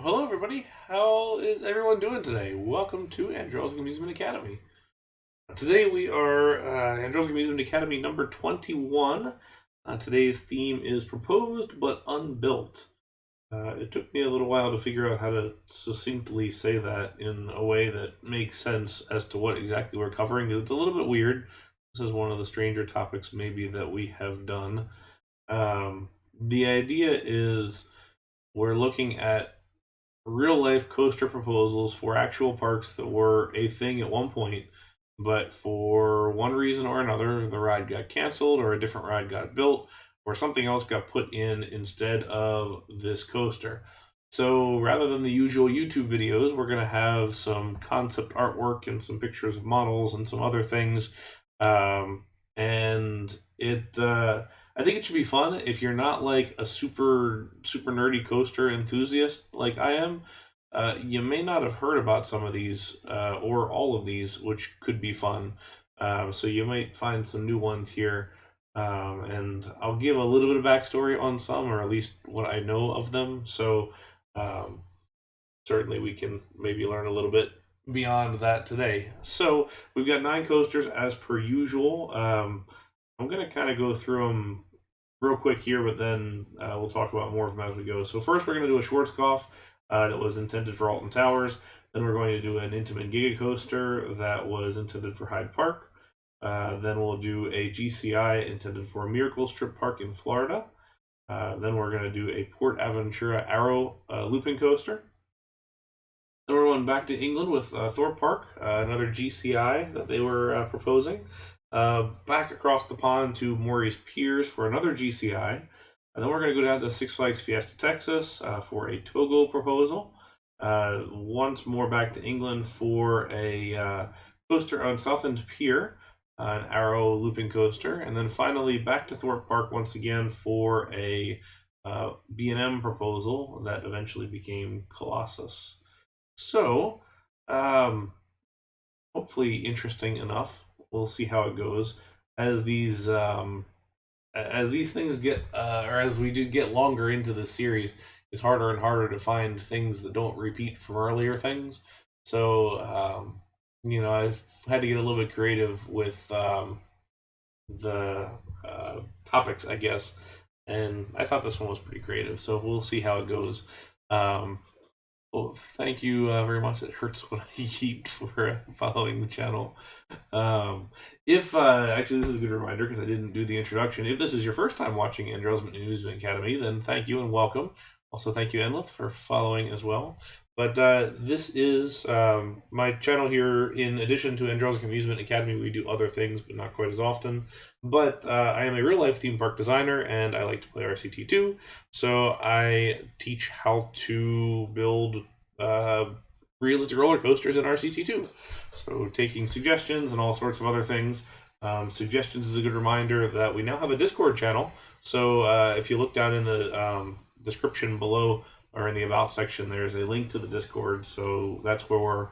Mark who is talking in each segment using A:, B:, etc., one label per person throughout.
A: Hello, everybody. How is everyone doing today? Welcome to Andrelczyk Amusement Academy. Today we are Andrelczyk Amusement Academy number 21. Today's theme is proposed but unbuilt. It took me a little while to figure out how to succinctly say that in a way that makes sense as to what exactly we're covering, because it's a little bit weird. This is one of the stranger topics maybe that we have done. The idea is we're looking at real life coaster proposals for actual parks that were a thing at one point, but for one reason or another, the ride got canceled or a different ride got built or something else got put in instead of this coaster. So rather than the usual YouTube videos, we're going to have some concept artwork and some pictures of models and some other things. And I think it should be fun if you're not like a super nerdy coaster enthusiast like I am. You may not have heard about some of these or all of these, which could be fun. So you might find some new ones here. And I'll give a little bit of backstory on some, or at least what I know of them. So certainly we can maybe learn a little bit beyond that today. So we've got 9 coasters as per usual. I'm going to kind of go through them real quick here, but then we'll talk about more of them as we go. So first we're going to do a Schwarzkopf that was intended for Alton Towers. Then we're going to do an intimate Giga Coaster that was intended for Hyde Park. Then we'll do a GCI intended for Miracle Strip Park in Florida. Then we're going to do a Port Aventura Arrow looping coaster. Then we're going back to England with Thorpe Park, another GCI that they were proposing. Back across the pond to Morey's Piers for another GCI. And then we're going to go down to Six Flags Fiesta, Texas for a Togo proposal. Once more back to England for a coaster on Southend Pier, an Arrow looping coaster. And then finally back to Thorpe Park once again for a B&M proposal that eventually became Colossus. So, hopefully interesting enough. We'll see how it goes as these things get, or as we do get longer into the series. It's harder and harder to find things that don't repeat from earlier things. So, I've had to get a little bit creative with the topics, I guess. And I thought this one was pretty creative. So we'll see how it goes. Well, thank you very much. It hurts when I eat for following the channel. If actually, this is a good reminder because I didn't do the introduction. If this is your first time watching Andrelczyk Amusement Academy, then thank you and welcome. Also, thank you, Enlith, for following as well. But this is my channel here. In addition to Andrelczyk Amusement Academy, we do other things, but not quite as often. But I am a real-life theme park designer, and I like to play RCT2. So I teach how to build realistic roller coasters in RCT2. So taking suggestions and all sorts of other things. Suggestions is a good reminder that we now have a Discord channel. So if you look down in the description below, or in the About section, there's a link to the Discord. So that's where we're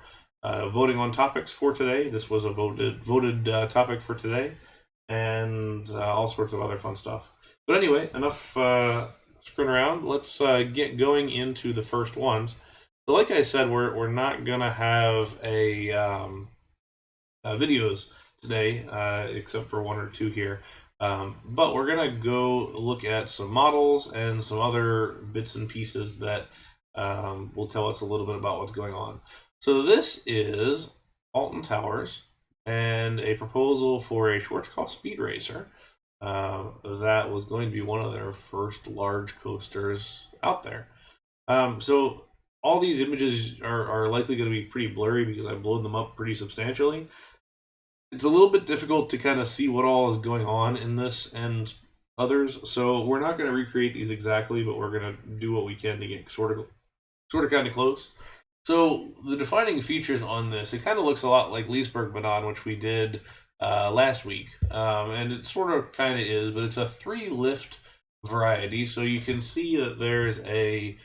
A: voting on topics for today. This was a voted topic for today, and all sorts of other fun stuff. But anyway, enough screwing around. Let's get going into the first ones. So like I said, we're not gonna have videos today, except for 1 or 2 here. But we're going to go look at some models and some other bits and pieces that will tell us a little bit about what's going on. So this is Alton Towers and a proposal for a Schwarzkopf Speed Racer that was going to be one of their first large coasters out there. So all these images are likely going to be pretty blurry because I've blown them up pretty substantially. It's a little bit difficult to kind of see what all is going on in this and others, so we're not going to recreate these exactly, but we're going to do what we can to get sort of kind of close. So the defining features on this, it kind of looks a lot like Leesburg Banan, which we did last week, and it sort of kind of is, but it's a 3-lift variety, so you can see that there's a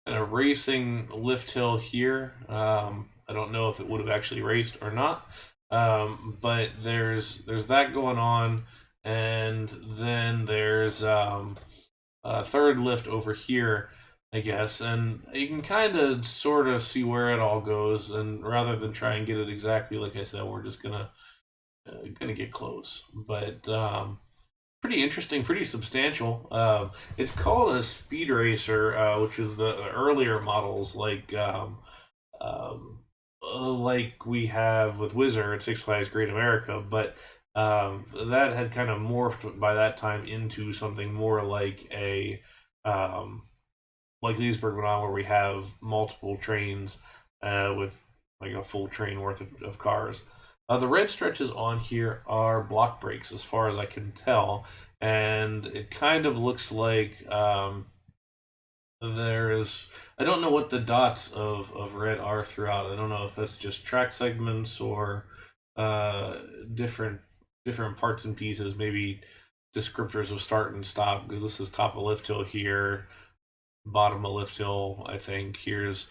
A: kind of racing lift hill here. I don't know if it would have actually raced or not. But there's that going on, and then there's a third lift over here I guess, and you can kind of sort of see where it all goes. And rather than try and get it exactly like I said, we're just gonna get close. But pretty interesting, pretty substantial. It's called a speed racer, which is the earlier models um, like we have with Whizzer at Six Flags Great America, but that had kind of morphed by that time into something more um, like Leesburg went on, where we have multiple trains with like a full train worth of cars. The red stretches on here are block brakes, as far as I can tell, and it kind of looks like there's. I don't know what the dots of red are throughout. I don't know if that's just track segments or uh, different different parts and pieces. Maybe descriptors of start and stop, because this is top of lift hill here, bottom of lift hill. I think here's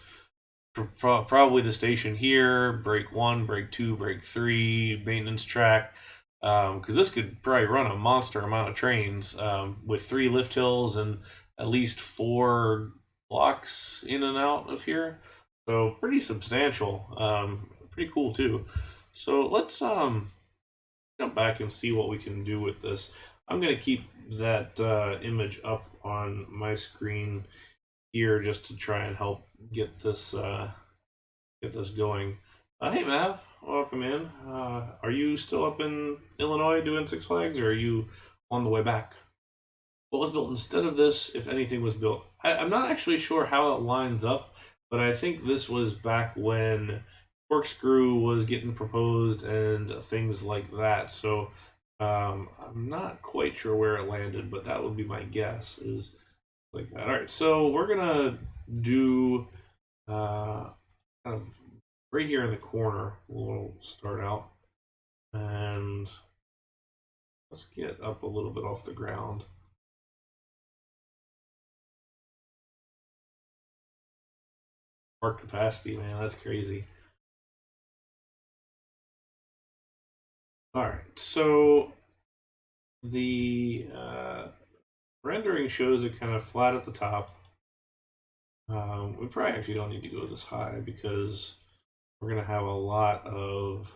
A: probably the station here. Break one, break two, break three, maintenance track. Because this could probably run a monster amount of trains with three lift hills and at least four blocks in and out of here. So pretty substantial. Pretty cool too. So let's jump back and see what we can do with this. I'm gonna keep that image up on my screen here just to try and help get this going. Hey Mav, welcome in. Are you still up in Illinois doing Six Flags, or are you on the way back? What was built instead of this, if anything was built? I'm not actually sure how it lines up, but I think this was back when Corkscrew was getting proposed and things like that. So I'm not quite sure where it landed, but that would be my guess. Is like that. All right, so we're gonna do kind of right here in the corner. We'll start out, and let's get up a little bit off the ground. Park capacity, man, that's crazy. All right, so the rendering shows it kind of flat at the top. We probably actually don't need to go this high because we're gonna have a lot of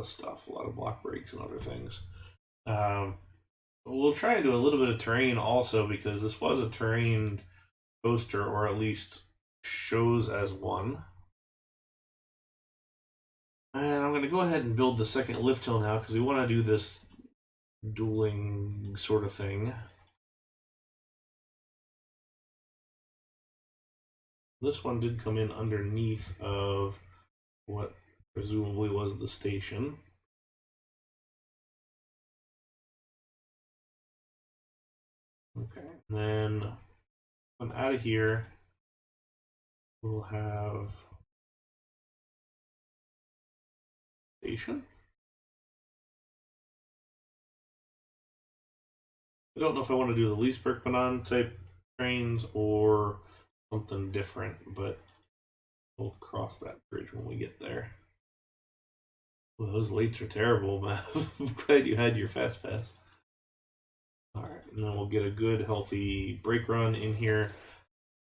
A: stuff, a lot of block breaks and other things. We'll try and do a little bit of terrain also, because this was a terrain coaster, or at least shows as one. And I'm going to go ahead and build the second lift hill now, because we want to do this dueling sort of thing. This one did come in underneath of what presumably was the station. Okay, and then out of here, we'll have station. I don't know if I want to do the Leesburg Banan type trains or something different, but we'll cross that bridge when we get there. Well, those lates are terrible, man. I'm glad you had your fast pass. All right, and then we'll get a good, healthy brake run in here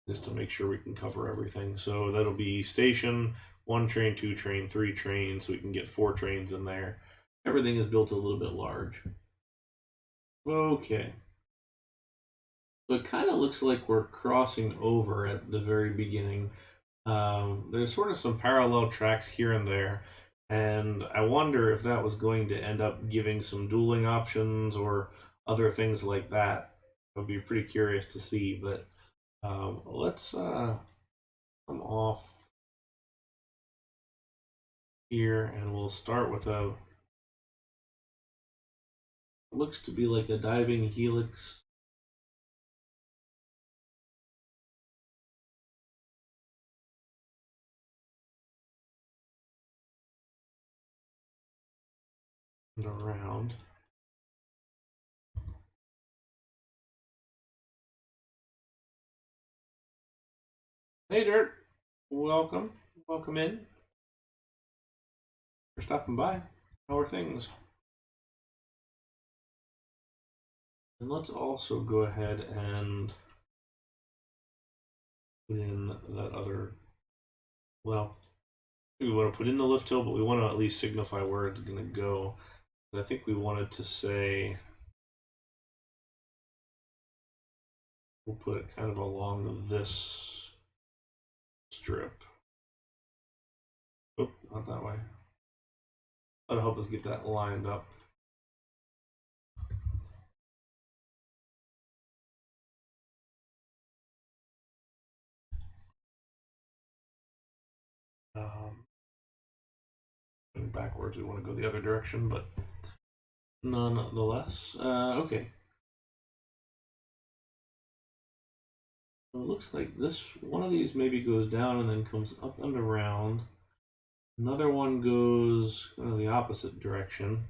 A: just to make sure we can cover everything. So that'll be station, 1 train, 2 train, 3 trains, so we can get 4 trains in there. Everything is built a little bit large. Okay. So it kind of looks like we're crossing over at the very beginning. There's sort of some parallel tracks here and there, and I wonder if that was going to end up giving some dueling options or other things like that. I'd be pretty curious to see, but let's come off here, and we'll start with a, looks to be like a diving helix. And around. Hey Dirt, welcome in. For stopping by. How are things? And let's also go ahead and put in that other, well, we want to put in the lift hill, but we want to at least signify where it's going to go. I think we wanted to say, we'll put it kind of along this strip. Oh, not that way. That'll help us get that lined up. Going backwards, we want to go the other direction, but nonetheless, okay. So it looks like this one of these maybe goes down and then comes up and around. Another one goes kind of the opposite direction.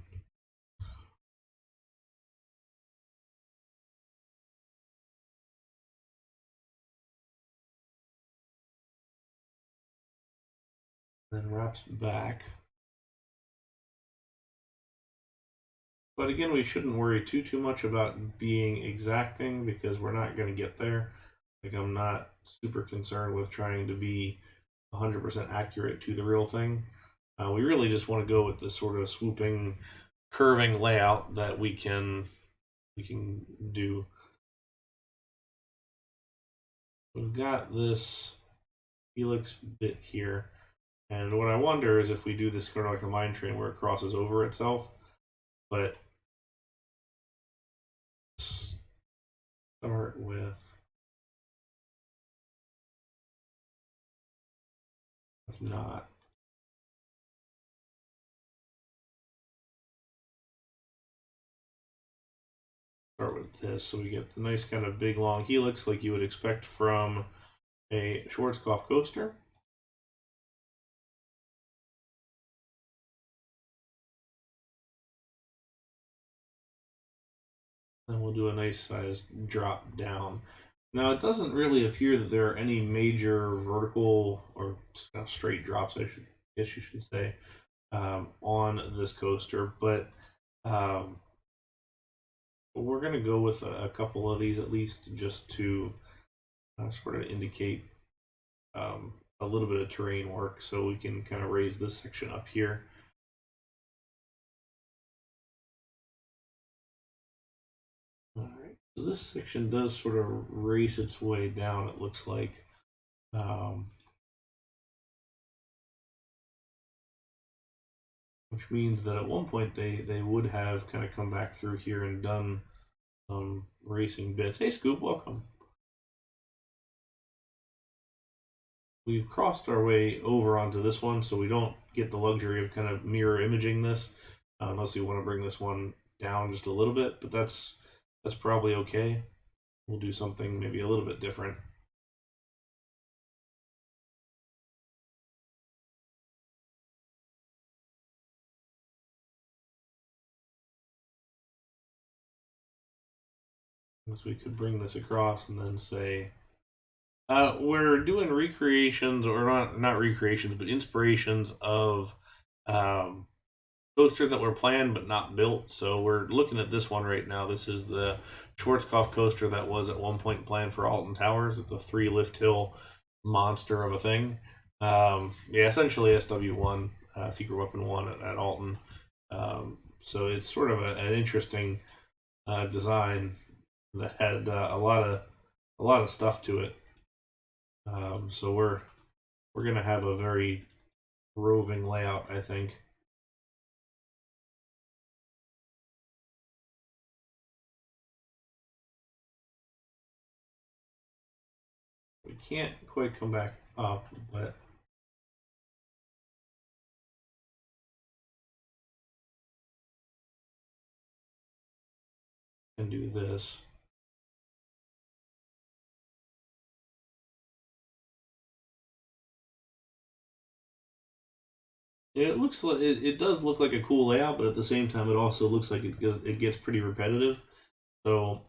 A: Then wraps back. But again, we shouldn't worry too much about being exacting because we're not going to get there. Like, I'm not super concerned with trying to be 100% accurate to the real thing. We really just want to go with this sort of swooping, curving layout that we can do. We've got this Helix bit here, and what I wonder is if we do this sort of like a mine train where it crosses over itself, but start with not. Start with this, so we get the nice kind of big long helix like you would expect from a Schwarzkopf coaster. And we'll do a nice size drop down. Now, it doesn't really appear that there are any major vertical or straight drops, I guess you should say, on this coaster, but we're going to go with a couple of these at least just to sort of indicate a little bit of terrain work, so we can kind of raise this section up here. All right, so this section does sort of race its way down, it looks like. Which means that at one point they would have kind of come back through here and done some racing bits. Hey, Scoop, welcome. We've crossed our way over onto this one, so we don't get the luxury of kind of mirror imaging this, unless we want to bring this one down just a little bit, but that's probably okay. We'll do something maybe a little bit different. So we could bring this across and then say, we're doing recreations, or not recreations, but inspirations of coasters that were planned but not built. So we're looking at this one right now. This is the Schwarzkopf coaster that was at one point planned for Alton Towers. It's a 3 lift hill monster of a thing. Yeah, essentially SW1, Secret Weapon 1 at Alton. So it's sort of an interesting design that had a lot of stuff to it. So we're gonna have a very roving layout, I think. We can't quite come back up, but can do this. It looks like it does look like a cool layout, but at the same time, it also looks like it gets pretty repetitive. So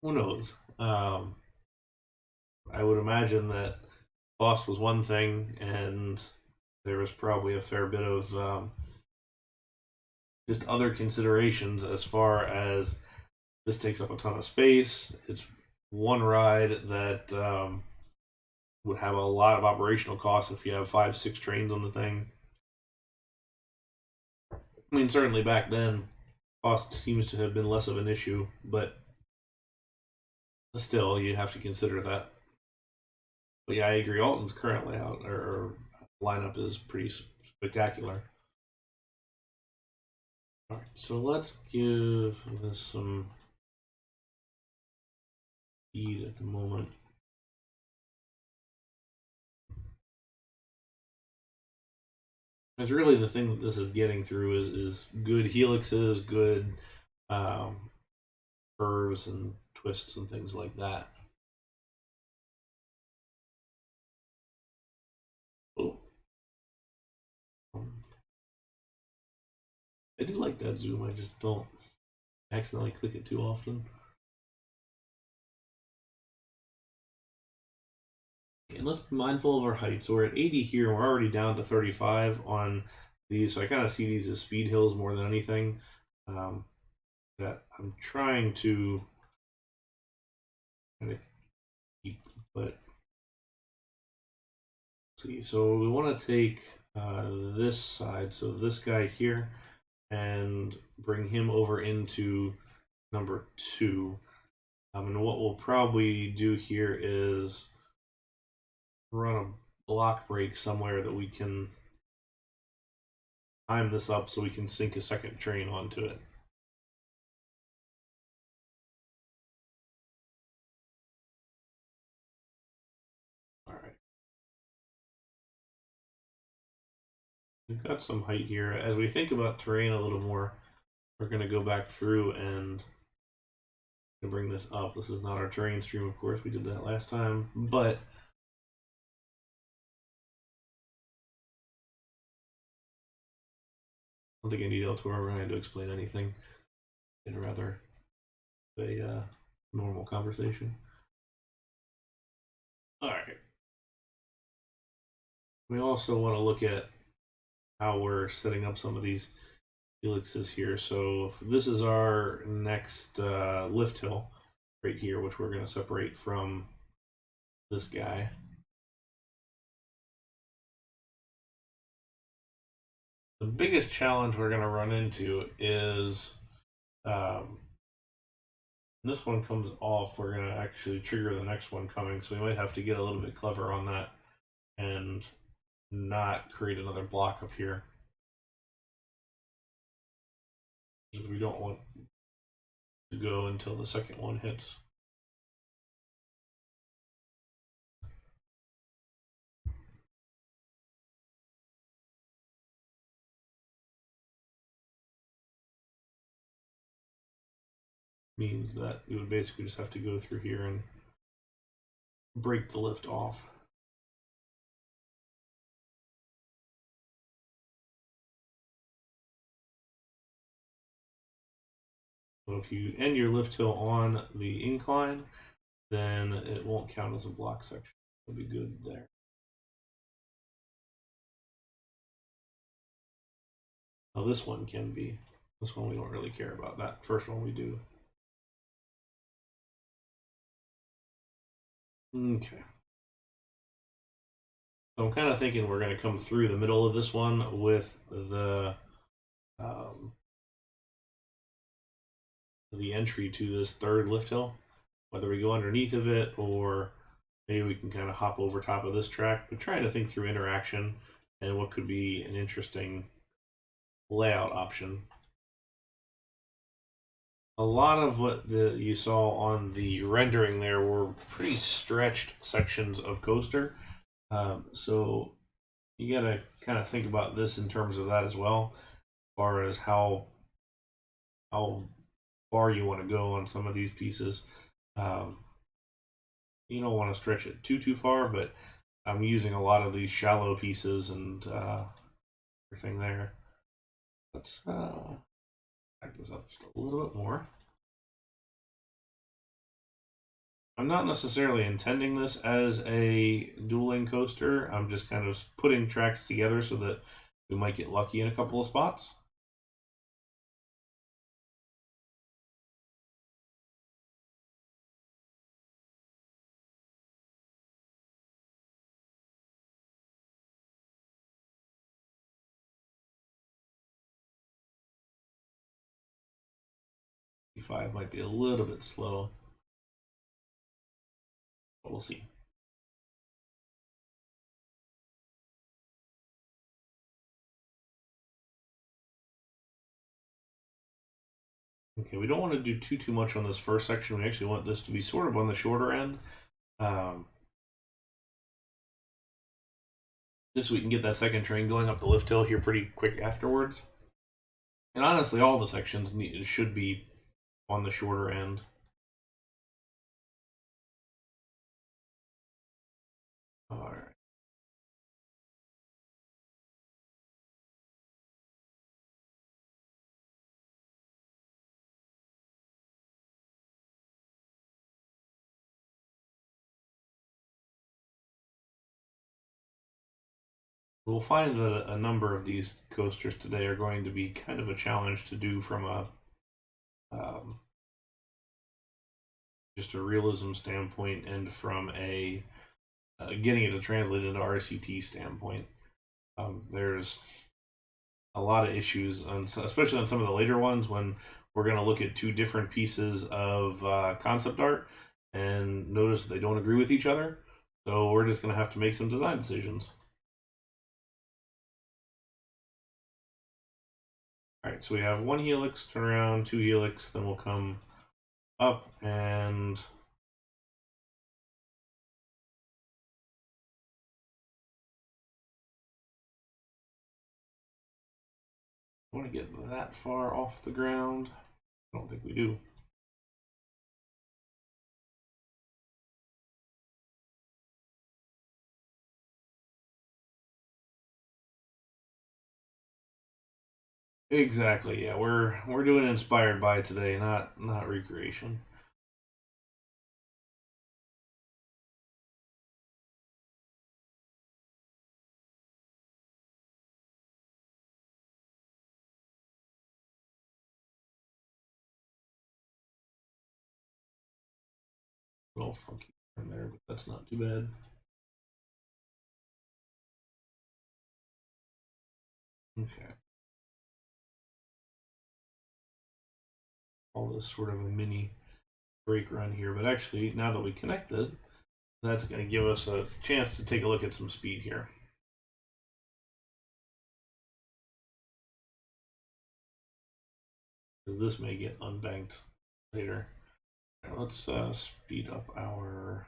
A: who knows? I would imagine that cost was one thing, and there was probably a fair bit of just other considerations as far as This takes up a ton of space. It's one ride that would have a lot of operational costs if you have 5-6 trains on the thing. I mean, certainly back then, cost seems to have been less of an issue, but still, you have to consider that. But yeah, I agree. Alton's current layout or lineup is pretty spectacular. All right, so let's give this some speed at the moment. It's really the thing that this is getting through is good helixes, good curves and twists and things like that. Oh. I do like that zoom, I just don't accidentally click it too often. And let's be mindful of our height. So we're at 80 here, and we're already down to 35 on these. So I kind of see these as speed hills more than anything. That I'm trying to kind of keep, but let's see. So we want to take this side, so this guy here, and bring him over into number 2. And what we'll probably do here is run a block break somewhere that we can time this up so we can sink a second train onto it. All right. We've got some height here. As we think about terrain a little more, we're going to go back through and bring this up. This is not our terrain stream, of course. We did that last time, but I don't think I need Alton Ryan to explain anything. I'd rather a normal conversation. All right. We also want to look at how we're setting up some of these helixes here. So this is our next lift hill right here, which we're going to separate from this guy. The biggest challenge we're going to run into is this one comes off, we're going to actually trigger the next one coming, so we might have to get a little bit clever on that and not create another block up here. We don't want to go until the second one hits. Means that we would basically just have to go through here and break the lift off. So if you end your lift hill on the incline, then it won't count as a block section. It'll be good there. Oh, this one can be. This one we don't really care about. That first one we do. Okay. So I'm kind of thinking we're going to come through the middle of this one with the entry to this third lift hill. Whether we go underneath of it or maybe we can kind of hop over top of this track, but trying to think through interaction and what could be an interesting layout option. A lot of what you saw on the rendering there were pretty stretched sections of coaster. So you got to kind of think about this in terms of that as well, as far as how far you want to go on some of these pieces. You don't want to stretch it too far, but I'm using a lot of these shallow pieces and everything there. Let's back this up just a little bit more. I'm not necessarily intending this as a dueling coaster. I'm just kind of putting tracks together so that we might get lucky in a couple of spots. 45 might be a little bit slow. But we'll see. Okay, we don't want to do too much on this first section. We actually want this to be sort of on the shorter end. Just so we can get that second train going up the lift hill here pretty quick afterwards. And honestly, all the sections should be on the shorter end. All right. We'll find that a number of these coasters today are going to be kind of a challenge to do from a just a realism standpoint and from a getting it to translate into RCT standpoint. There's a lot of issues, especially on some of the later ones when we're going to look at two different pieces of concept art and notice they don't agree with each other. So we're just going to have to make some design decisions. All right, so we have one helix, turn around, two helix, then we'll come up and I want to get that far off the ground. I don't think we do. Exactly. Yeah, we're doing inspired by today, not recreation. A little funky in there, but that's not too bad. Okay. All this sort of a mini brake run here, but actually, now that we connected, that's going to give us a chance to take a look at some speed here. This may get unbanked later. Right, let's speed up our...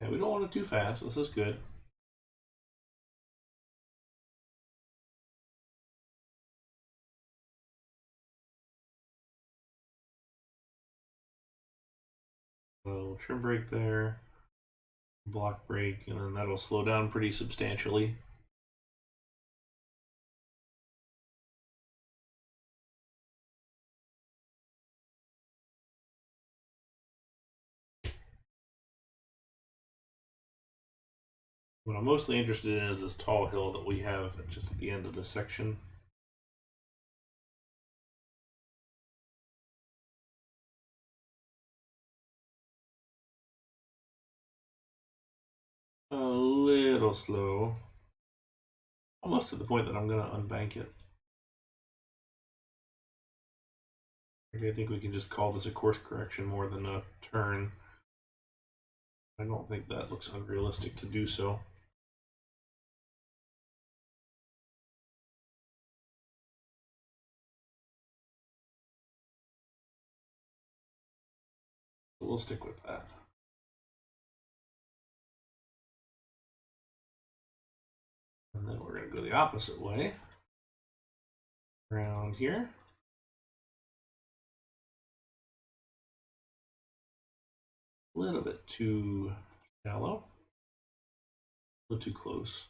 A: Yeah, we don't want it too fast. This is good. So trim brake there, block brake, and then that'll slow down pretty substantially. What I'm mostly interested in is this tall hill that we have just at the end of this section. A little slow. Almost to the point that I'm going to unbank it. I think we can just call this a course correction more than a turn. I don't think that looks unrealistic to do so. So we'll stick with that. And then we're going to go the opposite way. Around here. A little bit too shallow. A little too close.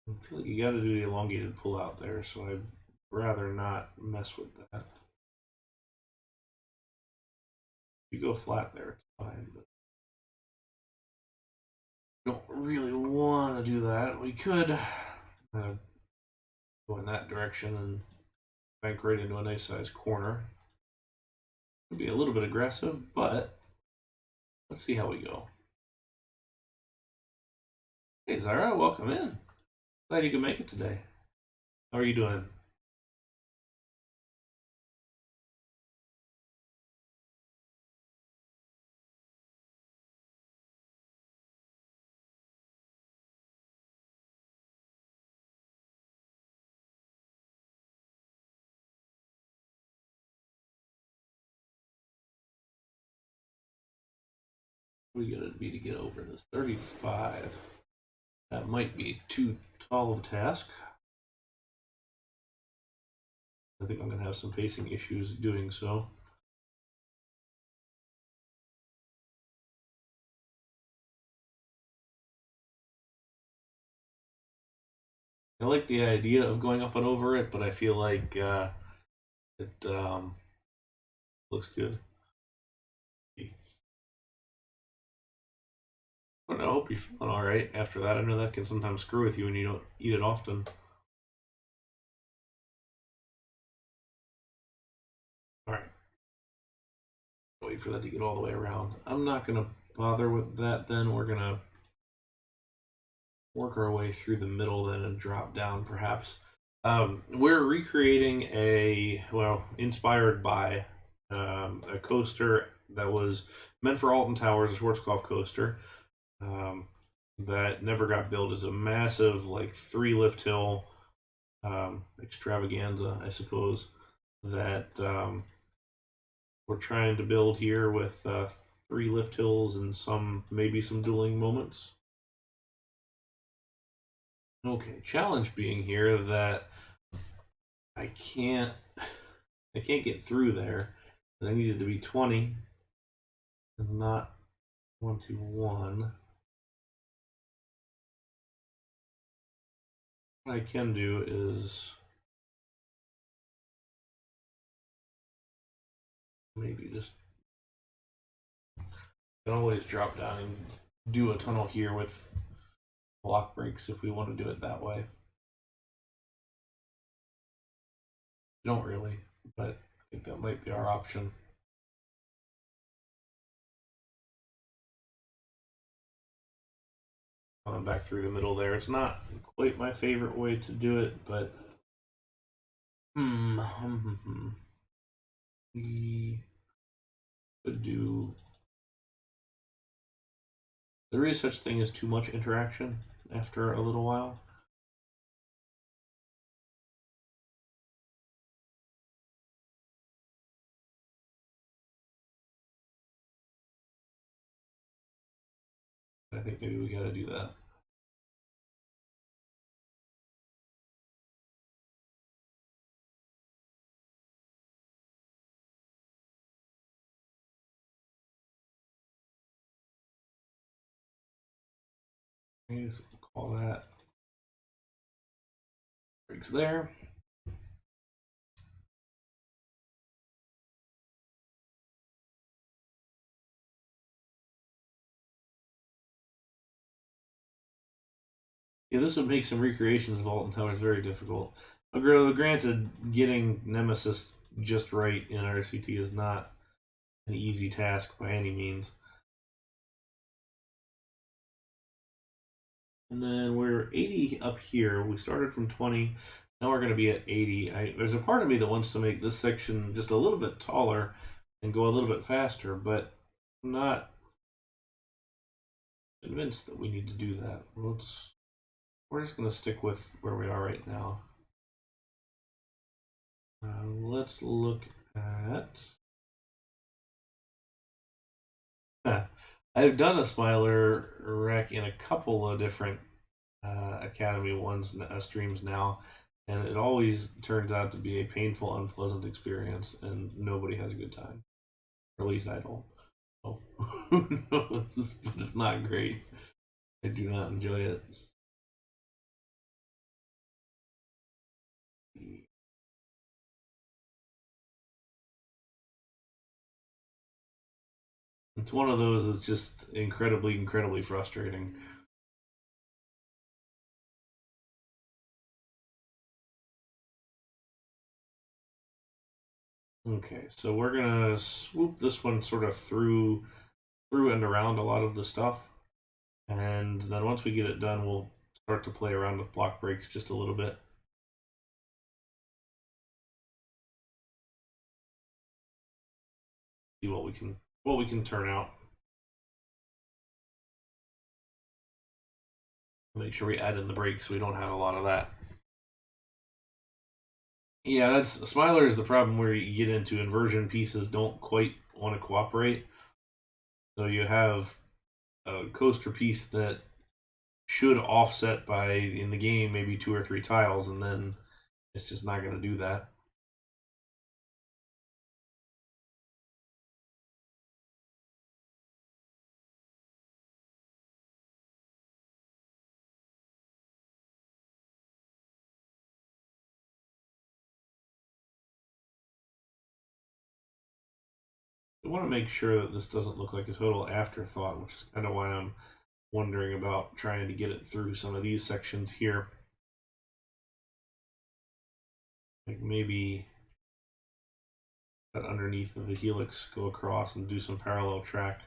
A: I feel like you got to do the elongated pull out there, so I'd rather not mess with that. If you go flat there, it's fine, but don't really want to do that. We could go in that direction and bank right into a nice sized corner. Could be a little bit aggressive, but let's see how we go. Hey Zara, welcome in. Glad you could make it today. How are you doing? What are we gonna be to get over this? 35. That might be too tall of a task. I think I'm gonna have some pacing issues doing so. I like the idea of going up and over it, but I feel like it looks good. I hope you're feeling all right after that. I know that can sometimes screw with you when you don't eat it often. All right. Wait for that to get all the way around. I'm not going to bother with that then. We're going to work our way through the middle then and drop down perhaps. We're recreating inspired by a coaster that was meant for Alton Towers, a Schwarzkopf coaster. That never got built. Is a massive, like 3-lift hill extravaganza, I suppose, that we're trying to build here with 3 lift hills and maybe some dueling moments. Okay, challenge being here that I can't get through there. I needed to be 20 and not 121. What I can do is maybe just can always drop down and do a tunnel here with block breaks if we want to do it that way. Don't really, but I think that might be our option. Coming back through the middle there. It's not quite my favorite way to do it, but we could do. There is such thing as too much interaction after a little while. I think maybe we gotta do that. Okay, so we'll call that breaks there. Yeah, this would make some recreations of Alton Towers very difficult. Granted, getting Nemesis just right in RCT is not an easy task by any means. And then we're 80 up here. We started from 20. Now we're going to be at 80. There's a part of me that wants to make this section just a little bit taller and go a little bit faster, but I'm not convinced that we need to do that. We're just going to stick with where we are right now. Let's look at... I've done a Smiler wreck in a couple of different Academy streams now, and it always turns out to be a painful, unpleasant experience, and nobody has a good time. Or at least I don't. So, who knows? But it's not great. I do not enjoy it. It's one of those that's just incredibly, incredibly frustrating. Okay, so we're gonna swoop this one sort of through and around a lot of the stuff, and then once we get it done, we'll start to play around with block breaks just a little bit. See what we can turn out. Make sure we add in the brakes so we don't have a lot of that. Yeah, that's Smiler is the problem where you get into inversion pieces don't quite want to cooperate. So you have a coaster piece that should offset by in the game maybe 2 or 3 tiles, and then it's just not going to do that. I want to make sure that this doesn't look like a total afterthought, which is kind of why I'm wondering about trying to get it through some of these sections here. Like maybe that underneath of the helix go across and do some parallel track.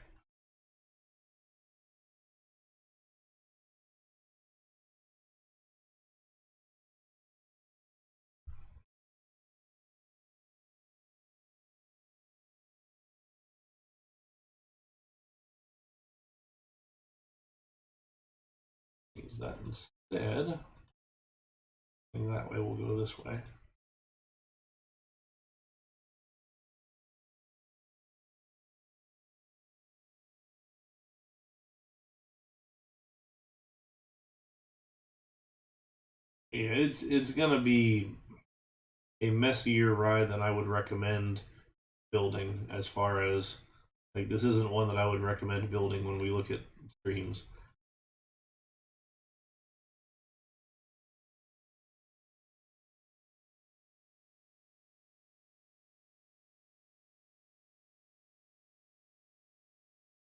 A: Use that instead. And that way we'll go this way. Yeah, it's gonna be a messier ride than I would recommend building. As far as like, this isn't one that I would recommend building when we look at streams.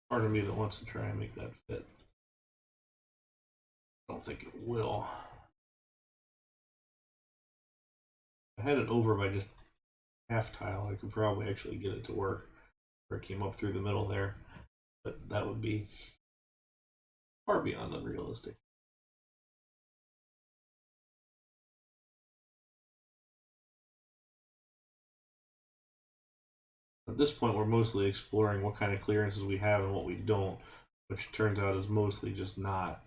A: Part of me that wants to try and make that fit. I don't think it will. If I had it over by just half tile, I could probably actually get it to work. Or it came up through the middle there, but that would be far beyond unrealistic. At this point, we're mostly exploring what kind of clearances we have and what we don't, which turns out is mostly just not.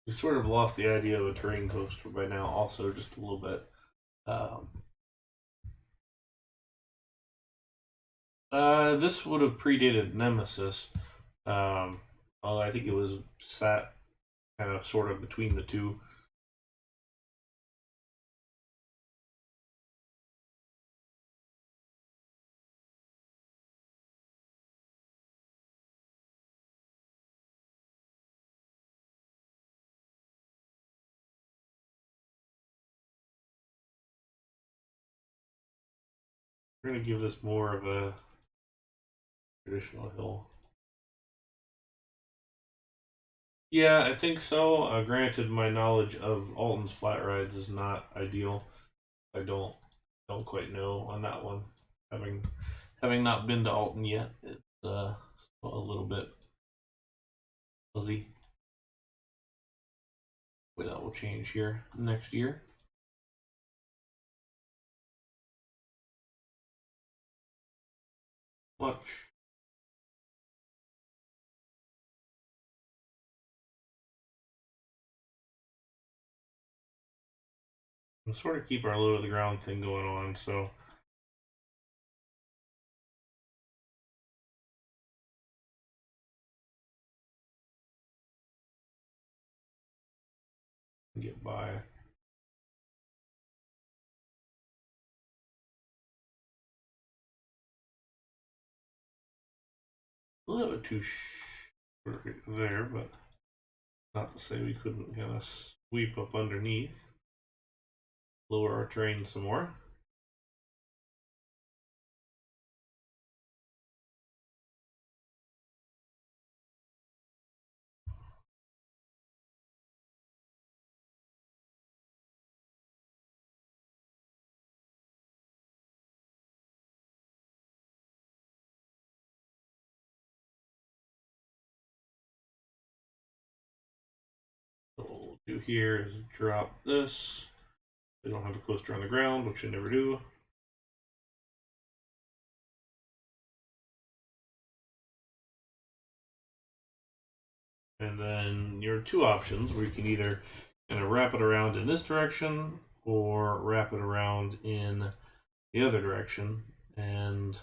A: We sort of lost the idea of a terrain coaster by now, also, just a little bit. This would have predated Nemesis. Although I think it was sat kind of sort of between the two. We're going to give this more of a traditional hill. Yeah, I think so. Granted, my knowledge of Alton's flat rides is not ideal. I don't quite know on that one. Having not been to Alton yet, it's a little bit fuzzy. But that will change here next year. Much. We'll sort of keep our low to the ground thing going on, so get by. A little bit too short there, but Not to say we couldn't kind of sweep up underneath, lower our terrain some more. So what we'll do here is drop this. We don't have a coaster on the ground, which I never do. And then your two options where you can either kind of wrap it around in this direction or wrap it around in the other direction and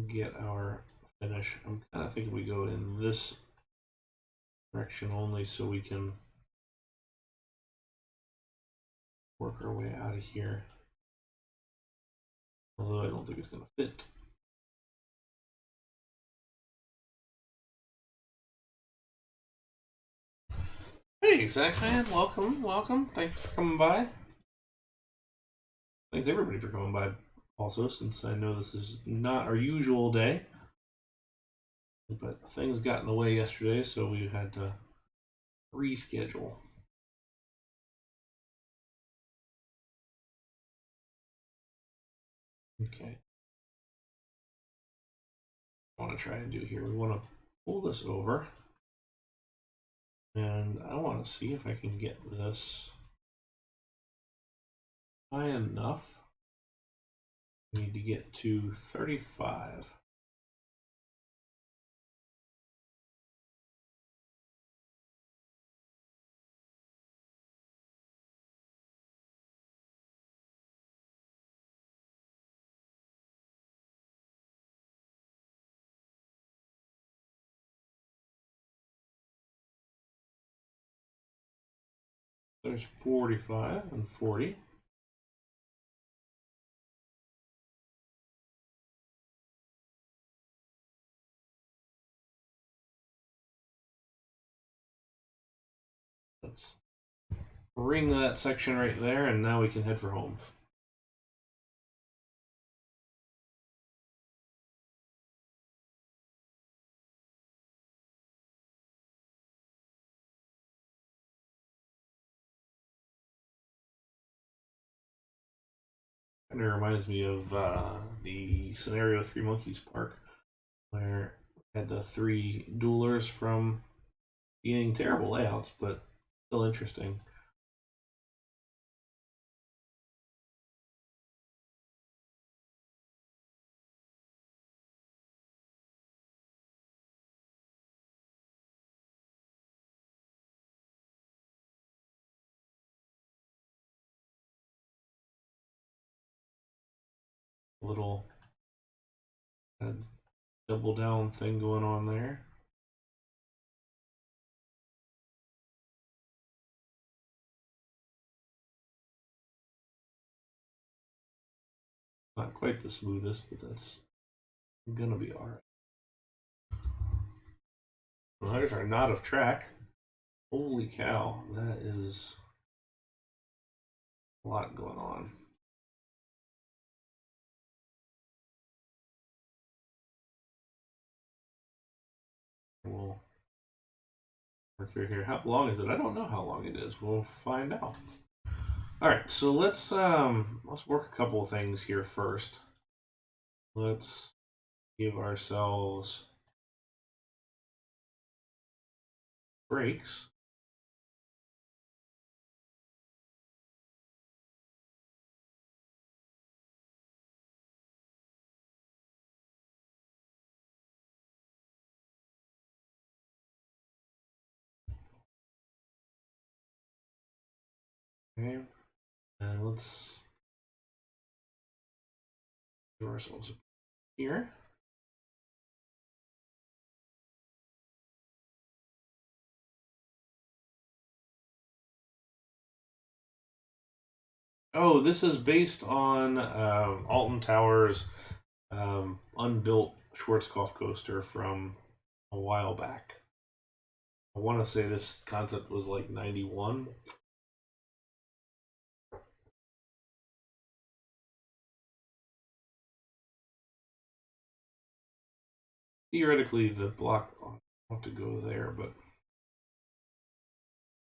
A: get our finish. I'm kind of thinking we go in this direction only so we can work our way out of here. Although I don't think it's going to fit. Hey, Zach, man, welcome. Thanks for coming by. Thanks everybody for coming by also, since I know this is not our usual day. But things got in the way yesterday, so we had to reschedule. Okay. I want to try and do here. We want to pull this over. And I want to see if I can get this high enough. We need to get to 35. There's 45 and 40. Let's ring that section right there, and now we can head for home. Kind of reminds me of the Scenario 3 Monkeys Park, where we had the 3 duelers from being terrible layouts, but still interesting. Little double down thing going on there. Not quite the smoothest, but that's gonna be alright. Well, there's our knot of track. Holy cow, that is a lot going on. We'll work through here. How long is it? I don't know how long it is. We'll find out. All right, so let's work a couple of things here first. Let's give ourselves brakes. Okay, and let's give ourselves a here. Oh, this is based on Alton Tower's unbuilt Schwarzkopf Coaster from a while back. I want to say this concept was like 91. Theoretically, the block ought to go there, but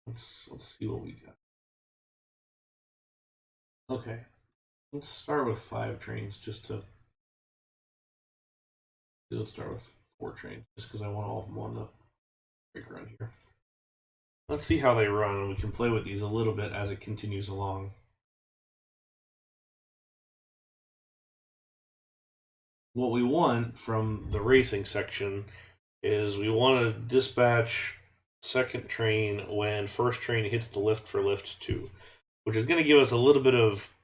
A: let's see what we got. Okay, let's start with 5 trains just to. Let's start with 4 trains just because I want all of them on the break run here. Let's see how they run, and we can play with these a little bit as it continues along. What we want from the racing section is we want to dispatch second train when first train hits the lift for lift 2, which is going to give us a little bit of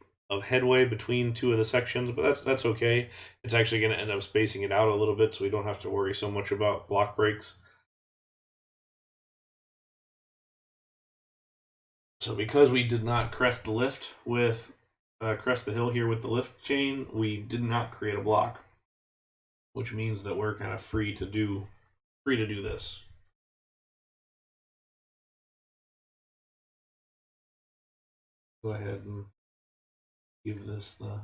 A: headway between 2 of the sections, but that's okay. It's actually going to end up spacing it out a little bit, so we don't have to worry so much about block breaks. So because we did not crest the lift with crest the hill here with the lift chain, we did not create a block, which means that we're kind of free to do this. Go ahead and give this the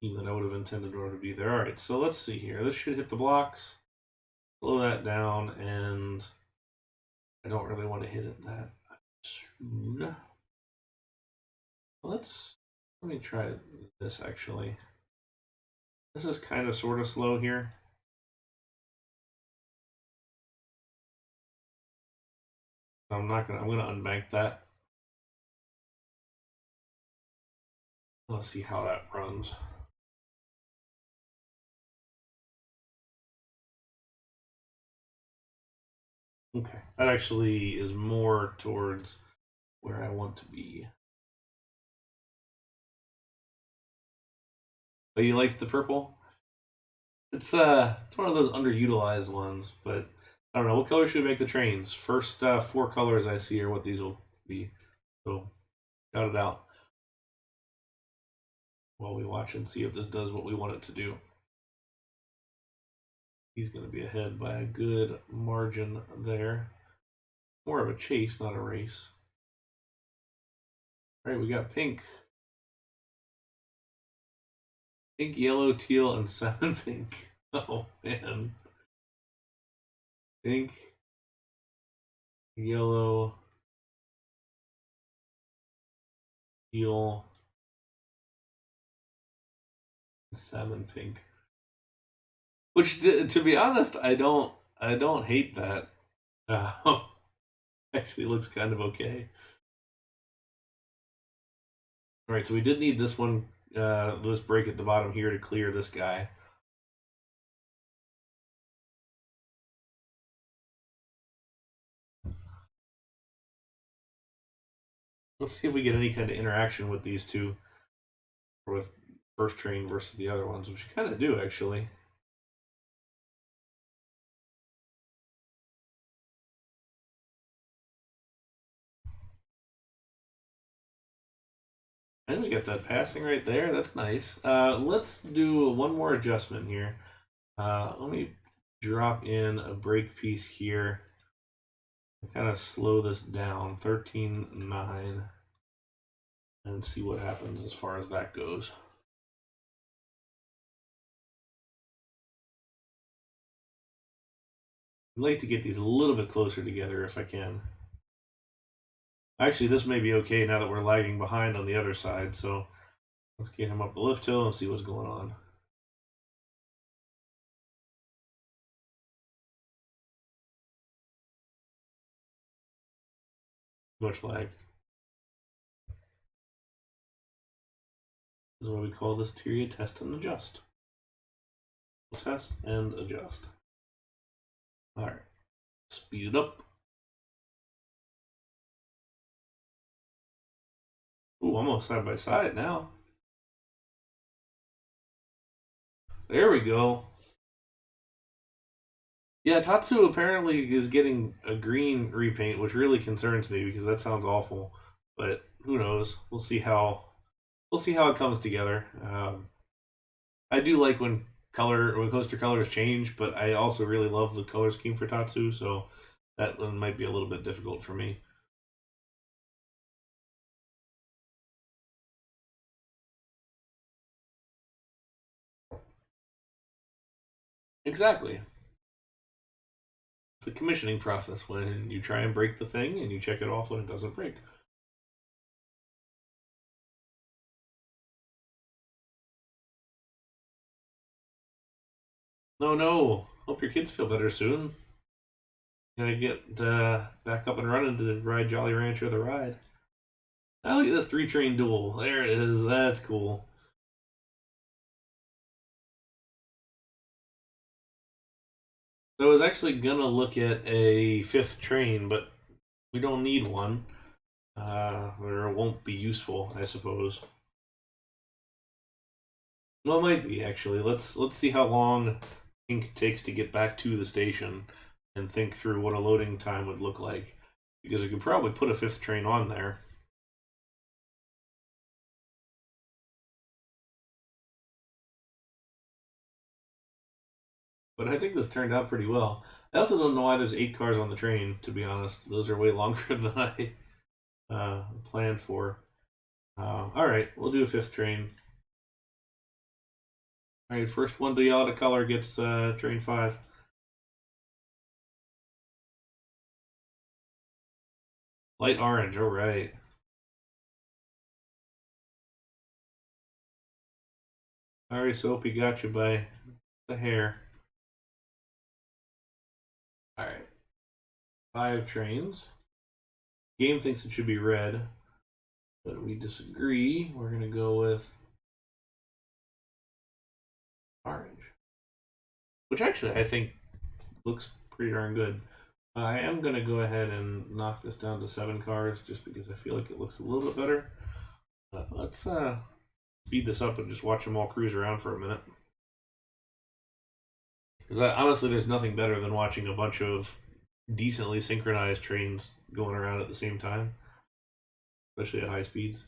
A: theme that I would have intended in order to be there. All right, so let's see here. This should hit the blocks. Slow that down, and I don't really want to hit it that soon. Let me try this actually. This is kind of sort of slow here. I'm gonna unbank that. Let's see how that runs. Okay, that actually is more towards where I want to be. Oh, you liked the purple? It's one of those underutilized ones, but I don't know. What color should we make the trains? First 4 colors I see are what these will be. So, shout it out while we watch and see if this does what we want it to do. He's going to be ahead by a good margin there. More of a chase, not a race. All right, we got pink. Pink, yellow, teal, and salmon pink. Oh, man. Pink, yellow, teal, salmon pink. Which, to be honest, I don't hate that. Actually, looks kind of okay. All right, so we did need this one, this break at the bottom here to clear this guy. Let's see if we get any kind of interaction with these two, or with first train versus the other ones, which we kind of do actually. And we got that passing right there. That's nice. Let's do one more adjustment here. Let me drop in a break piece here. Kind of slow this down, 13.9, and see what happens as far as that goes. I'd like to get these a little bit closer together if I can. Actually, this may be okay now that we're lagging behind on the other side, so let's get him up the lift hill and see what's going on. Much lag. This is what we call this period: test and adjust. Test and adjust. All right, speed it up. Ooh, almost side by side now. There we go. Yeah, Tatsu apparently is getting a green repaint, which really concerns me because that sounds awful. But who knows? We'll see how it comes together. I do like when coaster colors change, but I also really love the color scheme for Tatsu, so that one might be a little bit difficult for me. Exactly. It's the commissioning process when you try and break the thing and you check it off when it doesn't break. No, no. Hope your kids feel better soon. Gotta get back up and running to ride Jolly Rancher the ride. Oh, look at this 3-train duel. There it is. That's cool. So I was actually gonna look at a 5th train, but we don't need one. Or it won't be useful, I suppose. Well, it might be actually. Let's see how long Pink takes to get back to the station, and think through what a loading time would look like, because we could probably put a 5th train on there. But I think this turned out pretty well. I also don't know why there's 8 cars on the train, to be honest. Those are way longer than I planned for. Alright, we'll do a 5th train. Alright, first one to yell at a color gets train 5. Light orange, alright. Alright, Soapy got you by the hair. Alright. 5 trains. Game thinks it should be red, but we disagree. We're going to go with orange, which actually I think looks pretty darn good. I am going to go ahead and knock this down to 7 cars just because I feel like it looks a little bit better. But let's speed this up and just watch them all cruise around for a minute. Because honestly, there's nothing better than watching a bunch of decently synchronized trains going around at the same time, especially at high speeds.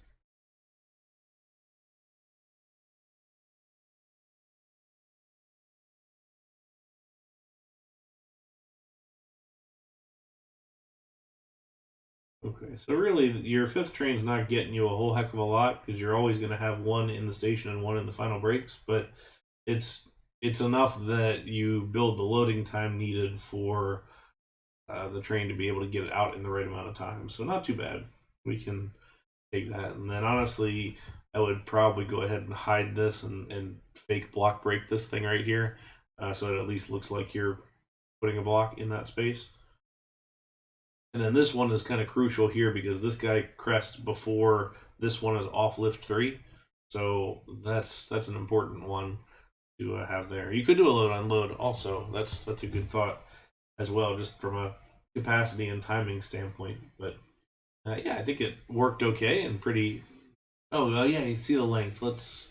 A: Okay, so really, your 5th train's not getting you a whole heck of a lot because you're always going to have one in the station and one in the final breaks, but it's enough that you build the loading time needed for the train to be able to get it out in the right amount of time. So not too bad. We can take that, and then honestly, I would probably go ahead and hide this and fake block break this thing right here, so it at least looks like you're putting a block in that space. And then this one is kind of crucial here because this guy crests before this one is off lift 3. So that's an important one to have there. You could do a load unload also. That's a good thought as well, just from a capacity and timing standpoint. But yeah, I think it worked okay and pretty. Oh yeah, you see the length. Let's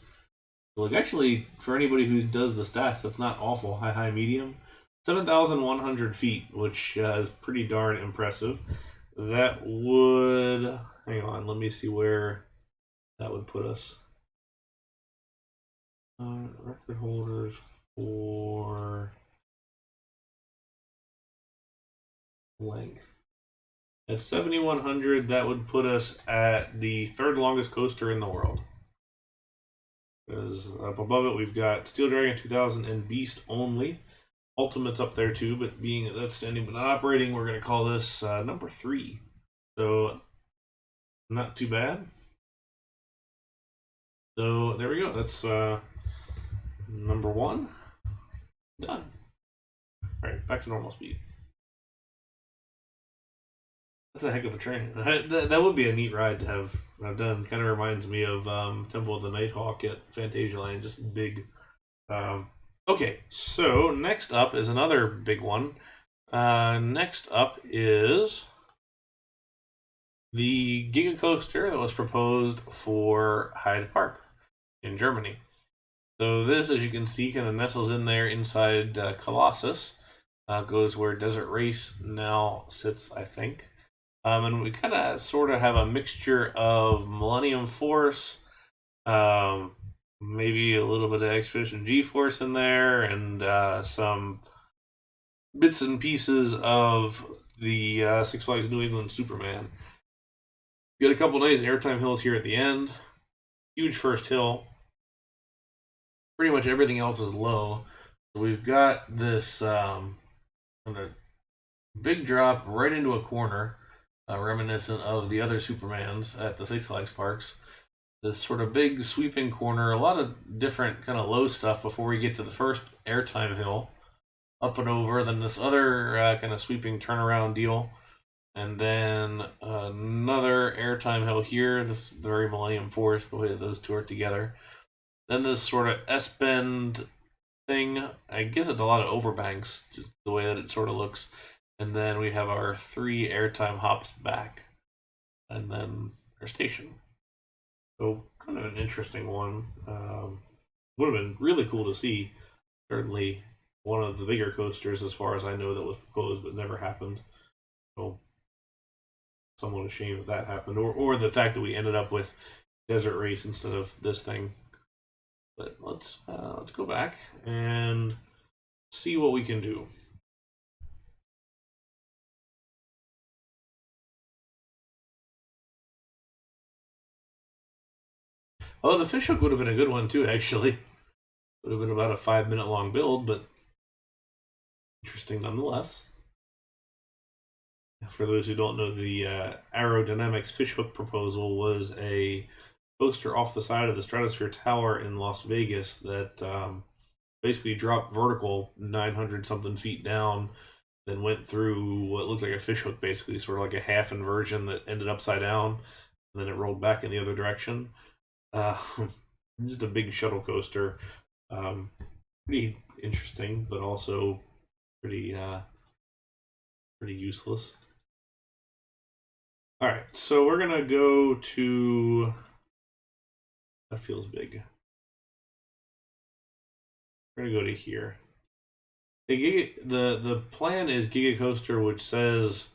A: look. Actually, for anybody who does the stats, that's not awful. High, medium. 7,100 feet, which is pretty darn impressive. That would... Hang on, let me see where that would put us. Record holders for length. At 7,100, that would put us at the 3rd longest coaster in the world. Because up above it, we've got Steel Dragon 2000 and Beast only. Ultimate's up there too, but being that's standing but not operating, we're going to call this number 3. So, not too bad. So, there we go. That's number 1. Done. Alright, back to normal speed. That's a heck of a train. That would be a neat ride to have done. Kind of reminds me of Temple of the Nighthawk at Phantasialand, just big. Okay, so next up is another big one. Next up is the Giga Coaster that was proposed for Hyde Park in Germany. So this, as you can see, kind of nestles in there inside Colossus. Goes where Desert Race now sits, I think. And we kind of sort of have a mixture of Millennium Force, maybe a little bit of Expedition G-Force in there, and some bits and pieces of the Six Flags New England Superman. Get a couple nice airtime hills here at the end. Huge first hill. Pretty much everything else is low. So we've got this big drop right into a corner, reminiscent of the other Supermans at the Six Flags parks. This sort of big sweeping corner, a lot of different kind of low stuff before we get to the first airtime hill, up and over. Then this other kind of sweeping turnaround deal, and then another airtime hill here. This very Millennium Forest, the way that those two are together. Then this sort of S-bend thing. I guess it's a lot of overbanks, just the way that it sort of looks. And then we have our 3 airtime hops back, and then our station. So kind of an interesting one. Would have been really cool to see. Certainly one of the bigger coasters, as far as I know, that was proposed but never happened. So somewhat ashamed that happened, or the fact that we ended up with Desert Race instead of this thing. But let's go back and see what we can do. Oh, the fishhook would have been a good one too, actually. Would have been about a 5-minute long build, but interesting nonetheless. For those who don't know, the Aerodynamics fishhook proposal was a coaster off the side of the Stratosphere Tower in Las Vegas that basically dropped vertical 900 something feet down, then went through what looked like a fishhook, basically, sort of like a half inversion that ended upside down, and then it rolled back in the other direction. Just a big shuttle coaster. Pretty interesting, but also pretty useless. All right, so we're gonna go to. That feels big. We're gonna go to here. The plan is Giga Coaster, which says,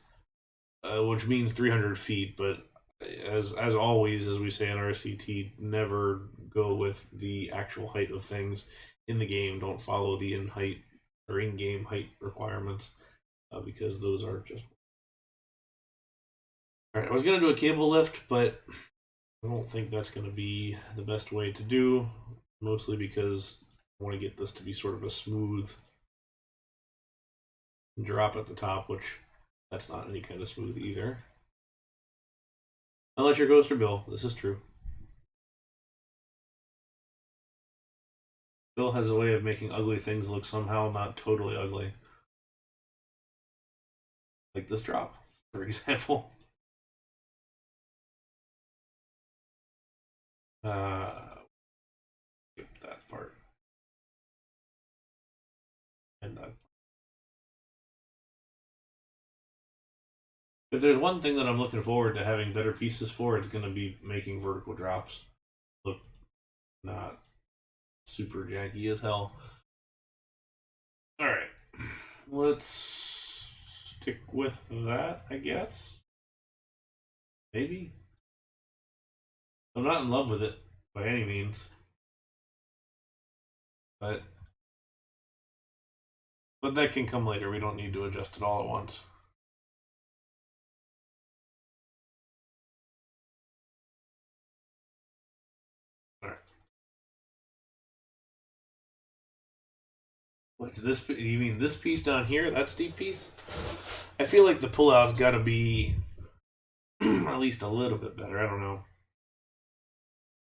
A: which means 300 feet, but as always, as we say in RCT, never go with the actual height of things in the game. Don't follow the in-game height requirements, because those are just. All right, I was gonna do a cable lift, but I don't think that's gonna be the best way to do. Mostly because I want to get this to be sort of a smooth drop at the top, which that's not any kind of smooth either. Unless you're Ghost or Bill, this is true. Bill has a way of making ugly things look somehow not totally ugly. Like this drop, for example. Skip that part. And that. If there's one thing that I'm looking forward to having better pieces for, it's going to be making vertical drops look not super janky as hell. Alright, let's stick with that, I guess. Maybe. I'm not in love with it by any means, but that can come later. We don't need to adjust it all at once. All right. Wait, this? You mean this piece down here? That steep piece? I feel like the pullout's got to be at least a little bit better. I don't know.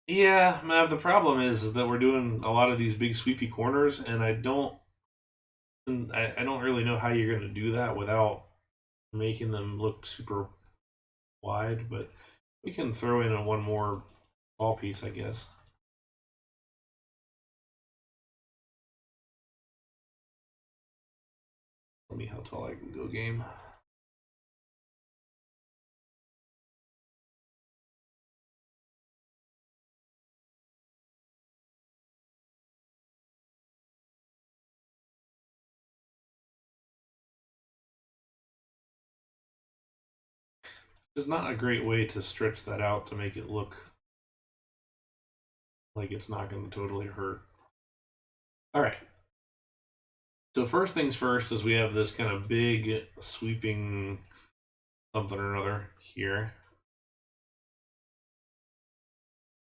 A: Yeah, Mav. The problem is that we're doing a lot of these big sweepy corners, and I don't really know how you're going to do that without making them look super wide. But we can throw in one more ball piece, I guess. Tell me how tall I can go, game. There's not a great way to stretch that out to make it look like it's not going to totally hurt. All right. So first things first is we have this kind of big sweeping something or another here.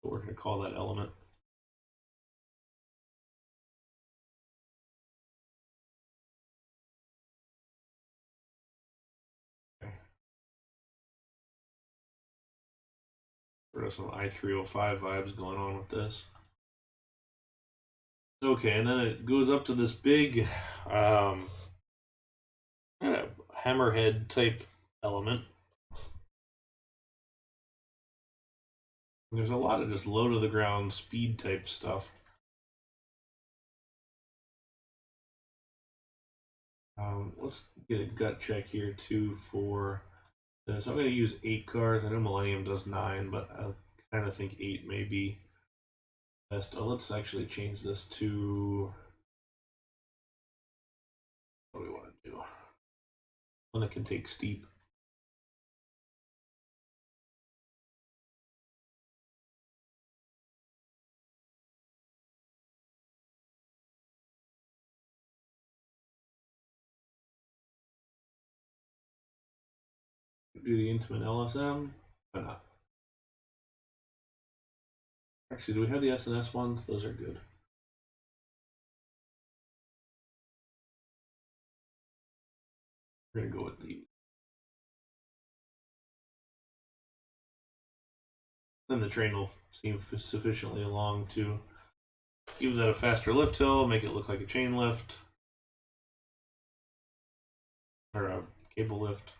A: We're going to call that element. Okay. There's some I-305 vibes going on with this. Okay, and then it goes up to this big kind of hammerhead type element. There's a lot of just low to the ground speed type stuff. Let's get a gut check here too for this. I'm going to use 8 cars. I know Millennium does 9, but I kind of think 8 may be best. Oh, let's actually change this to what do we want to do? One that can take steep. Do the Intimate LSM. Why not? Actually, do we have the SNS ones? Those are good. We're going to go with the. Then the train will seem sufficiently long to give that a faster lift hill, make it look like a chain lift. Or a cable lift.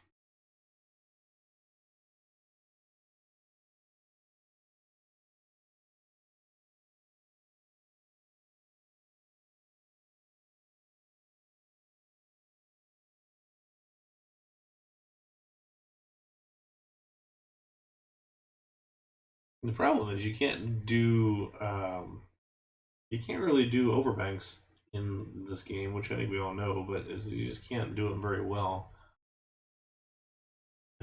A: The problem is you can't really do overbanks in this game, which I think we all know, but you just can't do them very well.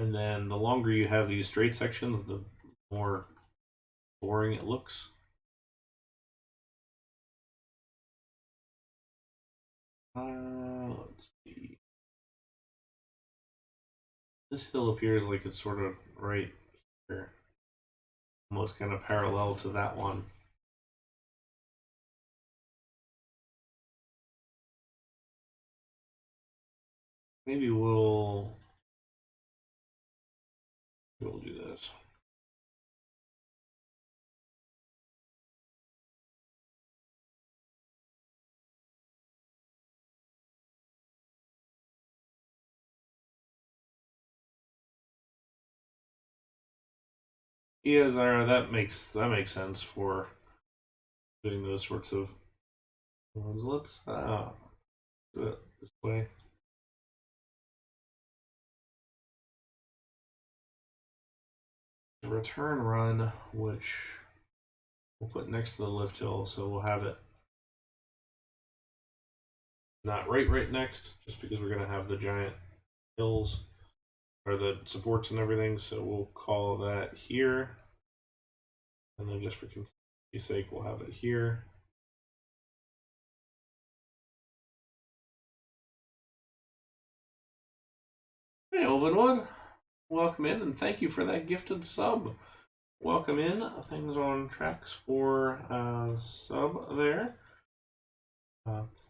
A: And then the longer you have these straight sections, the more boring it looks. Let's see. This hill appears like it's sort of right here, almost kind of parallel to that one. Maybe we'll do this. Yeah, Zara, that makes sense for doing those sorts of ones. Let's do it this way. The return run, which we'll put next to the lift hill, so we'll have it not right next, just because we're gonna have the giant hills or the supports and everything. So we'll call that here, and then just for consistency's sake, we'll have it here. Hey, Elvinwood, welcome in, and thank you for that gifted sub. Welcome in. Things on tracks for sub there.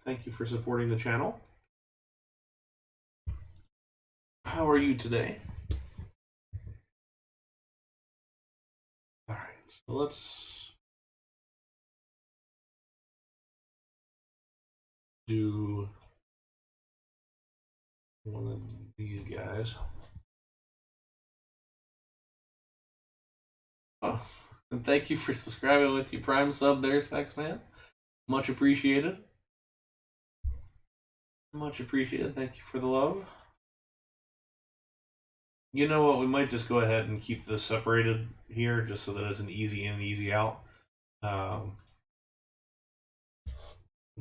A: Thank you for supporting the channel. How are you today? All right, so let's do one of these guys. Oh, and thank you for subscribing with your Prime sub there, Saxman. Much appreciated. Much appreciated. Thank you for the love. You know what? We might just go ahead and keep this separated here, just so that it's an easy in, easy out.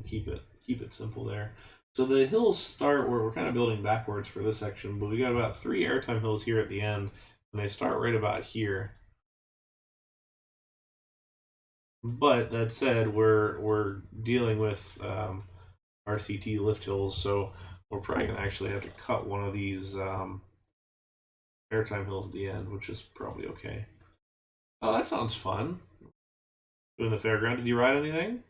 A: Keep it simple there. So the hills start where we're kind of building backwards for this section, but we got about 3 airtime hills here at the end, and they start right about here. But that said, we're dealing with RCT lift hills, so we're probably gonna actually have to cut one of these airtime hills at the end, which is probably okay. Oh, that sounds fun. Doing the fairground. Did you ride anything?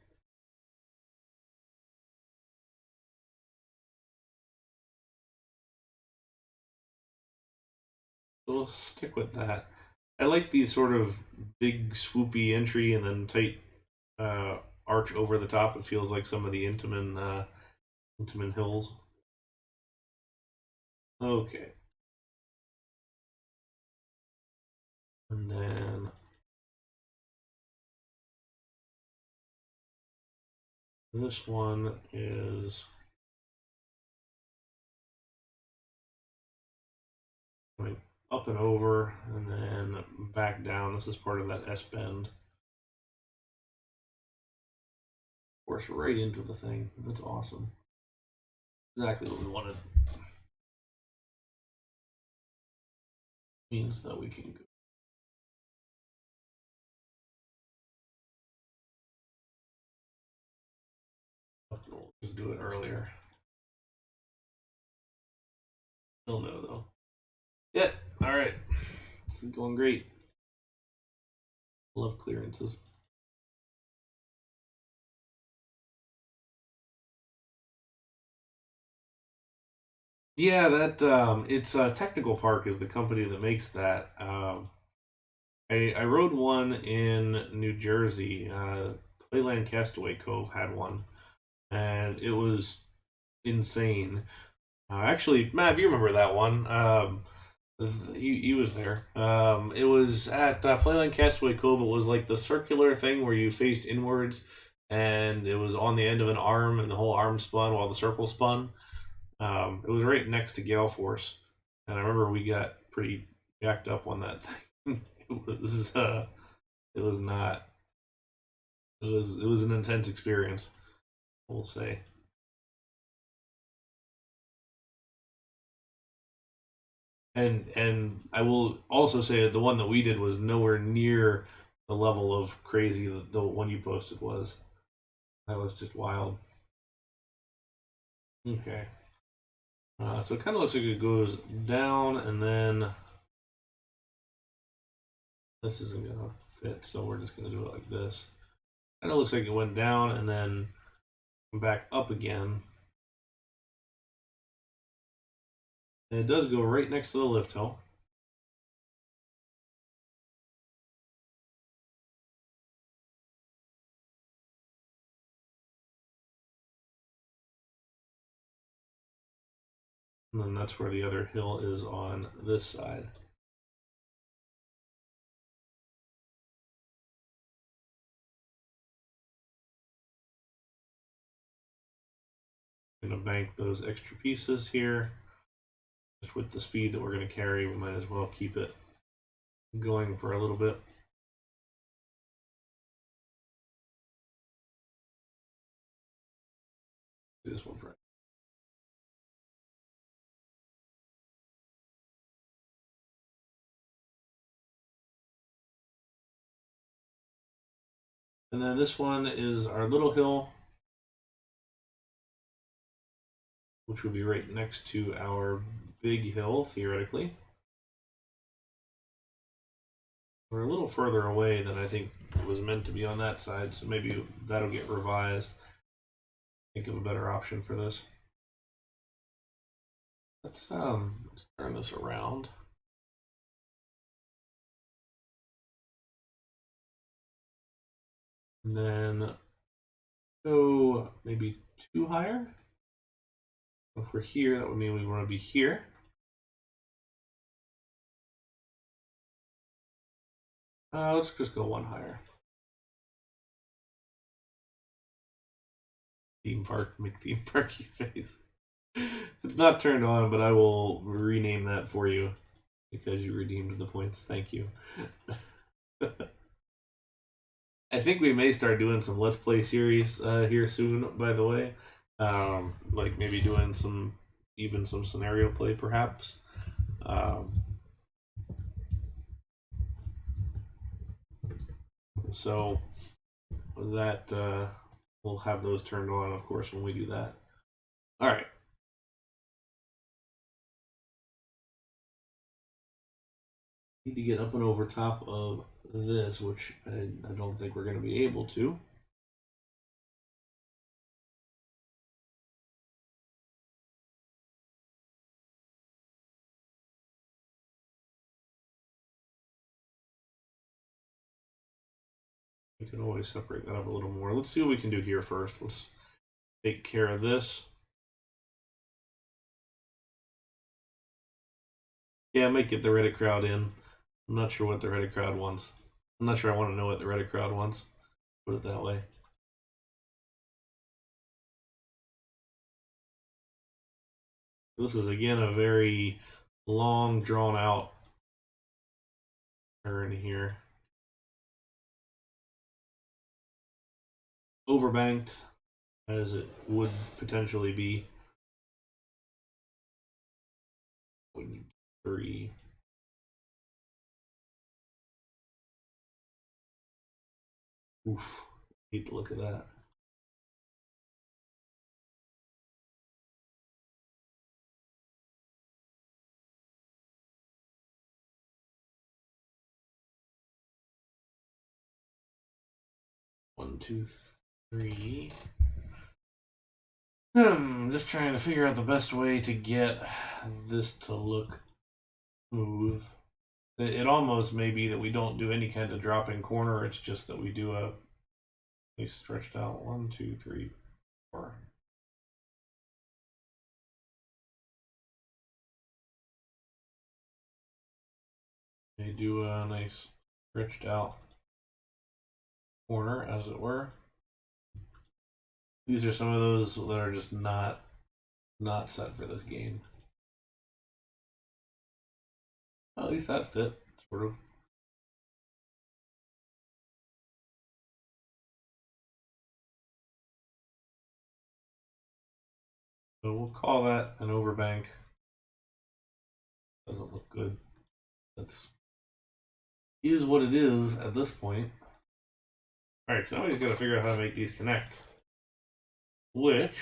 A: So we'll stick with that. I like these sort of big swoopy entry and then tight arch over the top. It feels like some of the Intamin hills. Okay. And then this one is going up and over and then back down. This is part of that S bend. Of course, right into the thing. That's awesome. Exactly what we wanted. Means that we can go. We'll just do it earlier. Still no though. Yeah. All right. This is going great. Love clearances. Yeah, that it's Technical Park is the company that makes that. I rode one in New Jersey. Playland Castaway Cove had one, and it was insane. Actually, Matt, you remember that one? He was there. It was at Playland Castaway Cove. It was like the circular thing where you faced inwards, and it was on the end of an arm, and the whole arm spun while the circle spun. It was right next to Gale Force, and I remember we got pretty jacked up on that thing. It was not. It was an intense experience, we'll say. And I will also say that the one that we did was nowhere near the level of crazy that the one you posted was. That was just wild. Okay. So it kind of looks like it goes down and then this isn't gonna fit, so we're just gonna do it like this. Kind of looks like it went down and then back up again. And it does go right next to the lift hill. And then that's where the other hill is on this side. I'm gonna bank those extra pieces here. Just with the speed that we're gonna carry, we might as well keep it going for a little bit. Do this one first. And then this one is our little hill, which would be right next to our big hill, theoretically. We're a little further away than I think it was meant to be on that side, so maybe that'll get revised. Think of a better option for this. Let's turn this around. And then go maybe 2 higher. If we're here, that would mean we want to be here. Let's just go 1 higher. Theme park, make theme parky face. It's not turned on, but I will rename that for you because you redeemed the points. Thank you. I think we may start doing some Let's Play series here soon, by the way. Like maybe doing some scenario play, perhaps. So that we'll have those turned on, of course, when we do that. All right. Need to get up and over top of this, which I don't think we're going to be able to. We can always separate that up a little more. Let's see what we can do here first. Let's take care of this. Yeah, I might get the Reddit crowd in. I'm not sure what the Reddit crowd wants. I'm not sure I want to know what the Reddit crowd wants. Put it that way. This is, again, a very long, drawn-out turn here. Overbanked, as it would potentially be. 3. Oof. Hate the look of that. One, two, three. Just trying to figure out the best way to get this to look smooth. It almost may be that we don't do any kind of drop-in corner. It's just that we do a stretched out 1, 2, 3, 4. They do a nice stretched out corner, as it were. These are some of those that are just not set for this game. Well, at least that fit, sort of. So we'll call that an overbank. Doesn't look good. That's is what it is at this point. Alright, so now we've got to figure out how to make these connect. Which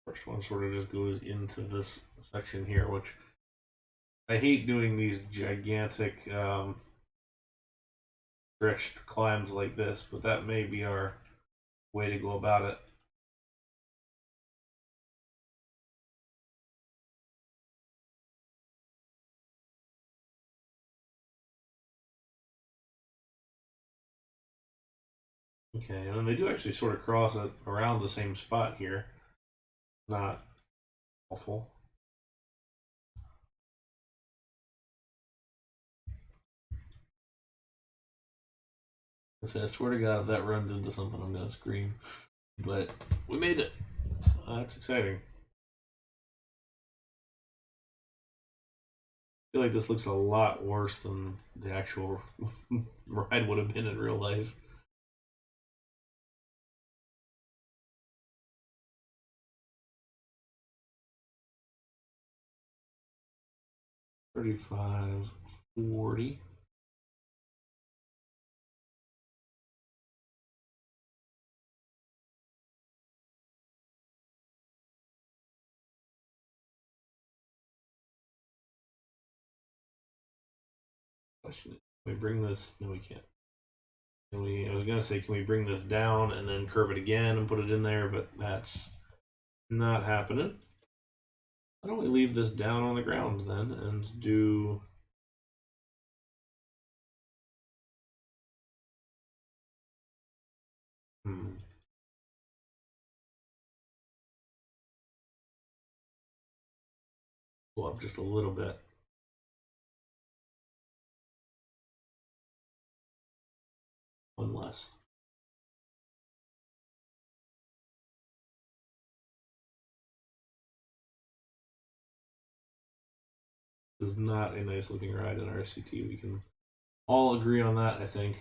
A: first one sort of just goes into this section here, which I hate doing these gigantic stretched climbs like this, but that may be our way to go about it. Okay, and then they do actually sort of cross it around the same spot here. Not awful. I swear to God, if that runs into something, I'm gonna scream. But we made it. That's exciting. I feel like this looks a lot worse than the actual ride would have been in real life. $35, $40. Question: can we bring this? No, we can't. Can we? I was gonna say, can we bring this down and then curve it again and put it in there? But that's not happening. Why don't we leave this down on the ground then and do? Go up just a little bit. One less. This is not a nice looking ride in RCT. We can all agree on that, I think.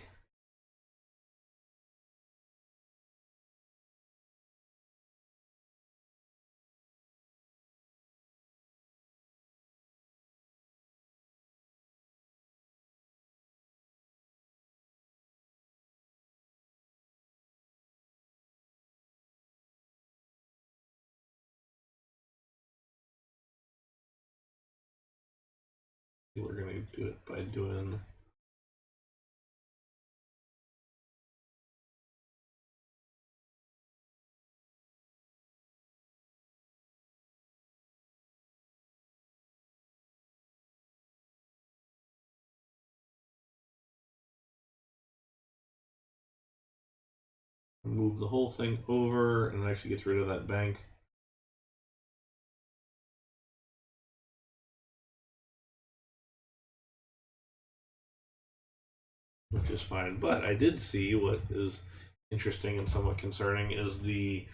A: We're going to do it by doing... Move the whole thing over and it actually gets rid of that bank. Which is fine, but I did see what is interesting and somewhat concerning is the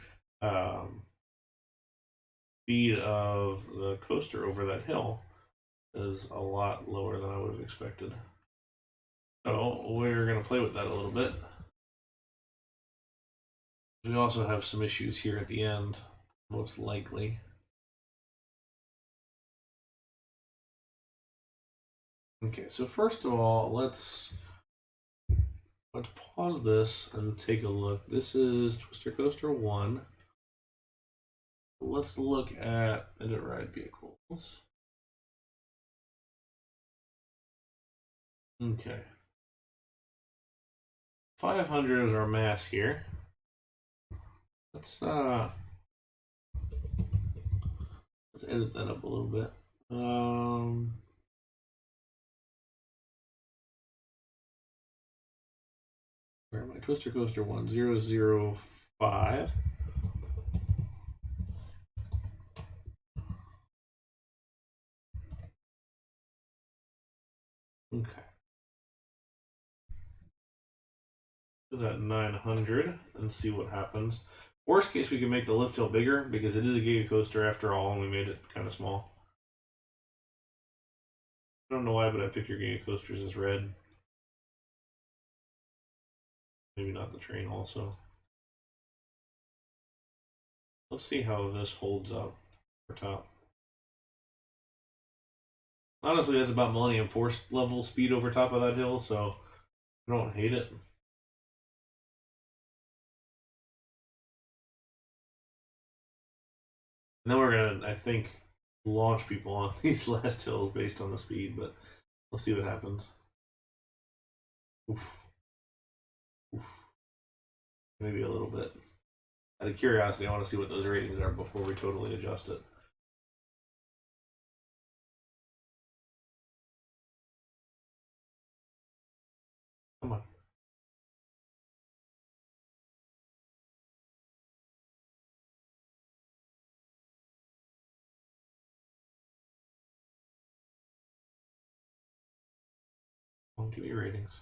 A: speed of the coaster over that hill is a lot lower than I would have expected. So we're going to play with that a little bit. We also have some issues here at the end, most likely. Okay, so first of all, let's pause this and take a look. This is Twister Coaster 1. Let's look at edit ride vehicles. Okay. 500 is our mass here. Let's edit that up a little bit. Where am I? Twister Coaster 1005. Okay. Do that 900 and see what happens. Worst case, we can make the lift hill bigger because it is a Giga Coaster after all, and we made it kind of small. I don't know why, but I picked your Giga Coasters as red. Maybe not the train also. Let's see how this holds up for top. Honestly, that's about Millennium Force level speed over top of that hill, so I don't hate it. And then we're gonna, I think, launch people on these last hills based on the speed, but let's see what happens. Oof. Oof. Maybe a little bit. Out of curiosity, I want to see what those ratings are before we totally adjust it. Come on. Don't give me ratings.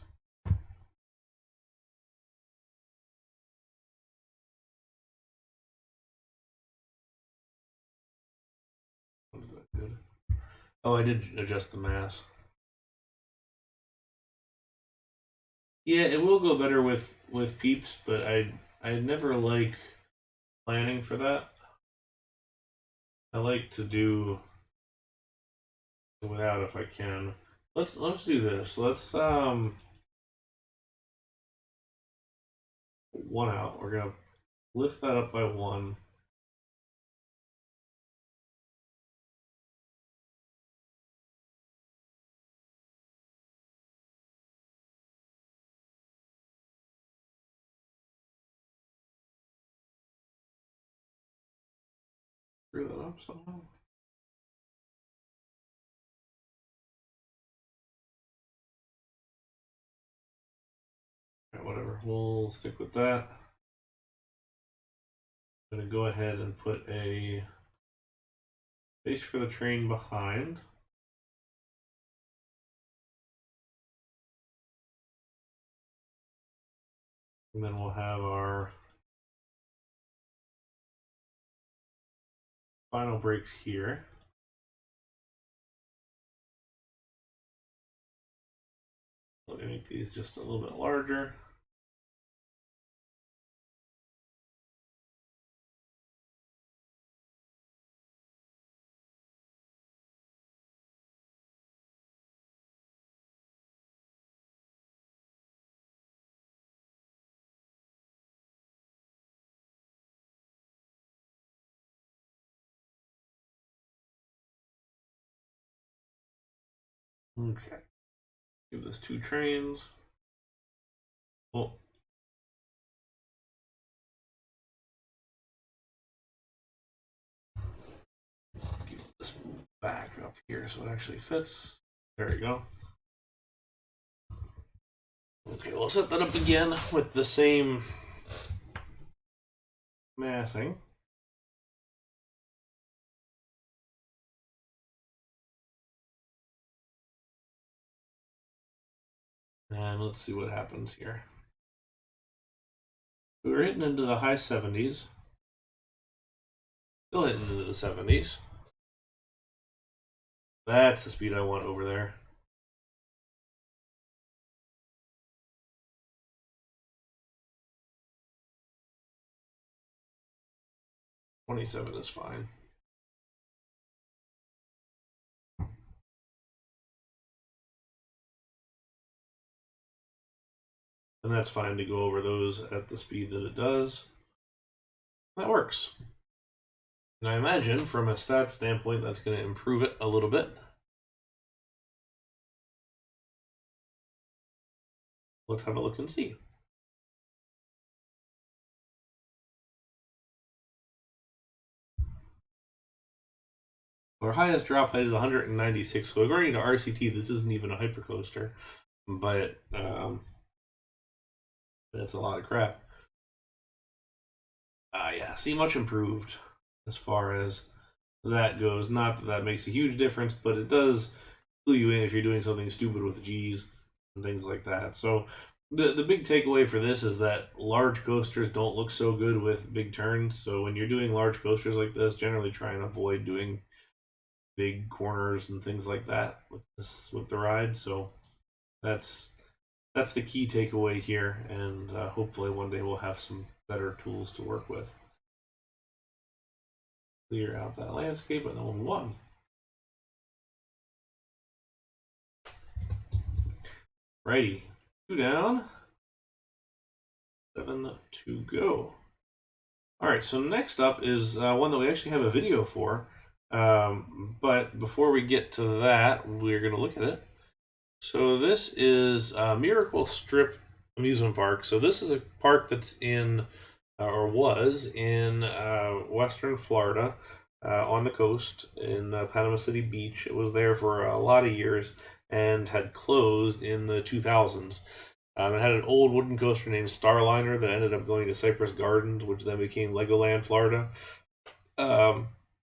A: Good. Oh, I did adjust the mass. Yeah, it will go better with peeps, but I never like planning for that. I like to do without if I can. Let's do this. Let's one out. We're gonna lift that up by one. Screw that up somehow. Alright, whatever. We'll stick with that. I'm gonna go ahead and put a base for the train behind. And then we'll have our final brakes here. Let me make these just a little bit larger. Okay. Give this 2 trains. Oh. Give this back up here so it actually fits. There we go. Okay, we'll set that up again with the same massing. And let's see what happens here. We were hitting into the high 70s. Still hitting into the 70s. That's the speed I want over there. $27 is fine. And that's fine to go over those at the speed that it does. That works. And I imagine from a stats standpoint, that's going to improve it a little bit. Let's have a look and see. Our highest drop height is 196. So according to RCT, this isn't even a hypercoaster, but that's a lot of crap. Yeah, see, much improved as far as that goes. Not that that makes a huge difference, but it does clue you in if you're doing something stupid with G's and things like that. So the big takeaway for this is that large coasters don't look so good with big turns. So when you're doing large coasters like this, generally try and avoid doing big corners and things like that with the ride. So that's the key takeaway here, and hopefully one day we'll have some better tools to work with. Clear out that landscape, and then we'll move on. Righty, 2 down, 7 to go. All right, so next up is one that we actually have a video for, but before we get to that, we're going to look at it. So this is Miracle Strip Amusement Park. So this is a park that's in, or was in Western Florida, on the coast in Panama City Beach. It was there for a lot of years and had closed in the 2000s. It had an old wooden coaster named Starliner that ended up going to Cypress Gardens, which then became Legoland Florida.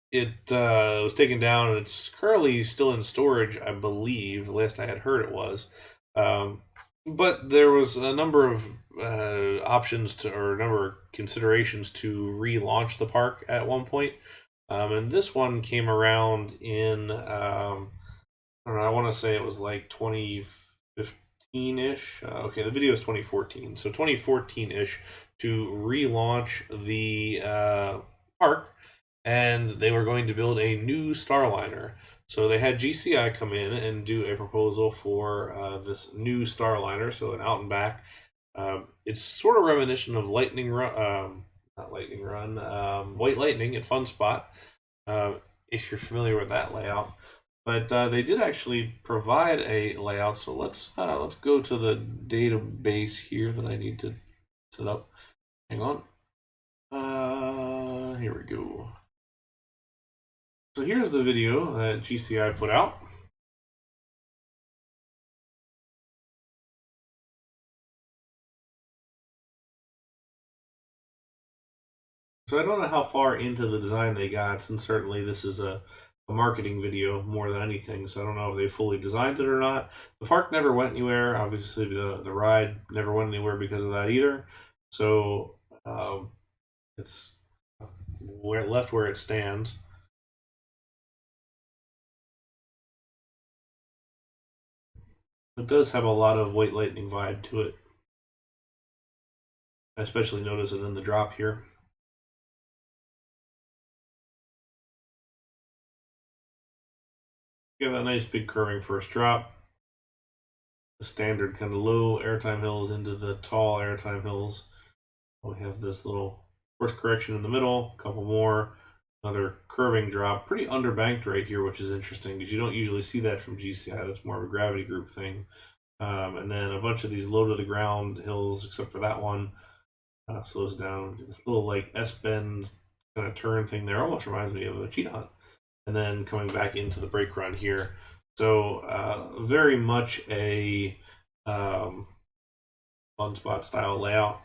A: It was taken down, and it's currently still in storage, I believe. The last I had heard it was. But there was a number of options or a number of considerations to relaunch the park at one point. And this one came around in, I don't know, I want to say it was like 2015-ish. Okay, the video is 2014. So 2014-ish to relaunch the park. And they were going to build a new Starliner. So they had GCI come in and do a proposal for this new Starliner, so an out and back. It's sort of reminiscent of Lightning Run, not Lightning Run, White Lightning at Fun Spot, if you're familiar with that layout. But they did actually provide a layout, so let's go to the database here that I need to set up. Hang on. Here we go. So here's the video that GCI put out. So I don't know how far into the design they got, since certainly this is a marketing video more than anything, so I don't know if they fully designed it or not. The park never went anywhere. Obviously, the ride never went anywhere because of that either. So it's left where it stands. It does have a lot of White Lightning vibe to it. I especially notice it in the drop here. You have that nice big curving first drop. The standard kind of low airtime hills into the tall airtime hills. We have this little course correction in the middle, a couple more, Another curving drop, pretty underbanked right here, which is interesting because you don't usually see that from GCI. That's more of a gravity group thing. And then a bunch of these low to the ground hills, except for that one, slows down. This little like S-bend kind of turn thing there almost reminds me of a cheetah hunt. And then coming back into the brake run here. So very much a fun spot style layout,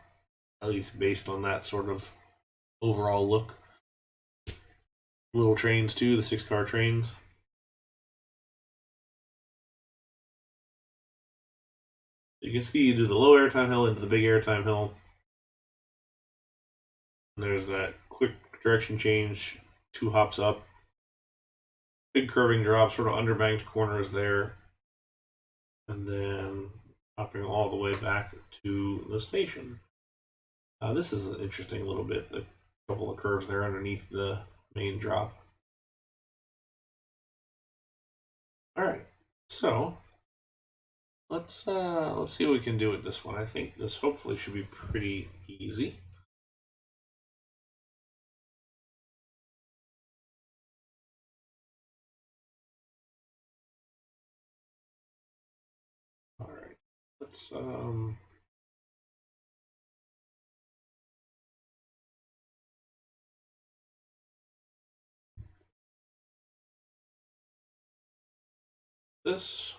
A: at least based on that sort of overall look. Little trains too, the 6-car trains. You can see you do the low airtime hill into the big airtime hill. And there's that quick direction change, 2 hops up. Big curving drop, sort of underbanked corners there. And then hopping all the way back to the station. This is an interesting little bit, the couple of curves there underneath the main drop. All right, so let's see what we can do with this one. I think this hopefully should be pretty easy. All right, let's this.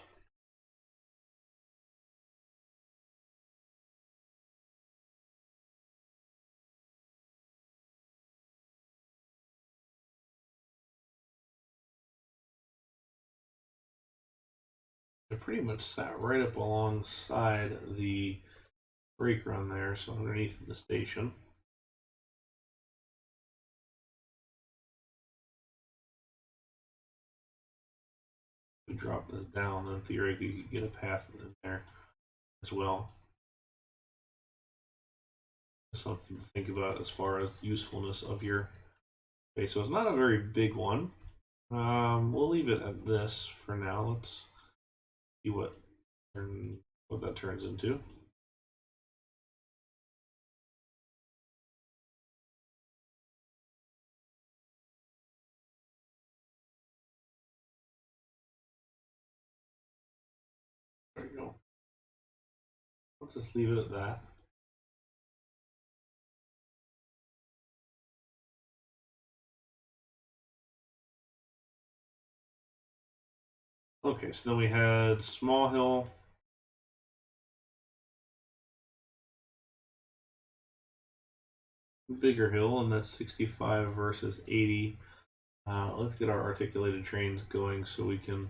A: It pretty much sat right up alongside the brake run there, so underneath the station. We drop this down, then theoretically you could get a path in there as well. Something to think about as far as usefulness of your. Okay, so it's not a very big one. We'll leave it at this for now. Let's see what that turns into. There we go. Let's just leave it at that. Okay, so then we had small hill. Bigger hill, and that's 65 versus 80. Let's get our articulated trains going so we can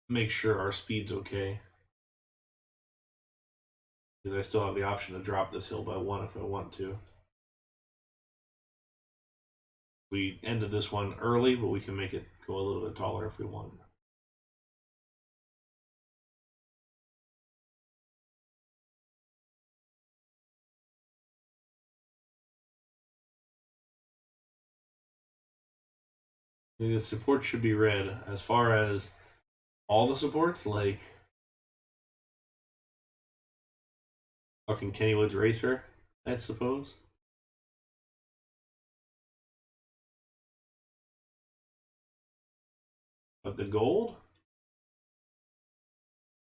A: make sure our speed's okay. Because I still have the option to drop this hill by 1 if I want to. We ended this one early, but we can make it go a little bit taller if we want. The support should be red. As far as all the supports, like fucking Kennywood's Racer, I suppose. But the gold?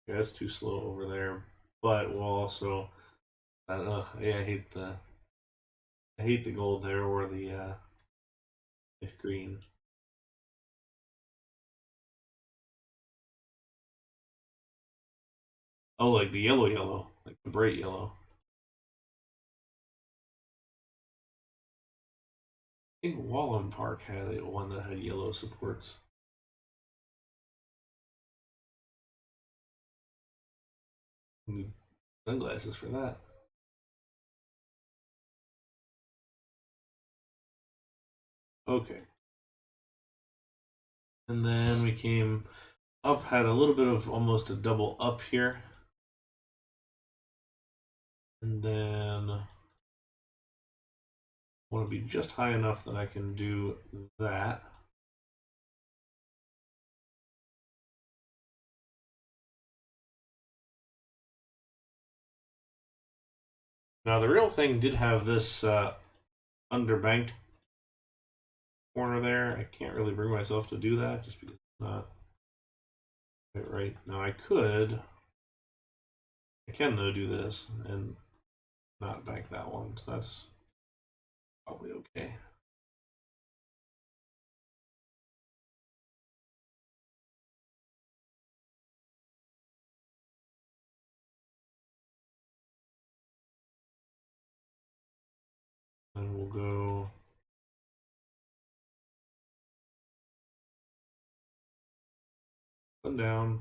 A: Yeah, it's too slow over there. But we'll also yeah, I hate the gold there or the nice green. Oh, like the yellow, like the bright yellow. I think Wallen Park had one that had yellow supports. Need sunglasses for that. Okay. And then we came up, had a little bit of almost a double up here. And then want to be just high enough that I can do that. Now the real thing did have this underbanked corner there. I can't really bring myself to do that just because it's not right now. I can though do this and not bank that one, so that's probably okay. And we'll go up and down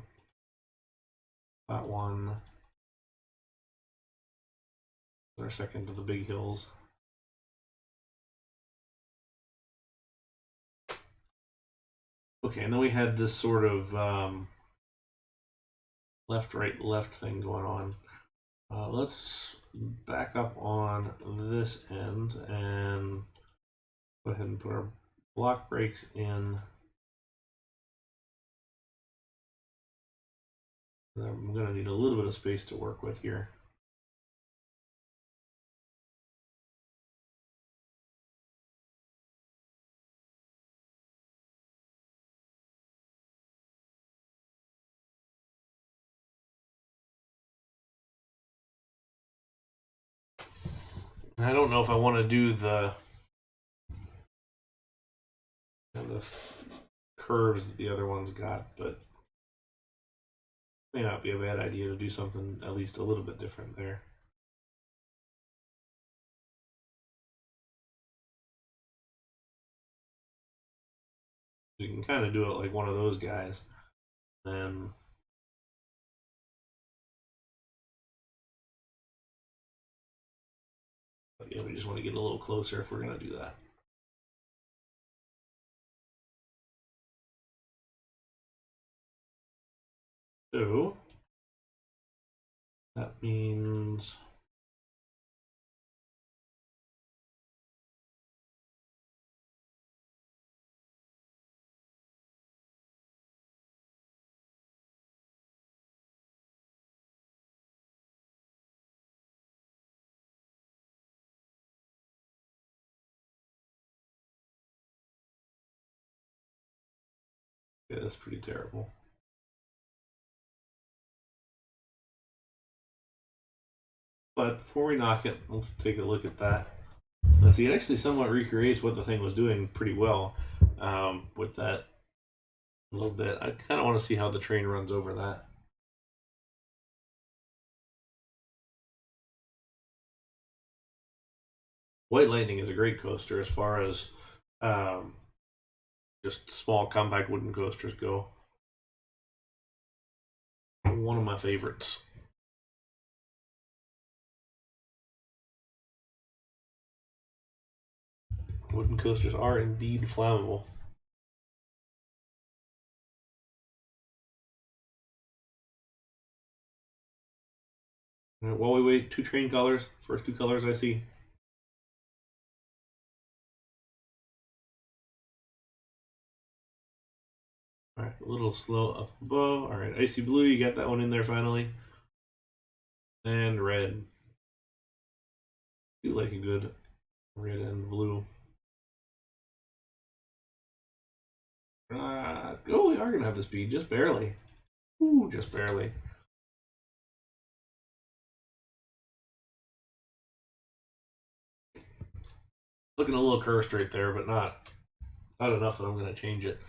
A: that one. Our second to the big hills. Okay, and then we had this sort of left, right, left thing going on. Let's back up on this end and go ahead and put our block brakes in. I'm going to need a little bit of space to work with here. I don't know if I want to do the curves that the other one's got, but it may not be a bad idea to do something at least a little bit different there. You can kind of do it like one of those guys, and yeah, we just want to get a little closer if we're going to do that. So that means yeah, that's pretty terrible. But before we knock it, let's take a look at that. Let's see, it actually somewhat recreates what the thing was doing pretty well with that a little bit. I kind of want to see how the train runs over that. White Lightning is a great coaster as far as just small compact wooden coasters go. One of my favorites. Wooden coasters are indeed flammable. All right, while we wait, 2 train colors. First 2 colors I see. All right, a little slow up above. All right, icy blue, you got that one in there finally. And red. I do like a good red and blue. Oh, we are gonna have the speed, just barely. Ooh, just barely. Looking a little cursed right there, but not enough that I'm gonna change it.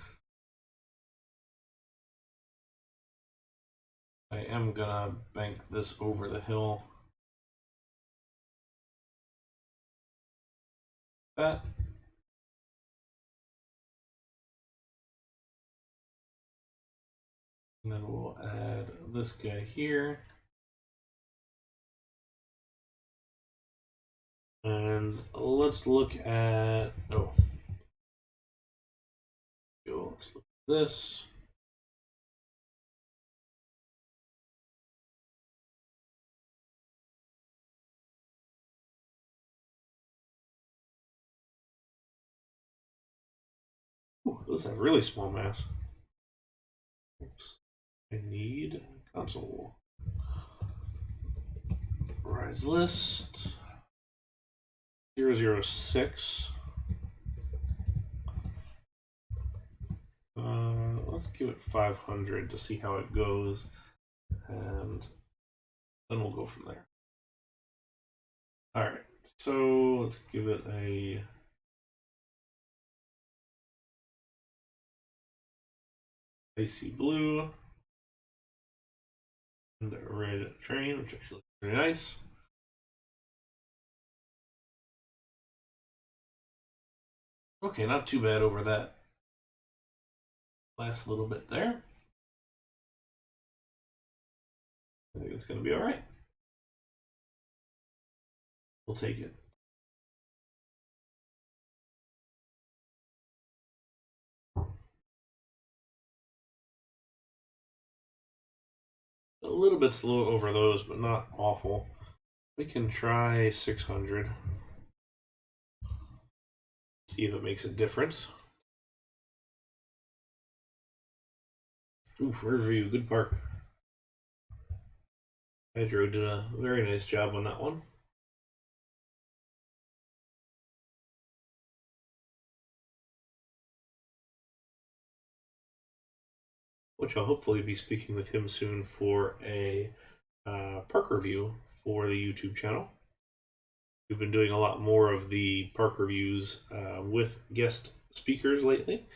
A: I am gonna bank this over the hill. That. And then we'll add this guy here. And let's look at, let's look at this. Ooh, those have really small mass. Oops. I need console. Rise list 006. give it 500 to see how it goes, and then we'll go from there. All right, so let's give it a icy blue and a red train, which actually looks pretty nice. Okay, not too bad over that last little bit there. I think it's going to be all right. We'll take it. A little bit slow over those, but not awful. We can try 600. See if it makes a difference. Ooh, Riverview, good park. Hydro did a very nice job on that one. Which I'll hopefully be speaking with him soon for a park review for the YouTube channel. We've been doing a lot more of the park reviews with guest speakers lately.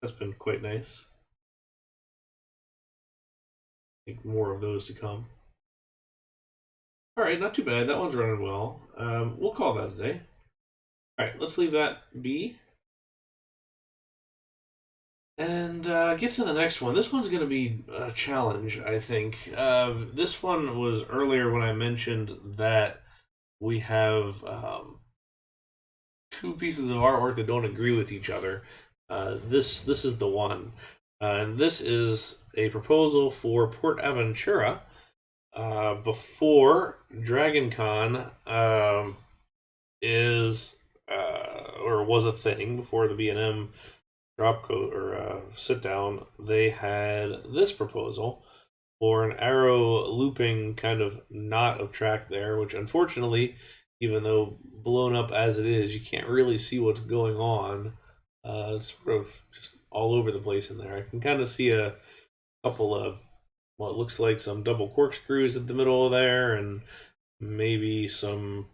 A: That's been quite nice. I think more of those to come. All right, not too bad. That one's running well. We'll call that a day. All right, let's leave that be. And get to the next one. This one's going to be a challenge, I think. This one was earlier when I mentioned that we have two pieces of artwork that don't agree with each other. This is the one. And this is a proposal for Port Aventura before DragonCon is or was a thing, before the B&M drop coat or sit down. They had this proposal for an arrow looping kind of knot of track there, which unfortunately, even though blown up as it is, you can't really see what's going on. It's sort of just all over the place in there. I can kind of see a couple of what looks like some double corkscrews at the middle of there, and maybe some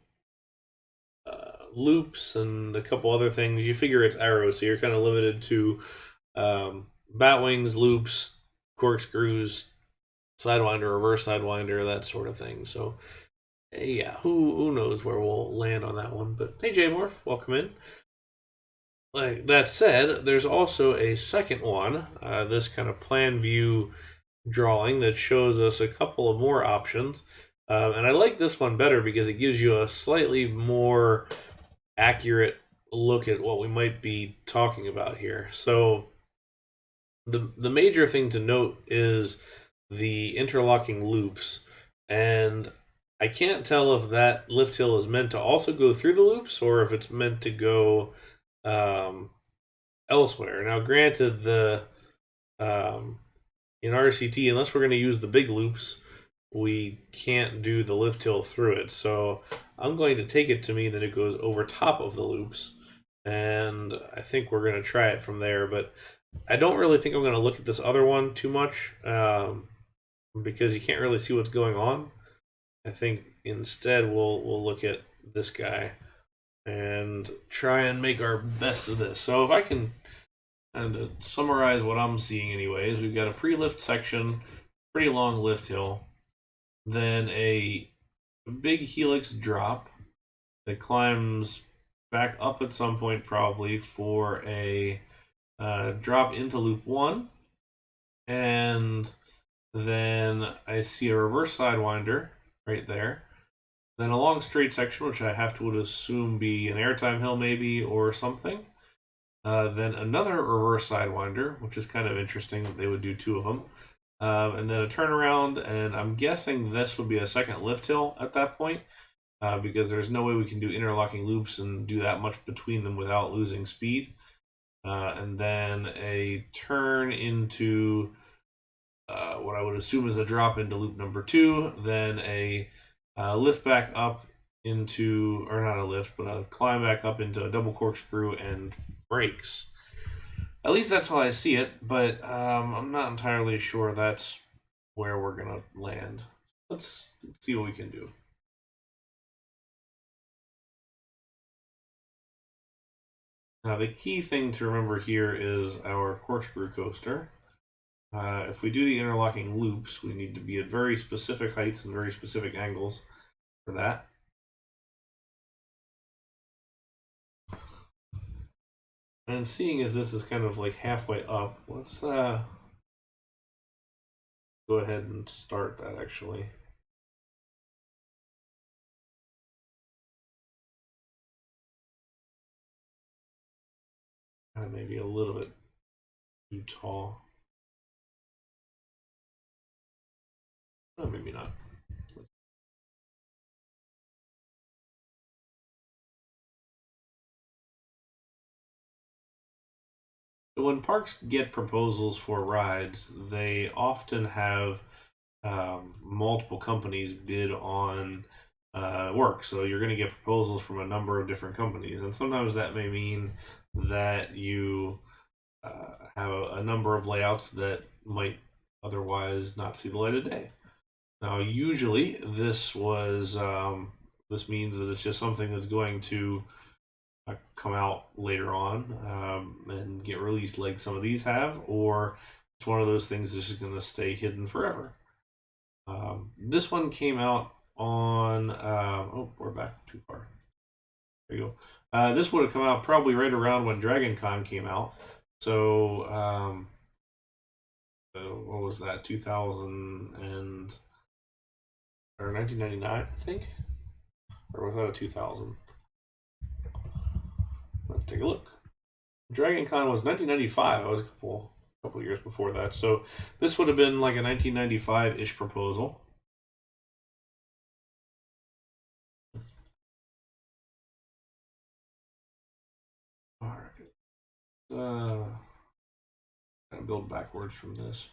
A: loops and a couple other things. You figure it's arrows, so you're kind of limited to bat wings, loops, corkscrews, sidewinder, reverse sidewinder, that sort of thing. So yeah, who knows where we'll land on that one. But hey, J-Morph, welcome in. Like that said, there's also a second one, this kind of plan view drawing that shows us a couple of more options. And I like this one better because it gives you a slightly more accurate look at what we might be talking about here. So the major thing to note is the interlocking loops, and I can't tell if that lift hill is meant to also go through the loops or if it's meant to go elsewhere. Now granted, the in RCT, unless we're going to use the big loops, we can't do the lift hill through it. So I'm going to take it to mean that it goes over top of the loops, and I think we're going to try it from there. But I don't really think I'm going to look at this other one too much because you can't really see what's going on. I think instead we'll look at this guy and try and make our best of this. So if I can kind of summarize what I'm seeing anyways, we've got a pre-lift section, pretty long lift hill, then a big helix drop that climbs back up at some point probably for a drop into loop 1, and then I see a reverse sidewinder right there, then a long straight section, which I have to would assume be an airtime hill maybe or something, then another reverse sidewinder, which is kind of interesting that they would do two of them, and then a turnaround, and I'm guessing this would be a second lift hill at that point, because there's no way we can do interlocking loops and do that much between them without losing speed. And then a turn into what I would assume is a drop into loop number 2, then a lift back up into, or not a lift, but a climb back up into a double corkscrew and brakes. At least that's how I see it, but I'm not entirely sure that's where we're gonna land. Let's see what we can do. Now the key thing to remember here is our corkscrew coaster. If we do the interlocking loops, we need to be at very specific heights and very specific angles for that. And seeing as this is kind of like halfway up, let's go ahead and start that actually. Maybe a little bit too tall. Oh, maybe not. So when parks get proposals for rides, they often have multiple companies bid on work. So you're going to get proposals from a number of different companies, and sometimes that may mean that you have a number of layouts that might otherwise not see the light of day. Now, usually this means that it's just something that's going to come out later on and get released like some of these have, or it's one of those things that's just going to stay hidden forever. This one came out on, oh, we're back too far. There you go. This would have come out probably right around when Dragon Con came out. So, what was that, 2000 and, or 1999, I think? Or was that a 2000? Let's take a look. Dragon Con was 1995. I was a couple years before that. So this would have been like a 1995-ish proposal. All right. I'll build backwards from this.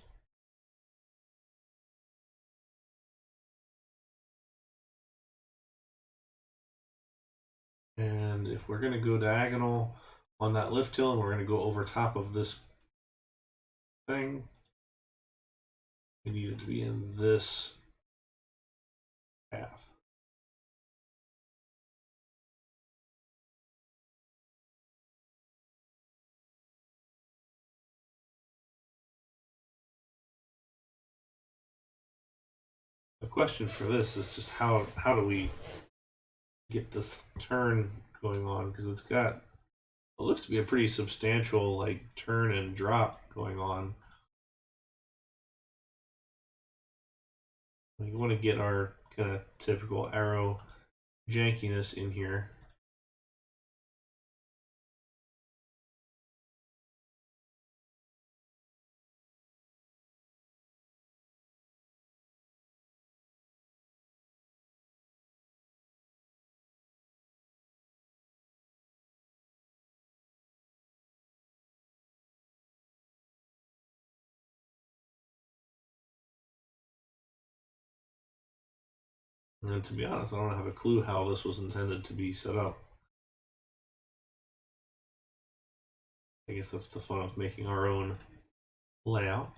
A: And if we're going to go diagonal on that lift hill and we're going to go over top of this thing, we need it to be in this path. The question for this is just how do we get this turn going on, because it's got, it looks to be a pretty substantial like turn and drop going on. We want to get our kind of typical arrow jankiness in here. And to be honest, I don't have a clue how this was intended to be set up. I guess that's the fun of making our own layout.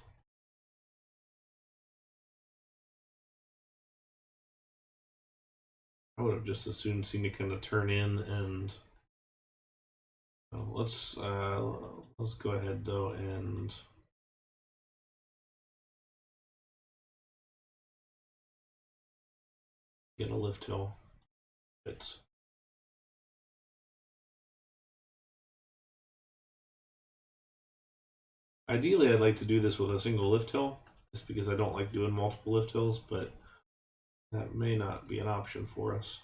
A: I would have just as soon seen it kind of turn in and let's go ahead though and get a lift hill. Fits. Ideally, I'd like to do this with a single lift hill, just because I don't like doing multiple lift hills, but that may not be an option for us.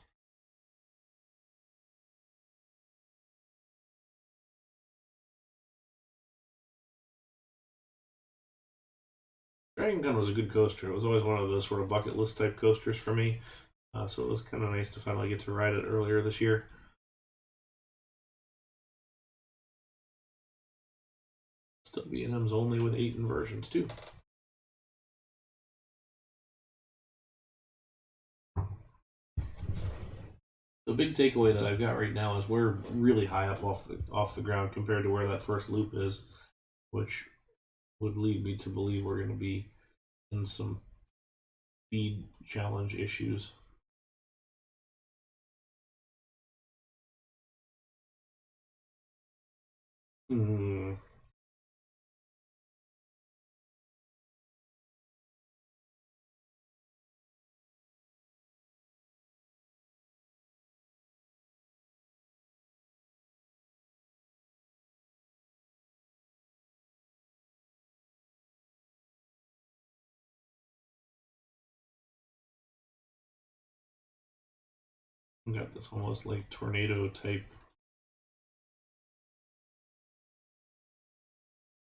A: Dragon Gun was a good coaster. It was always one of those sort of bucket list type coasters for me, so it was kind of nice to finally get to ride it earlier this year. Still B&M's only with 8 inversions too. The big takeaway that I've got right now is we're really high up off the ground compared to where that first loop is. which would lead me to believe we're going to be in some speed challenge issues. Hmm. We got this almost like tornado type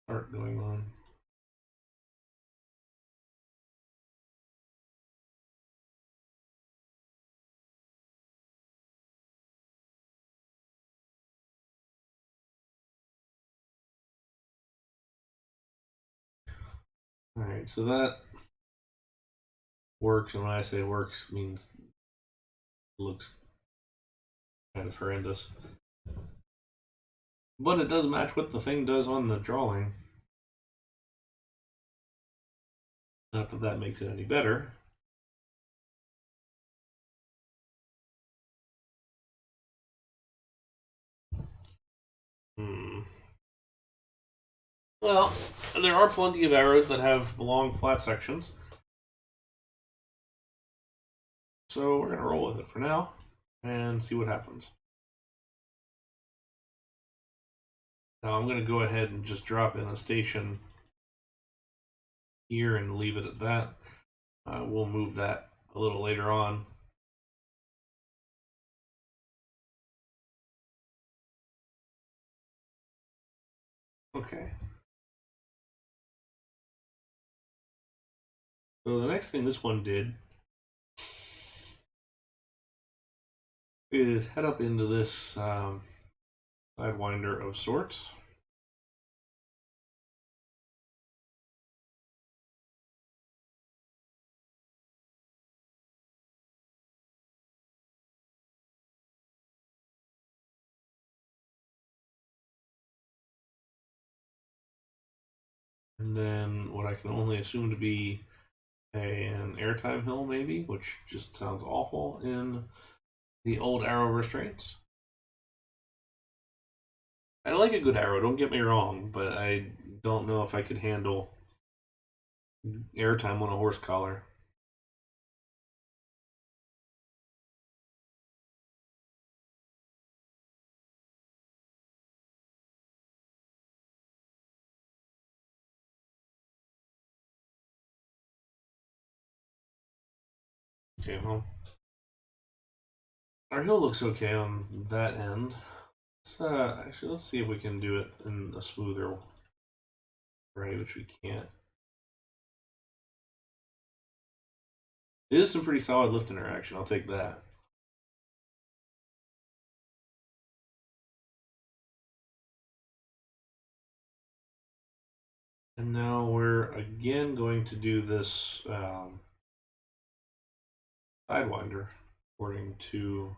A: art going on. All right, so that works, and when I say works, means it looks kind of horrendous. But it does match what the thing does on the drawing. Not that that makes it any better. Well, there are plenty of arrows that have long flat sections. So we're going to roll with it for now and see what happens. Now I'm going to go ahead and just drop in a station here and leave it at that. We'll move that a little later on. Okay. So the next thing this one did is head up into this sidewinder of sorts. And then what I can only assume to be an airtime hill, maybe, which just sounds awful in the old arrow restraints. I like a good arrow, don't get me wrong, but I don't know if I could handle airtime on a horse collar. Okay, well, our hill looks okay on that end. Let's see if we can do it in a smoother way, which we can't. It is some pretty solid lift interaction, I'll take that. And now we're again going to do this sidewinder according to.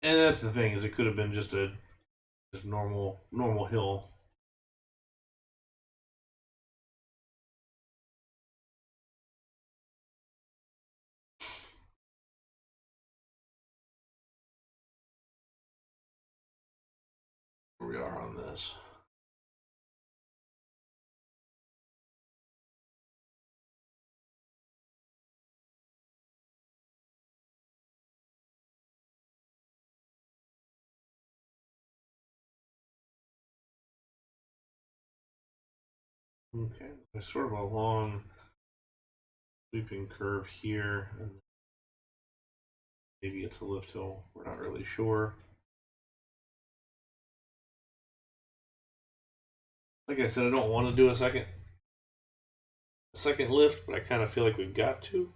A: And that's the thing, is it could have been just a normal hill. Here we are on this. Okay, there's sort of a long sweeping curve here, and maybe it's a lift hill. We're not really sure. Like I said, I don't want to do a second lift, but I kind of feel like we've got to.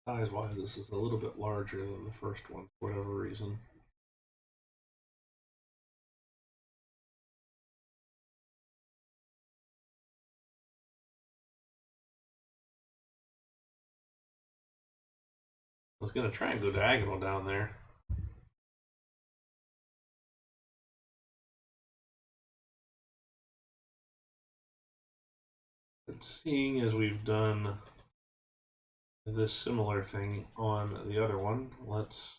A: Size-wise, this is a little bit larger than the first one for whatever reason. was gonna try and go diagonal down there. But seeing as we've done this similar thing on the other one, let's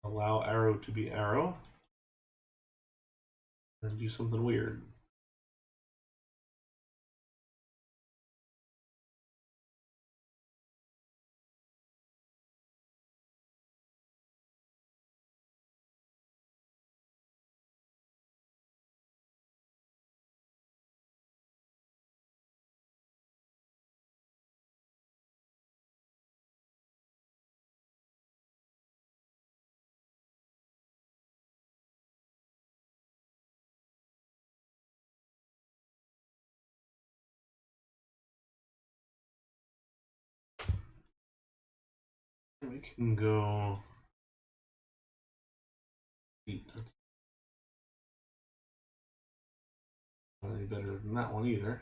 A: allow arrow to be arrow and do something weird. We can go. That's not any better than that one either.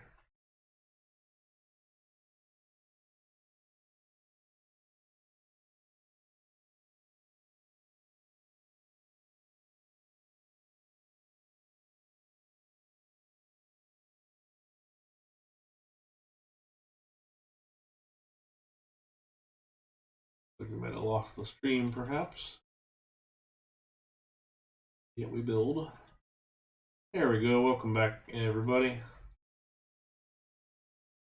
A: We might have lost the stream, perhaps. Yeah, we build. There we go. Welcome back, everybody.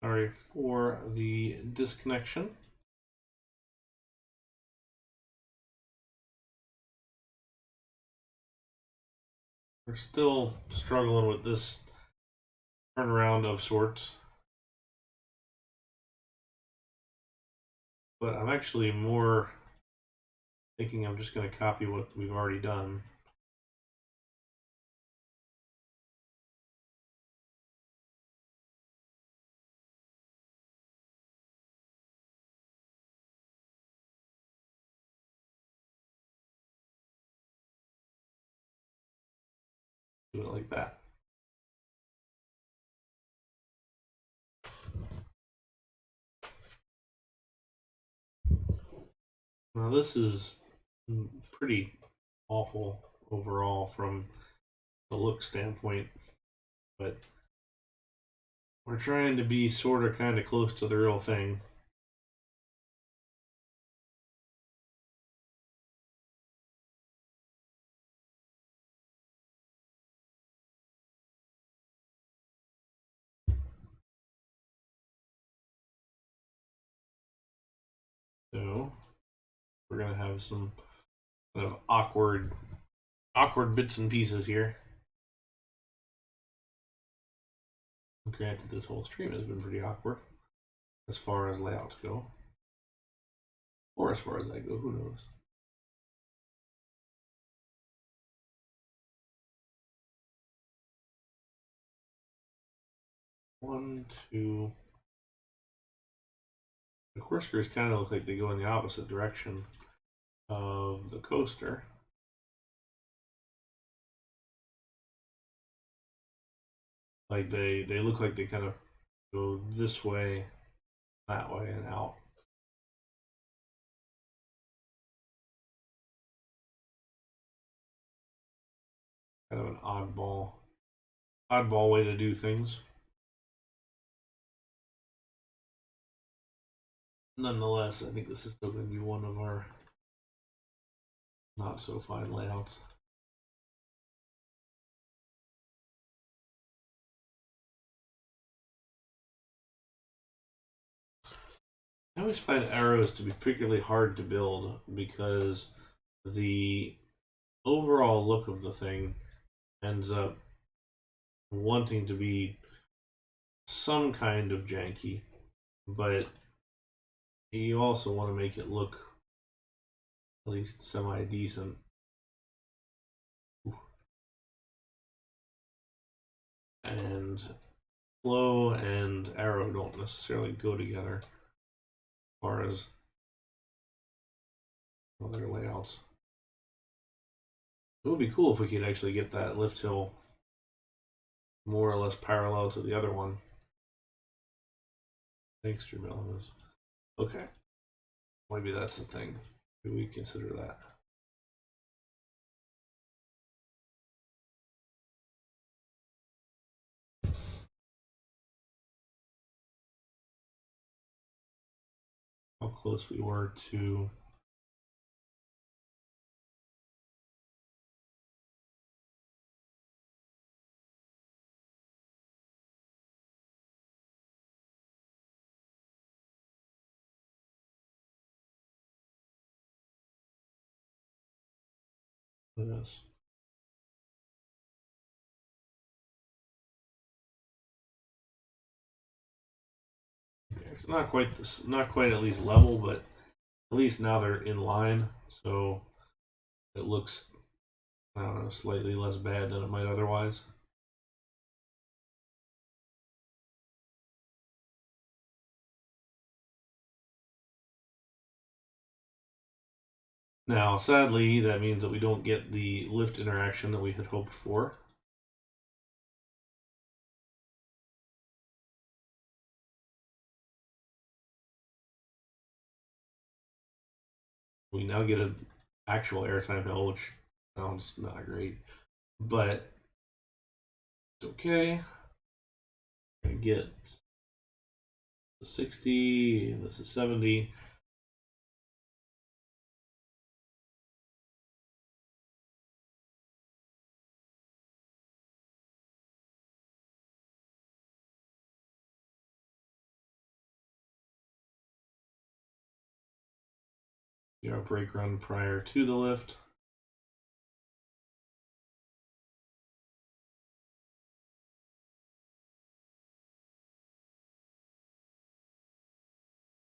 A: Sorry for the disconnection. We're still struggling with this turnaround of sorts. But I'm actually more thinking I'm just going to copy what we've already done. Do it like that. Now this is pretty awful overall from the look standpoint, but we're trying to be sort of kind of close to the real thing. So we're gonna have some kind of awkward bits and pieces here. Granted, this whole stream has been pretty awkward as far as layouts go, or as far as I go, who knows. One, two. The corkscrews kind of look like they go in the opposite direction of the coaster. Like they look like they kind of go this way, that way, and out. Kind of an oddball way to do things. Nonetheless, I think this is still going to be one of our not so fine layouts. I always find arrows to be particularly hard to build because the overall look of the thing ends up wanting to be some kind of janky, but you also want to make it look at least semi-decent. And flow and arrow don't necessarily go together as far as other layouts. It would be cool if we could actually get that lift hill more or less parallel to the other one. Thanks, Drew Melvins. Okay. Maybe that's the thing. Maybe we consider that. How close we were to this. It's not quite this, not quite at least level, but at least now they're in line, so it looks, I don't know, slightly less bad than it might otherwise. Now, sadly, that means that we don't get the lift interaction that we had hoped for. We now get an actual airtime hill, which sounds not great, but it's okay. I get 60, and this is 70. Our brake run prior to the lift.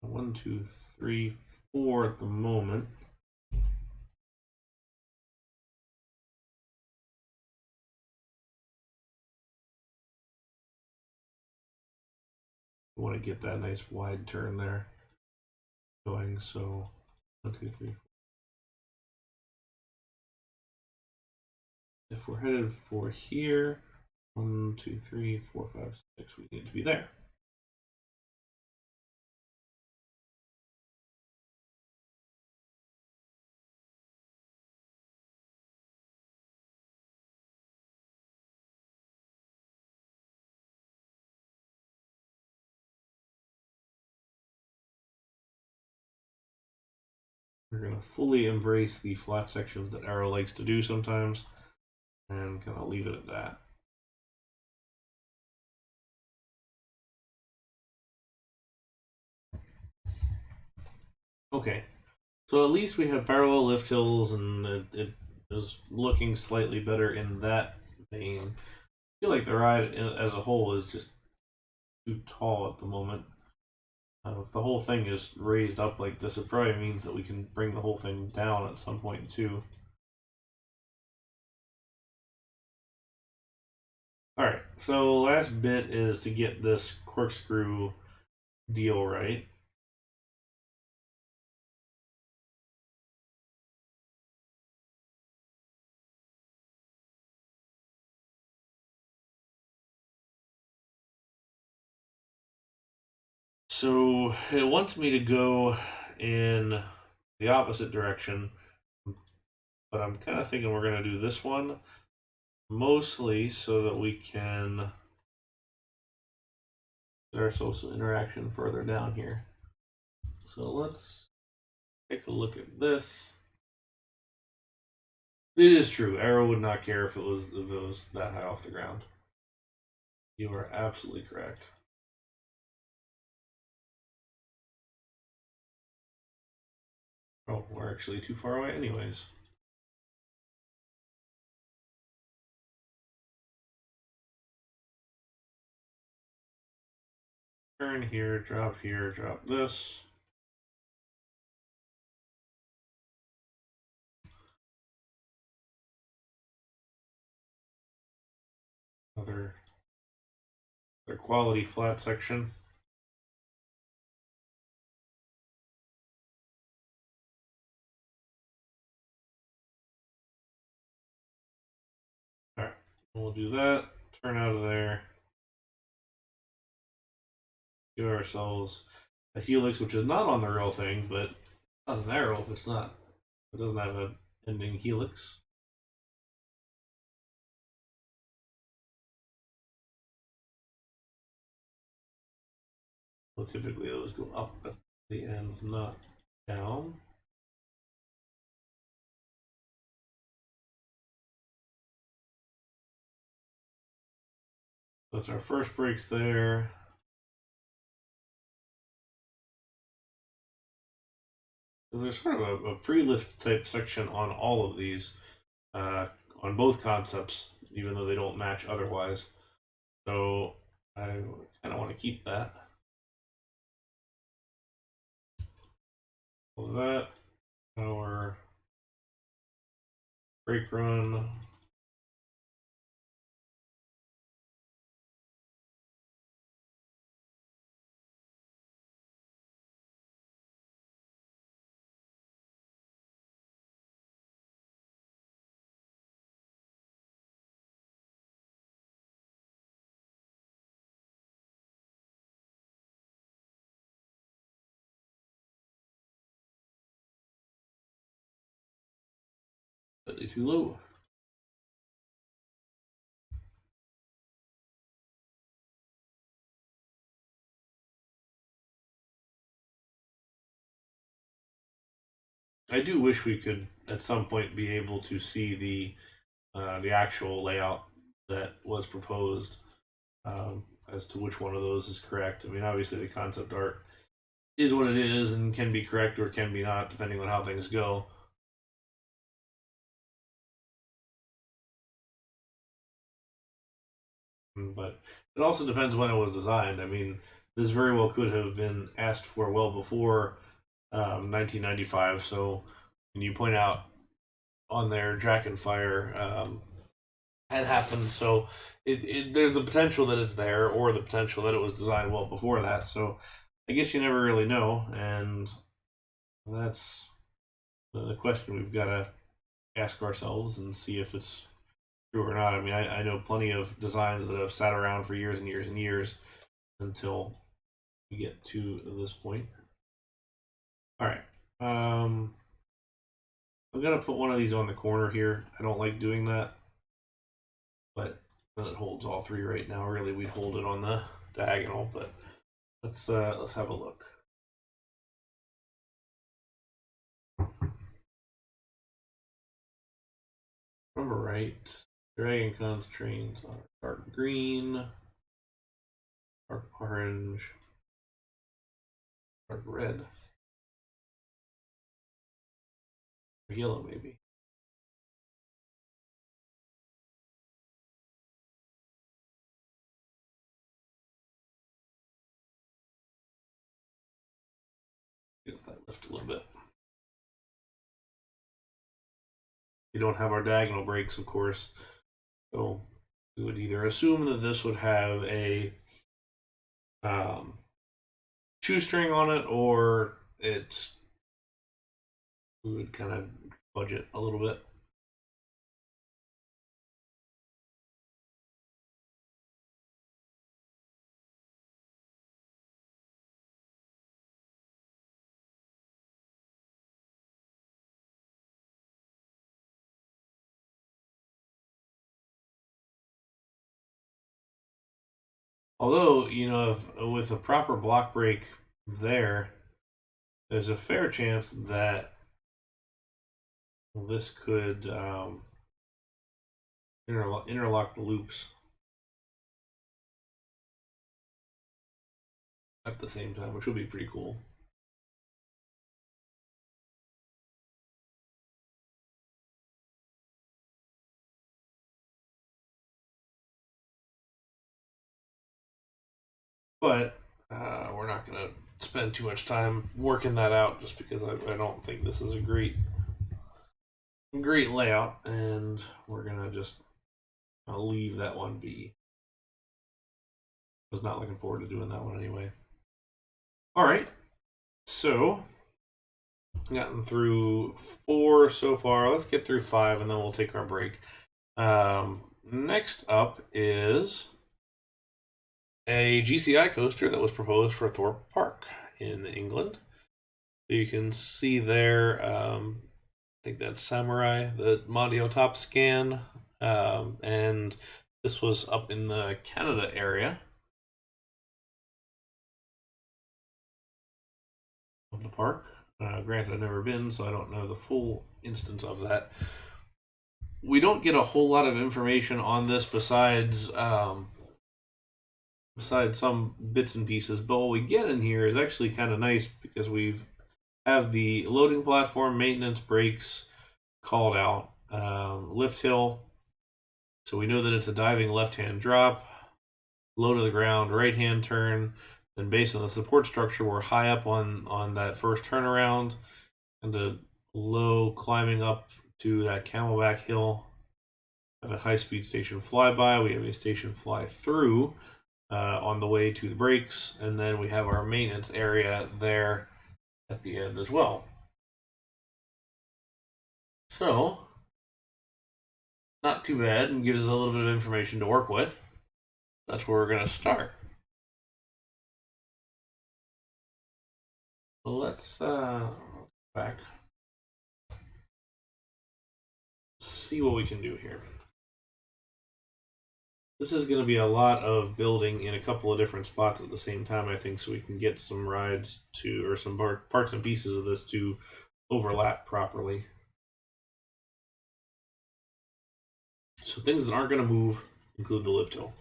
A: One, two, three, four at the moment. I want to get that nice wide turn there going, so 1, 2, 3. If we're headed for here, 1, 2, 3, 4, 5, 6, we need to be there. We're going to fully embrace the flat sections that Arrow likes to do sometimes, and kind of leave it at that. Okay, so at least we have parallel lift hills, and it is looking slightly better in that vein. I feel like the ride as a whole is just too tall at the moment. If the whole thing is raised up like this, it probably means that we can bring the whole thing down at some point too. Alright, so last bit is to get this corkscrew deal right. So it wants me to go in the opposite direction, but I'm kind of thinking we're going to do this one mostly so that we can get ourselves some interaction further down here. So let's take a look at this. It is true. Arrow would not care if it was that high off the ground. You are absolutely correct. Oh, we're actually too far away anyways. Turn here, drop this. Another quality flat section. Alright, we'll do that. turn out of there. Give ourselves a Helix, which is not on the real thing, but not an arrow if it's not. It doesn't have an ending Helix. Well, typically those go up at the end, not down. That's our first brakes there. There's sort of a pre-lift type section on all of these, on both concepts, even though they don't match otherwise. So I kind of want to keep that. All that, our brake run. Slightly too low. I do wish we could at some point be able to see the actual layout that was proposed, as to which one of those is correct. I mean, obviously the concept art is what it is and can be correct or can be not, depending on how things go. But it also depends when it was designed. I mean, this very well could have been asked for well before 1995. So when you point out on there, Dragonfire had happened. So there's the potential that it's there, or the potential that it was designed well before that. So I guess you never really know, and that's the question we've got to ask ourselves and see if it's true or not. I mean, I know plenty of designs that have sat around for years and years and years until we get to this point. All right. I'm gonna put one of these on the corner here. I don't like doing that, but it holds all three right now. Really, we'd hold it on the diagonal, but let's have a look. Remember right, Dragon Con's trains are dark green, dark orange, dark red, or yellow maybe. Get that lift a little bit. We don't have our diagonal brakes, of course, so we would either assume that this would have a shoestring on it, or we would kind of fudge it a little bit. Although, you know, with a proper block brake there, there's a fair chance that this could interlock the loops at the same time, which would be pretty cool. But we're not going to spend too much time working that out, just because I don't think this is a great layout, and we're going to just leave that one be. Was not looking forward to doing that one anyway. All right, so gotten through 4 so far. Let's get through 5, and then we'll take our break. next up is a GCI coaster that was proposed for Thorpe Park in England. You can see there, I think that's Samurai, the Mondio Top Scan, and this was up in the Canada area of the park. Granted, I've never been, so I don't know the full instance of that. We don't get a whole lot of information on this besides some bits and pieces, but what we get in here is actually kind of nice because we've have the loading platform, maintenance, brakes called out, lift hill. So we know that it's a diving left-hand drop, low to the ground, right-hand turn. Then based on the support structure, we're high up on that first turnaround, and a low climbing up to that camelback hill. Have a high-speed station flyby. We have a station fly-through on the way to the brakes, and then we have our maintenance area there at the end as well. So, not too bad, and gives us a little bit of information to work with. That's where we're going to start. So let's back. See what we can do here. This is going to be a lot of building in a couple of different spots at the same time, I think, so we can get some rides to, or some parts and pieces of this to overlap properly. So things that aren't going to move include the lift hill.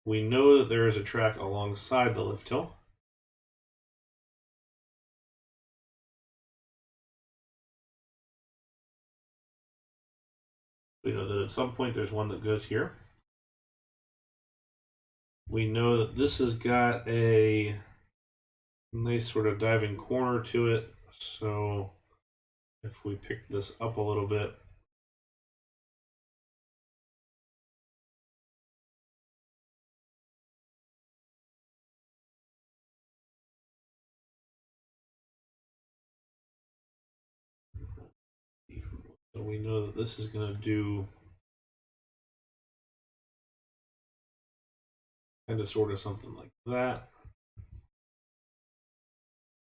A: We know that there is a track alongside the lift hill. We know that at some point there's one that goes here. We know that this has got a nice sort of diving corner to it. So if we pick this up a little bit, so we know that this is going to do kind of sort of something like that.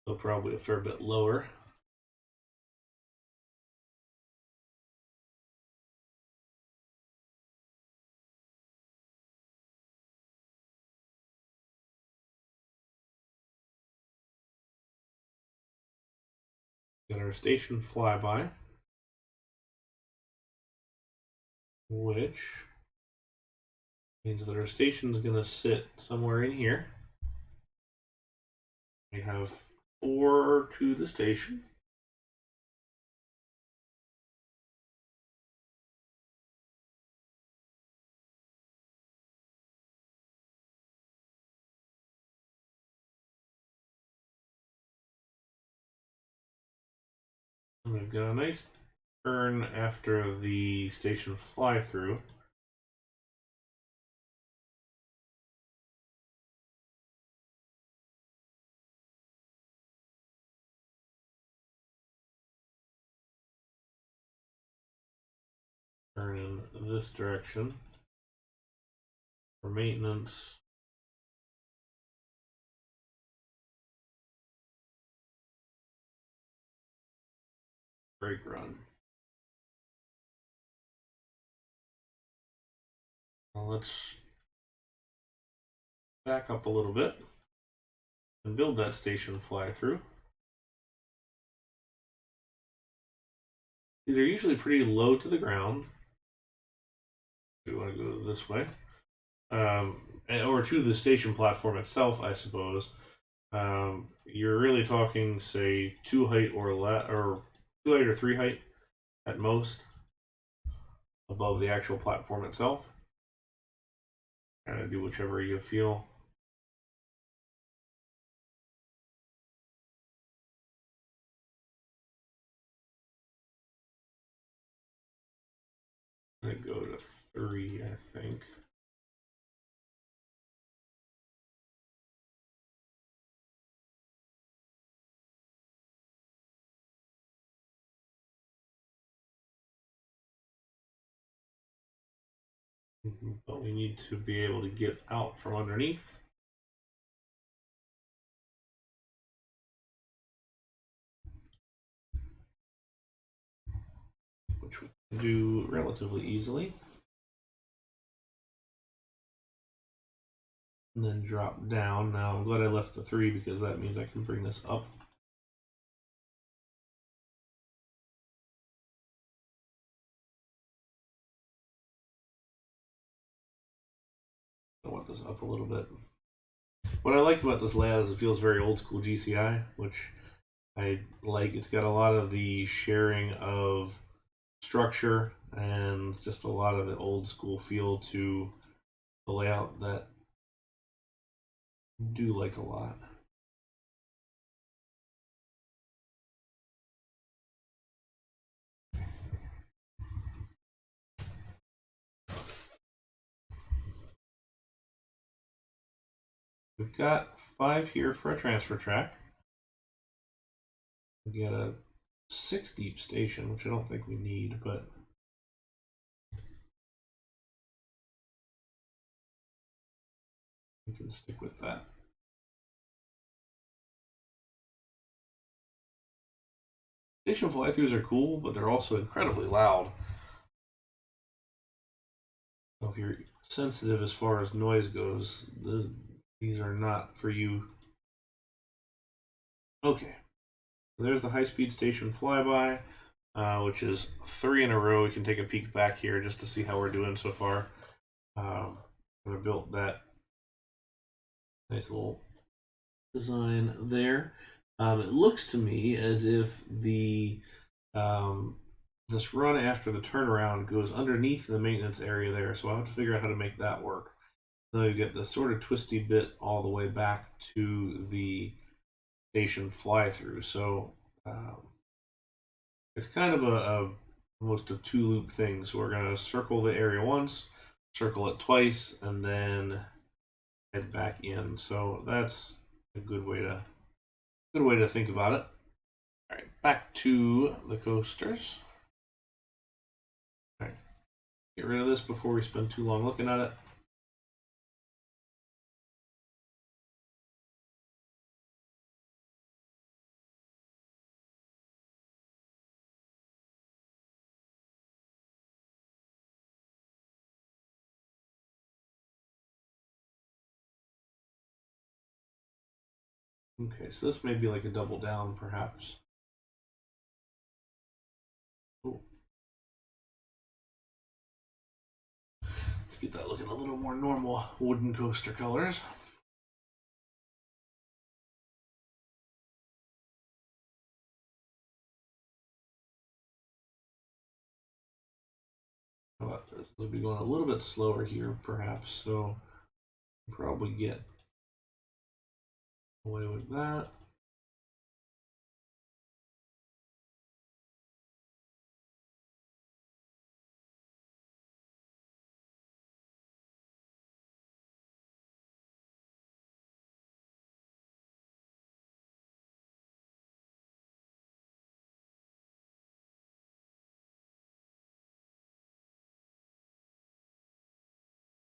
A: So probably a fair bit lower. Got our station flyby, which means that our station is going to sit somewhere in here. We have 4 to the station. And we've got a nice turn after the station fly through. Turn in this direction for maintenance. Brake run. Well, let's back up a little bit and build that station fly through. These are usually pretty low to the ground. We want to go this way. Or to the station platform itself, I suppose. You're really talking, say, 2 height or 2 height or 3 height at most above the actual platform itself. Kind of do whichever you feel. I'm gonna go to 3, I think. But we need to be able to get out from underneath. Which we can do relatively easily. And then drop down. Now I'm glad I left the 3 because that means I can bring this up. I want this up a little bit. What I like about this layout is it feels very old school GCI, which I like. It's got a lot of the sharing of structure and just a lot of the old school feel to the layout that I do like a lot. We've got 5 here for a transfer track. We get a 6 deep station, which I don't think we need, but we can stick with that. Station fly-throughs are cool, but they're also incredibly loud. So if you're sensitive as far as noise goes, these are not for you. Okay, so there's the high-speed station flyby, which is 3 in a row. We can take a peek back here just to see how we're doing so far. I built that nice little design there. It looks to me as if the this run after the turnaround goes underneath the maintenance area there, so I'll have to figure out how to make that work. So you get this sort of twisty bit all the way back to the station fly-through. So it's kind of almost a 2-loop thing. So we're going to circle the area once, circle it twice, and then head back in. So that's a good way to think about it. All right, back to the coasters. All right, get rid of this before we spend too long looking at it. Okay, so this may be like a double down, perhaps. Ooh. Let's get that looking a little more normal wooden coaster colors. How about this? We'll be going a little bit slower here, perhaps, so probably get away with that.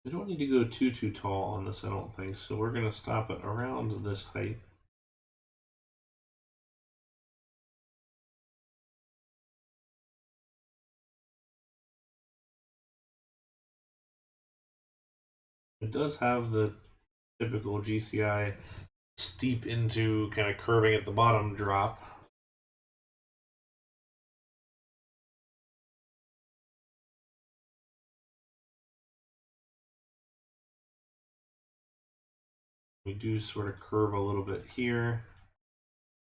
A: We don't need to go too tall on this, I don't think, so we're going to stop it around this height. It does have the typical GCI steep into kind of curving at the bottom drop. We do sort of curve a little bit here,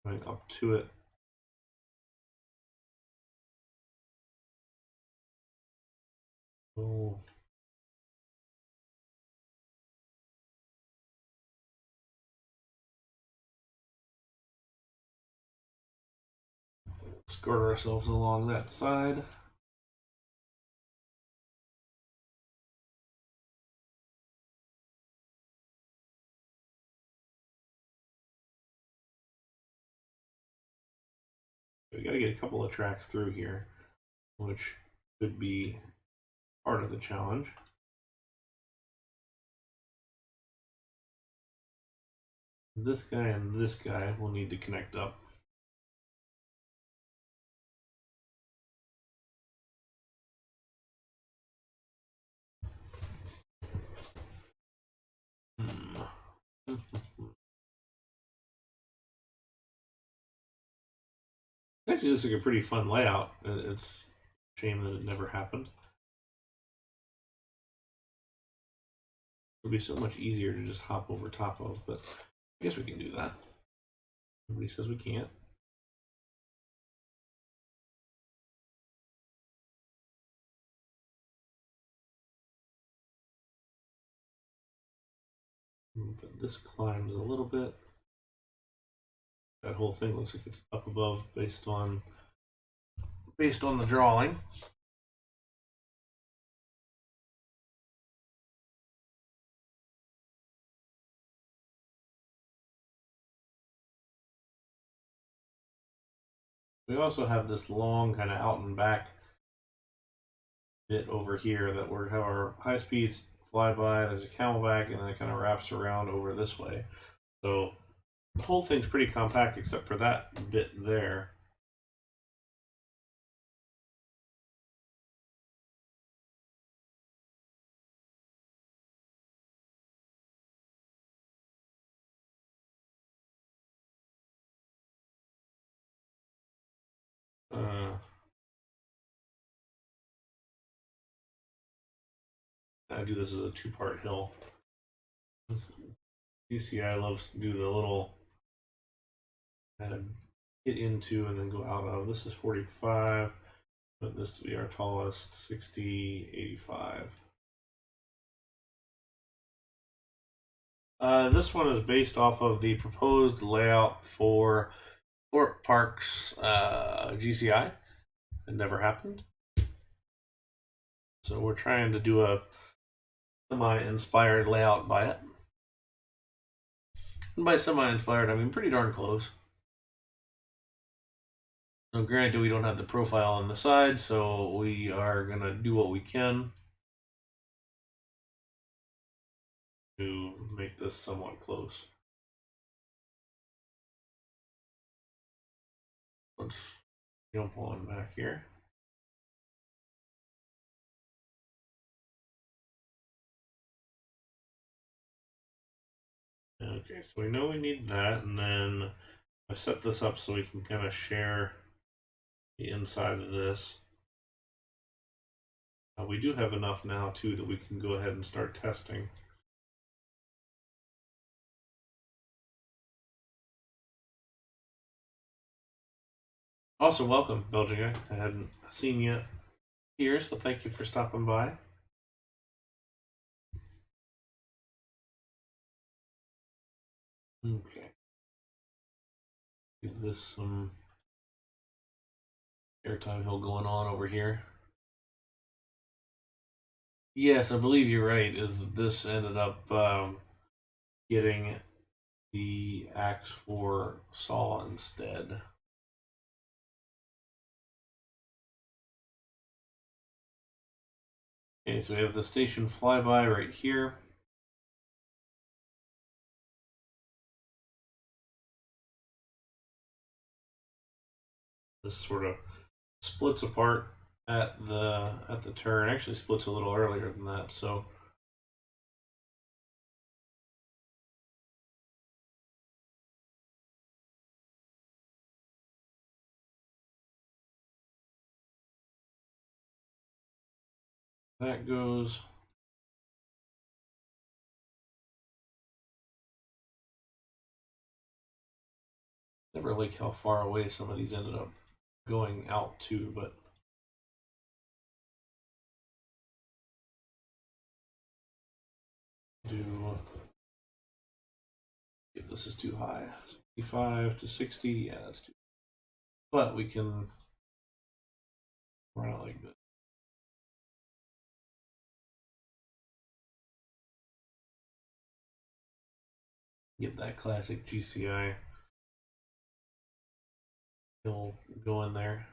A: going up to it. Oh. Skirt ourselves along that side. We got to get a couple of tracks through here, which could be part of the challenge. This guy and this guy will need to connect up. Actually, looks like a pretty fun layout. It's a shame that it never happened. It would be so much easier to just hop over top of, but I guess we can do that. Nobody says we can't. But this climbs a little bit. That whole thing looks like it's up above based on the drawing. We also have this long kind of out and back bit over here that we have our high speeds fly by. There's a camelback, and then it kind of wraps around over this way. So the whole thing's pretty compact except for that bit there. I do this as a two-part hill. GCI loves to do the little kind of get into and then go out of. This is 45, but this to be our tallest, 60, 85. This one is based off of the proposed layout for Thorpe Park's GCI. It never happened. So we're trying to do a semi-inspired layout by it. And by semi-inspired, I mean pretty darn close. Now, granted, we don't have the profile on the side, so we are going to do what we can to make this somewhat close. Let's jump on back here. Okay, so we know we need that, and then I set this up so we can kind of share the inside of this. We do have enough now, too, that we can go ahead and start testing. Also, welcome, Belgian guy. I hadn't seen you here, so thank you for stopping by. Okay. Give this some airtime hill going on over here. Yes, I believe you're right, is that this ended up getting the axe for saw instead. Okay, so we have the station flyby right here. This sort of splits apart at the turn. Actually splits a little earlier than that, so that goes. Never like how far away some of these ended up going out to, but do if this is too high, 65 to 60, yeah, that's too. But we can run it like this. Get that classic GCI hill going there.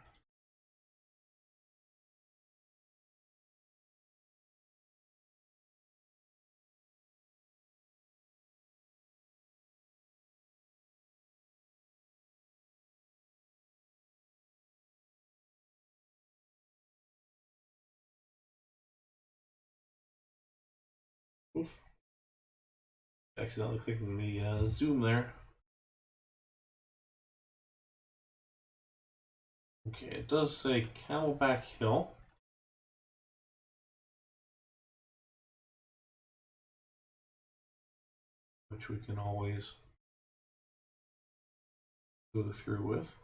A: Accidentally clicking the zoom there. Okay, it does say Camelback Hill. Which we can always go through with.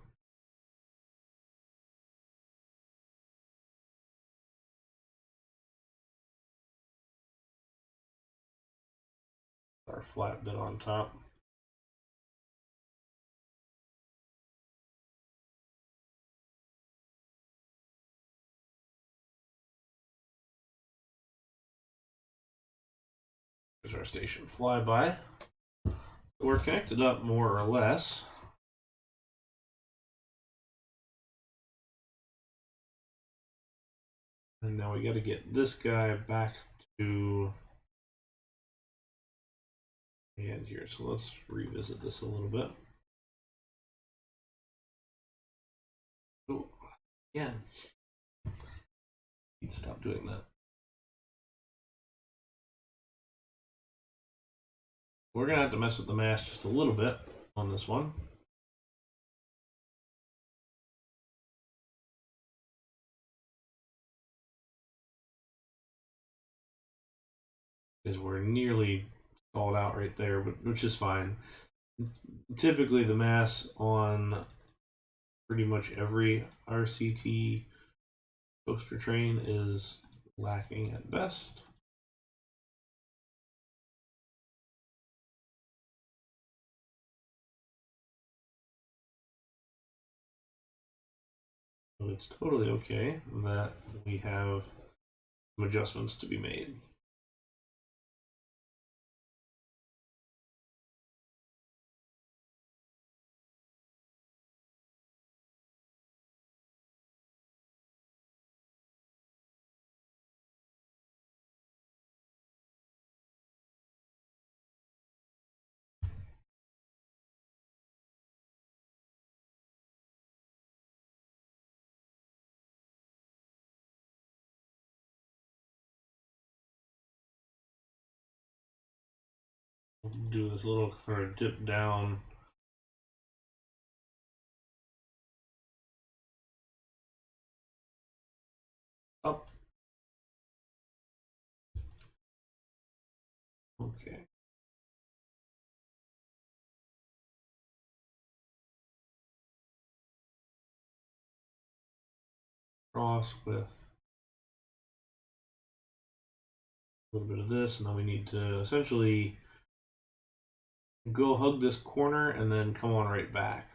A: Our flat bit on top. There's our station flyby. We're connected up more or less. And now we got to get this guy back to the end here. So let's revisit this a little bit. Oh, again. Need to stop doing that. We're going to have to mess with the mast just a little bit on this one. Because we're nearly stalled out right there, but which is fine. Typically the mass on pretty much every RCT coaster train is lacking at best. So it's totally okay that we have some adjustments to be made. Do this little kind of dip down. Up. Okay. Cross with a little bit of this, and then we need to essentially go hug this corner and then come on right back.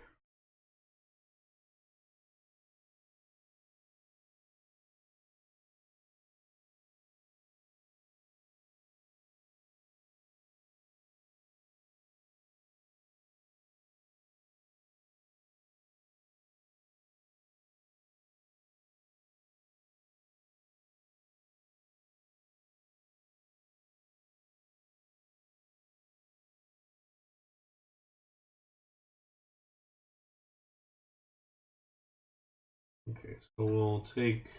A: Okay, so we'll take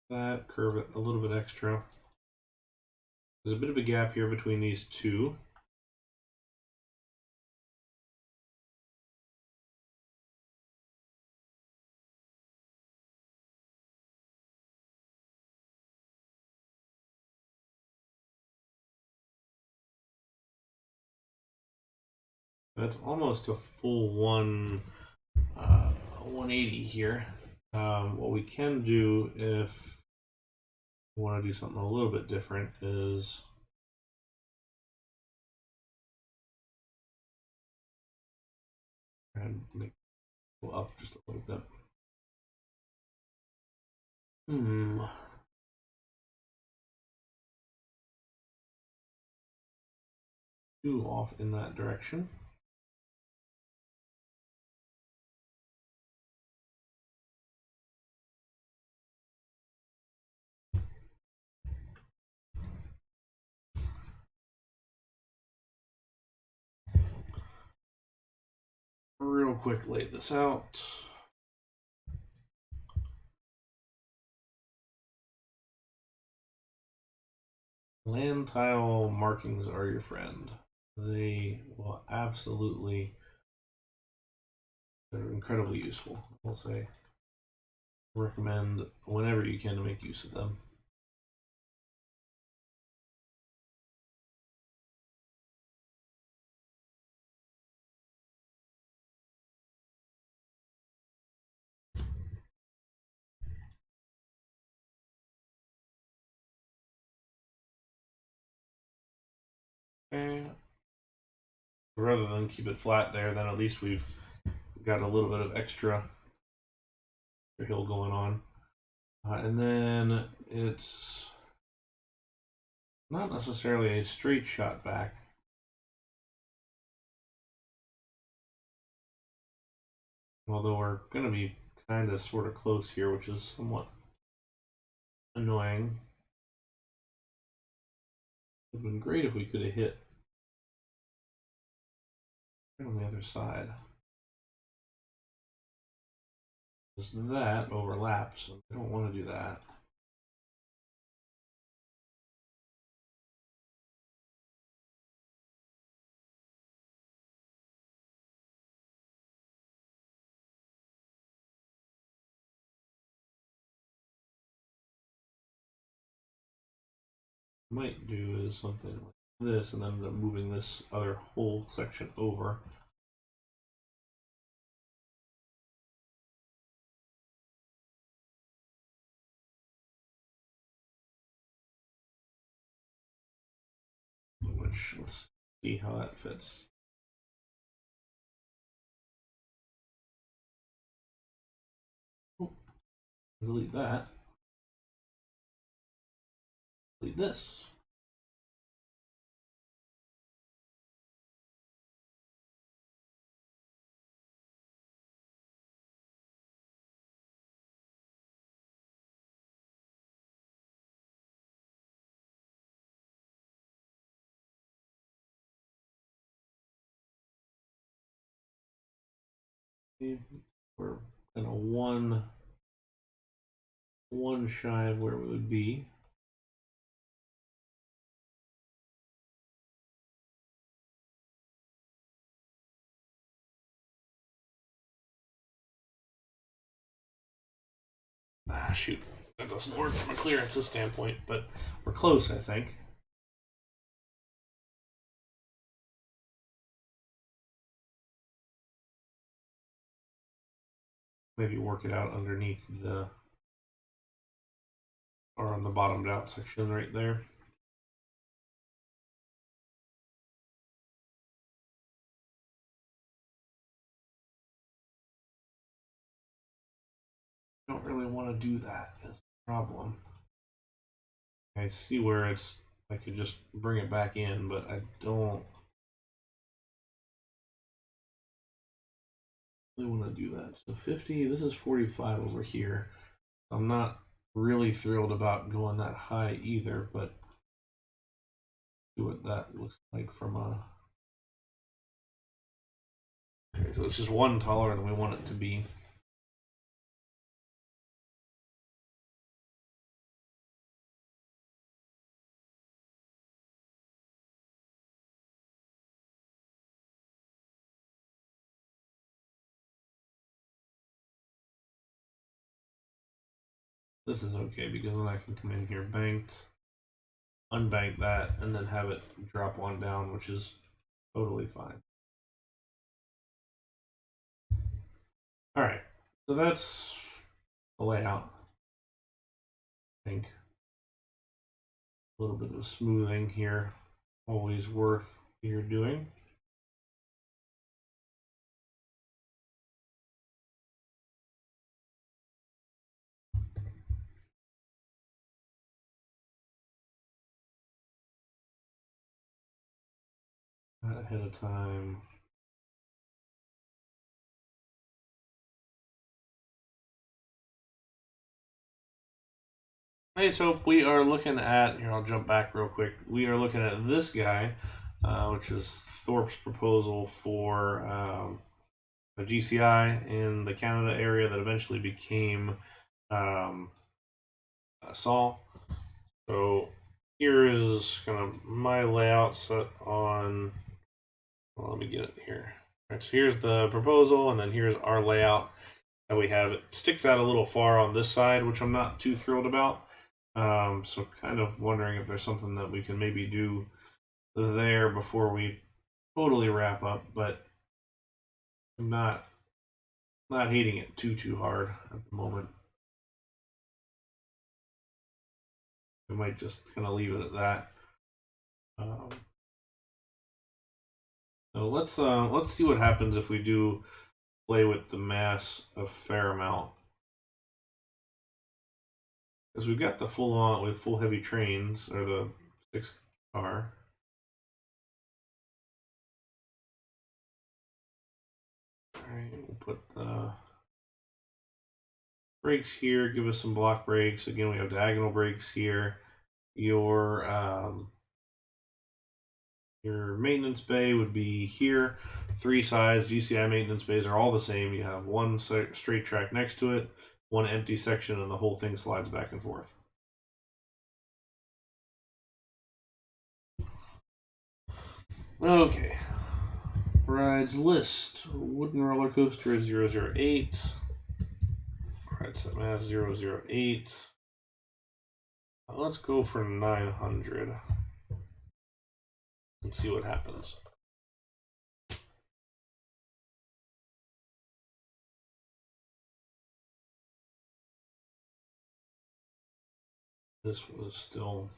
A: that, curve it a little bit extra. There's a bit of a gap here between these two. That's almost a full 180 here. What we can do if we want to do something a little bit different is and make it go up just a little bit. Too off in that direction. Real quick, lay this out. Land tile markings are your friend. They will absolutely, they're incredibly useful. I'll say, recommend whenever you can to make use of them. Okay. Rather than keep it flat there, then at least we've got a little bit of extra hill going on. And then it's not necessarily a straight shot back. Although we're going to be kind of sort of close here, which is somewhat annoying. It would have been great if we could have hit on the other side. Because that overlaps, and I don't want to do that. Might do is something like this, and then end up moving this other whole section over. Which, let's see how that fits. Oh, delete that. Delete this. We're kind of one shy of where we would be. Ah, shoot. That doesn't work from a clearances standpoint, but we're close, I think. Maybe work it out underneath the, or on the bottomed out section right there. I don't really want to do that is the problem. I see where it's, I could just bring it back in, but I don't really want to do that. So 50, this is 45 over here. I'm not really thrilled about going that high either, but see what that looks like from a... Okay, so it's just one taller than we want it to be. This is okay because then I can come in here banked, unbank that, and then have it drop one down, which is totally fine. All right, so that's the layout. I think a little bit of smoothing here, always worth you're doing. Ahead of time. Hey, so we are looking at, here I'll jump back real quick. We are looking at this guy, which is Thorpe's proposal for a GCI in the Canada area that eventually became Saul. So here is kind of my layout set on, well, let me get it here. All right, so here's the proposal, and then here's our layout that we have. It sticks out a little far on this side, which I'm not too thrilled about. So kind of wondering if there's something that we can maybe do there before we totally wrap up, but I'm not hating it too hard at the moment. I might just kind of leave it at that. So let's see what happens if we do play with the mass a fair amount, because we've got the full on with full heavy trains, or the 6 car. All right, we'll put the brakes here. Give us some block brakes. Again, we have diagonal brakes here. Your maintenance bay would be here. 3 sides. GCI maintenance bays are all the same. You have one straight track next to it, one empty section, and the whole thing slides back and forth. Okay. Rides list. Wooden roller coaster 008. Ride set mass 008. Let's go for 900. And see what happens. This was still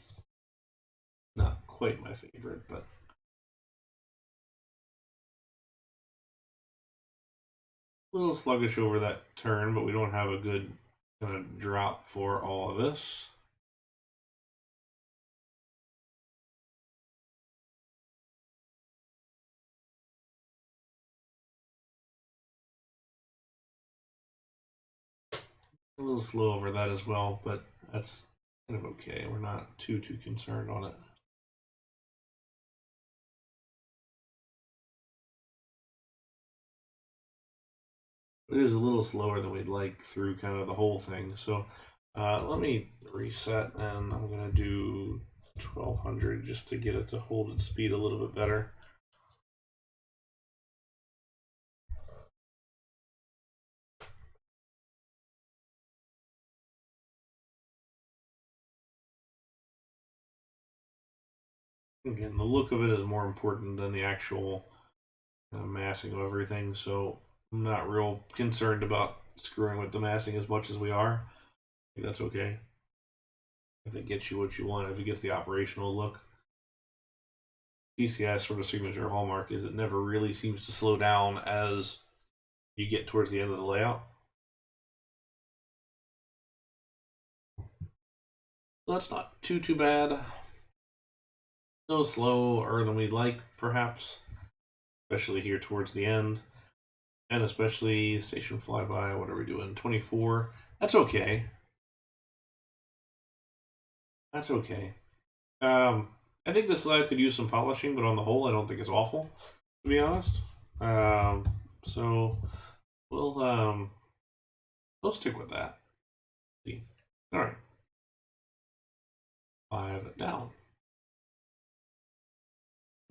A: not quite my favorite, but a little sluggish over that turn, but we don't have a good kind of drop for all of this. A little slow over that as well, but that's kind of okay. We're not too concerned on it. It is a little slower than we'd like through kind of the whole thing. So let me reset, and I'm going to do 1200 just to get it to hold its speed a little bit better. Again, the look of it is more important than the actual massing of everything, so I'm not real concerned about screwing with the massing as much as we are. I think that's okay. If it gets you what you want, if it gets the operational look. GCI's sort of signature hallmark is it never really seems to slow down as you get towards the end of the layout. So that's not too bad. So slower than we'd like, perhaps, especially here towards the end, and especially station flyby. What are we doing? 24. That's okay. That's okay. I think this slide could use some polishing, but on the whole, I don't think it's awful, to be honest. So we'll stick with that. See. All right. 5 down.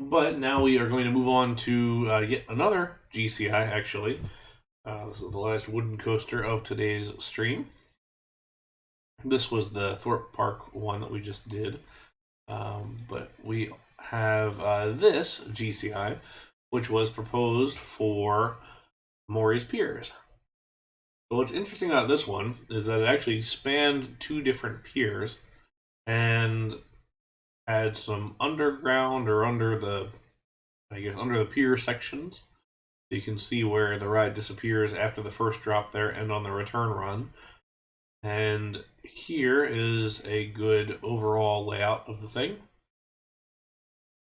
A: But now we are going to move on to yet another GCI, actually. This is the last wooden coaster of today's stream. This was the Thorpe Park one that we just did. But we have this GCI, which was proposed for Morey's Piers. So what's interesting about this one is that it actually spanned 2 different piers and had some underground, or under the pier sections. So you can see where the ride disappears after the first drop there and on the return run. And here is a good overall layout of the thing.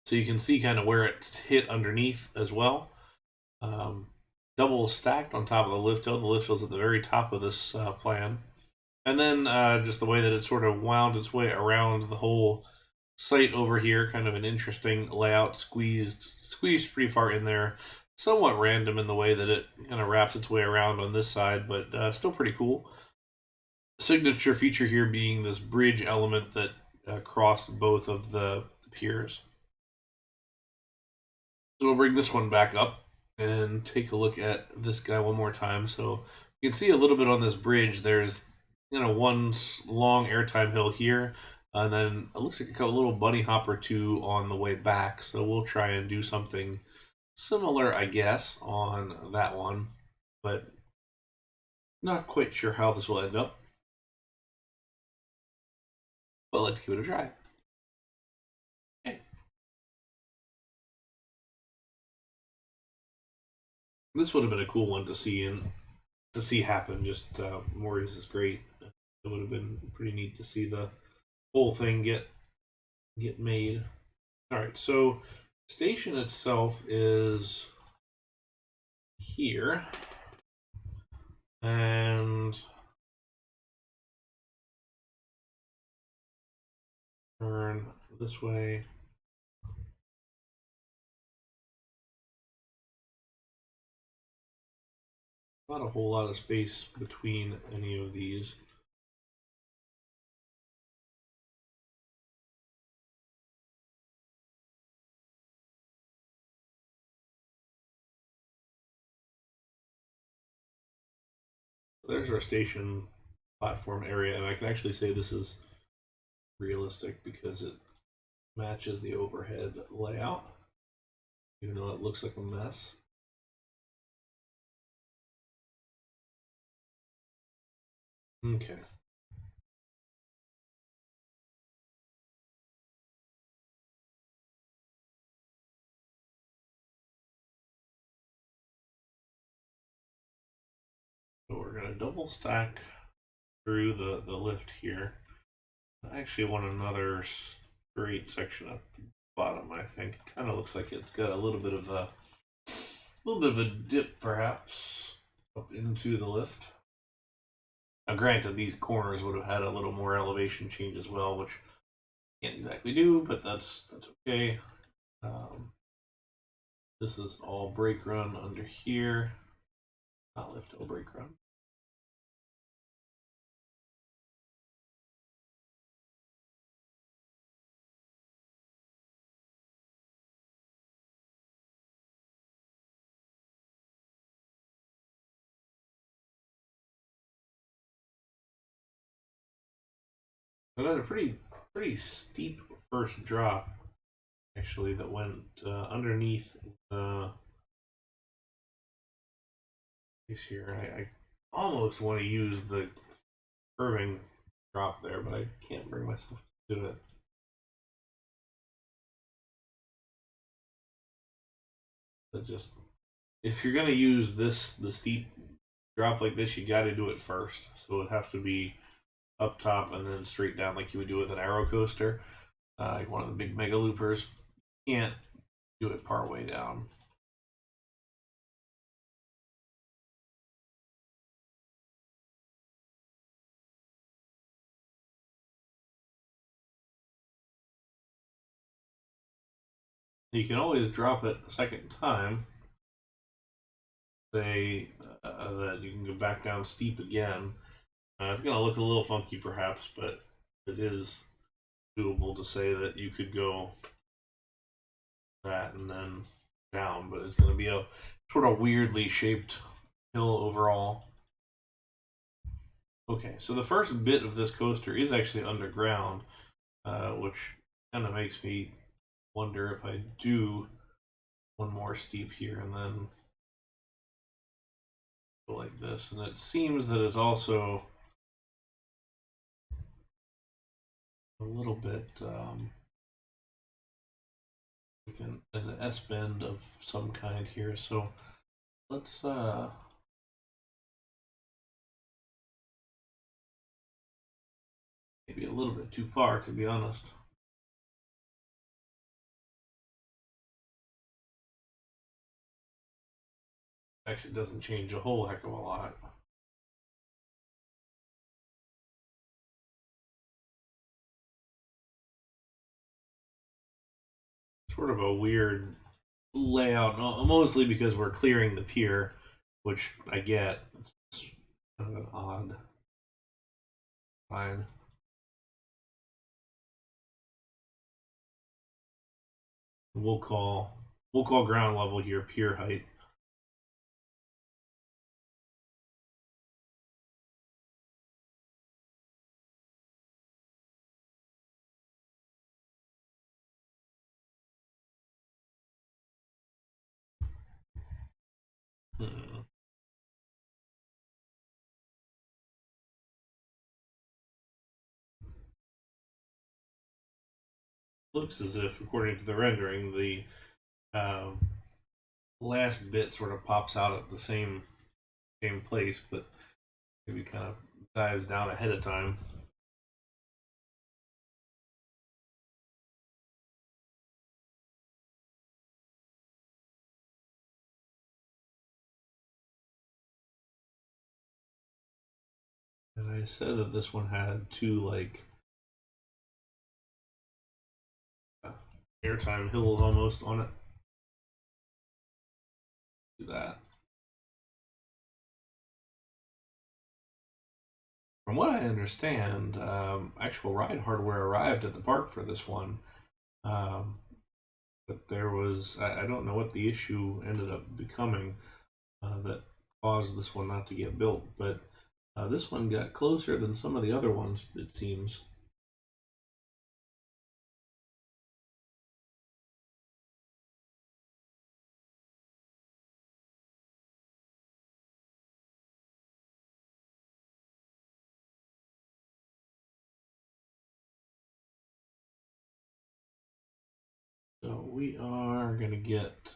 A: So you can see kind of where it's hit underneath as well. Double stacked on top of the lift hill. The lift hill's at the very top of this plan. And then just the way that it sort of wound its way around the whole site over here, kind of an interesting layout, squeezed pretty far in there. Somewhat random in the way that it kind of wraps its way around on this side, but still pretty cool. Signature feature here being this bridge element that crossed both of the piers. So we'll bring this one back up and take a look at this guy one more time. So you can see a little bit on this bridge. There's one long airtime hill here, and then it looks like a little bunny hop or two on the way back. So we'll try and do something similar, I guess, on that one, but not quite sure how this will end up. But let's give it a try. Okay. This would have been a cool one to see happen. Just Morey's is great. It would have been pretty neat to see the whole thing get made. All right, so station itself is here, and turn this way. Not a whole lot of space between any of these. There's our station platform area, and I can actually say this is realistic because it matches the overhead layout, even though it looks like a mess. Okay. So we're going to double stack through the lift here. I actually want another straight section at the bottom. I think it kind of looks like it's got a little bit of a dip, perhaps, up into the lift. Now, granted, these corners would have had a little more elevation change as well, which I can't exactly do, but that's okay. This is all brake run under here. Not lift, all brake run. So I had a pretty steep first drop, actually, that went underneath the piece here. I almost want to use the curving drop there, but I can't bring myself to do it. But just, if you're gonna use the steep drop like this, you got to do it first. So it have to be up top and then straight down like you would do with an aero coaster, like one of the big mega loopers. You can't do it part way down. You can always drop it a second time. Say that you can go back down steep again. It's going to look a little funky perhaps, but it is doable to say that you could go that and then down, but it's going to be a sort of weirdly shaped hill overall. Okay, so the first bit of this coaster is actually underground, which kind of makes me wonder if I do one more steep here and then go like this. And it seems that it's also a little bit like an S bend of some kind here. So let's maybe a little bit too far, to be honest. Actually doesn't change a whole heck of a lot. Sort of a weird layout, mostly because we're clearing the pier, which I get. It's kind of an odd line. We'll call ground level here pier height. Hmm. Looks as if, according to the rendering, the last bit sort of pops out at the same place, but maybe kind of dives down ahead of time. And I said that this one had two like airtime hills almost on it. Do that. From what I understand, actual ride hardware arrived at the park for this one. Um, but there was, I don't know what the issue ended up becoming that caused this one not to get built, but this one got closer than some of the other ones, it seems. So we are going to get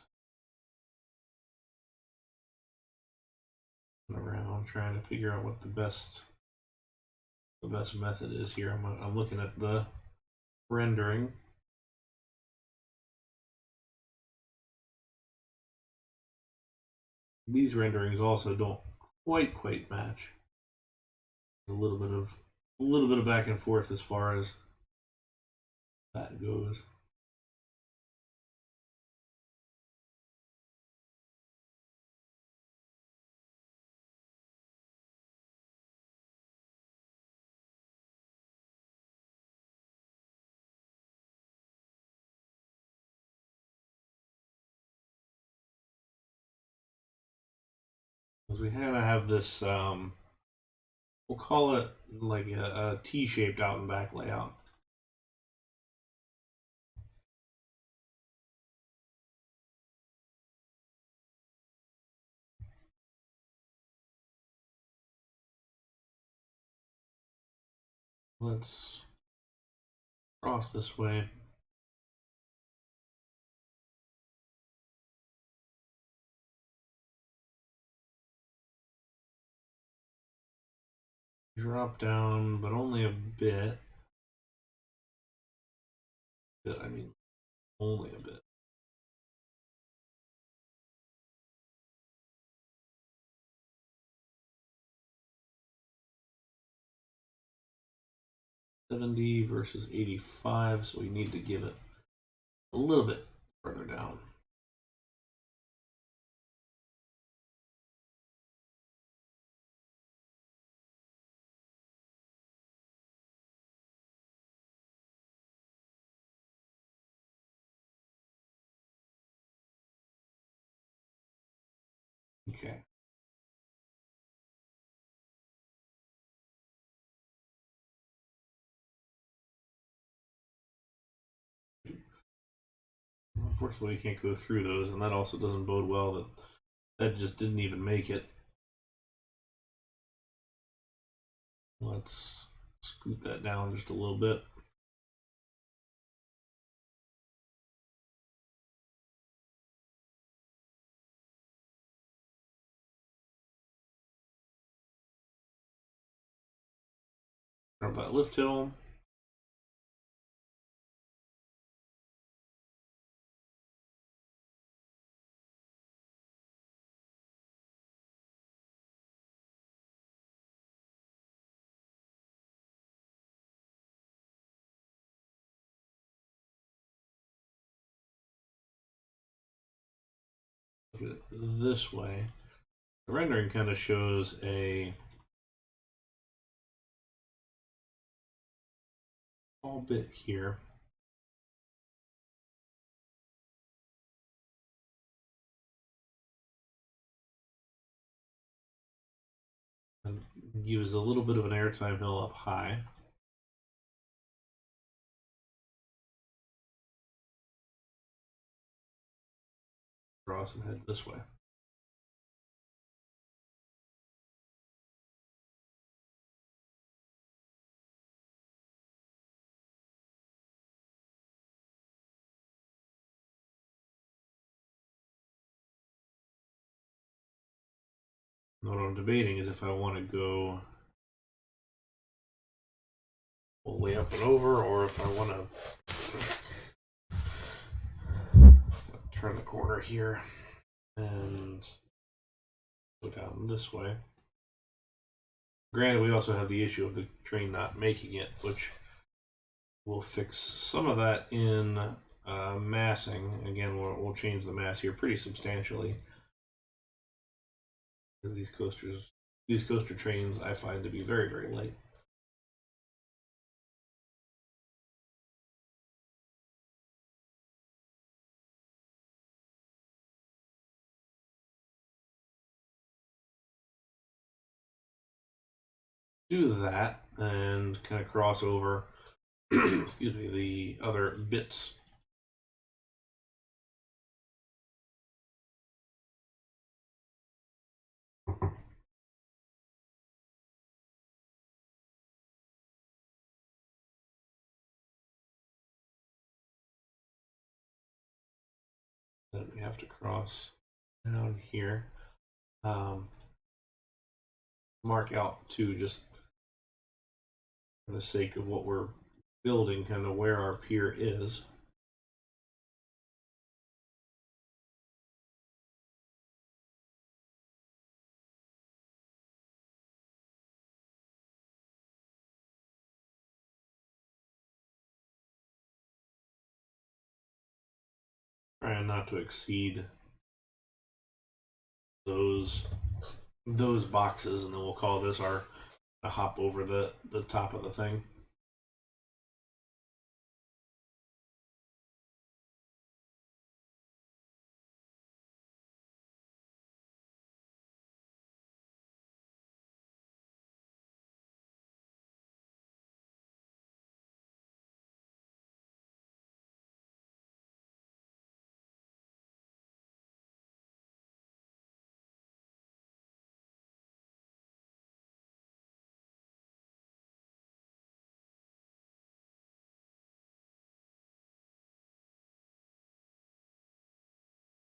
A: around trying to figure out what the best method is here. I'm looking at the rendering. These renderings also don't quite match. A little bit of back and forth as far as that goes. Because we kind of have this, we'll call it like a T-shaped out and back layout. Let's cross this way. Drop down, but only a bit. I mean, only a bit. $70 versus 85, so we need to give it a little bit further down. Okay. Unfortunately, we can't go through those, and that also doesn't bode well that that just didn't even make it. Let's scoot that down just a little bit. Drop that lift hill. Look at it this way. The rendering kind of shows a small bit here. And gives a little bit of an airtime hill up high. Cross and head this way. What I'm debating is if I want to go all the way up and over, or if I want to turn the corner here and go down this way. Granted, we also have the issue of the train not making it, which we'll fix some of that in massing. Again, we'll change the mass here pretty substantially, because these coaster trains I find to be very, very light. Do that and kind of cross over excuse me, the other bits. Then we have to cross down here. Mark out too, just for the sake of what we're building, kind of where our pier is. Trying not to exceed those boxes, and then we'll call this our hop over the top of the thing.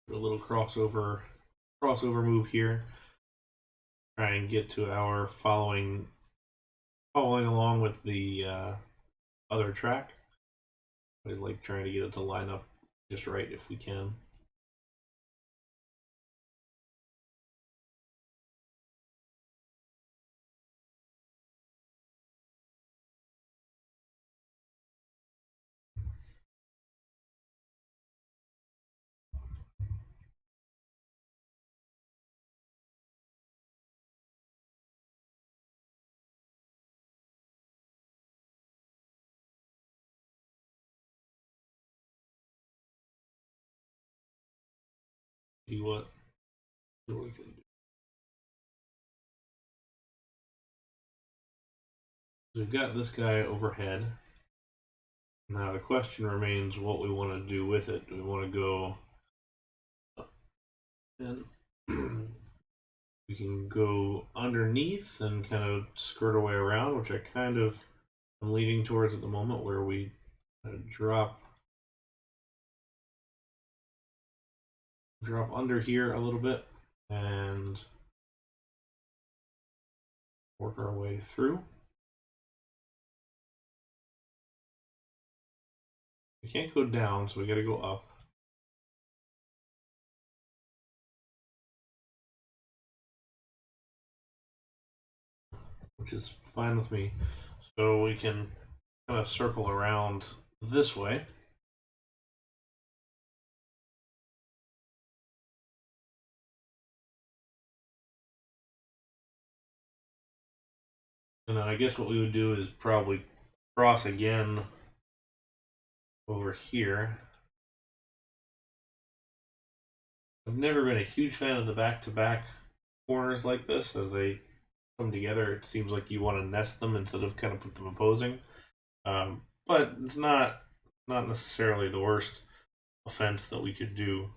A: A little crossover move here. Try and get to our following along with the other track. Always like trying to get it to line up just right if we can. See what we can do. We've got this guy overhead. Now the question remains what we want to do with it. Do we want to go up and we can go underneath and kind of skirt our way around, which I kind of am leaning towards at the moment, where we drop under here a little bit and work our way through. We can't go down, so we got to go up. Which is fine with me. So we can kind of circle around this way. And then I guess what we would do is probably cross again over here. I've never been a huge fan of the back-to-back corners like this, as they come together. It seems like you want to nest them instead of kind of put them opposing. But it's not necessarily the worst offense that we could do.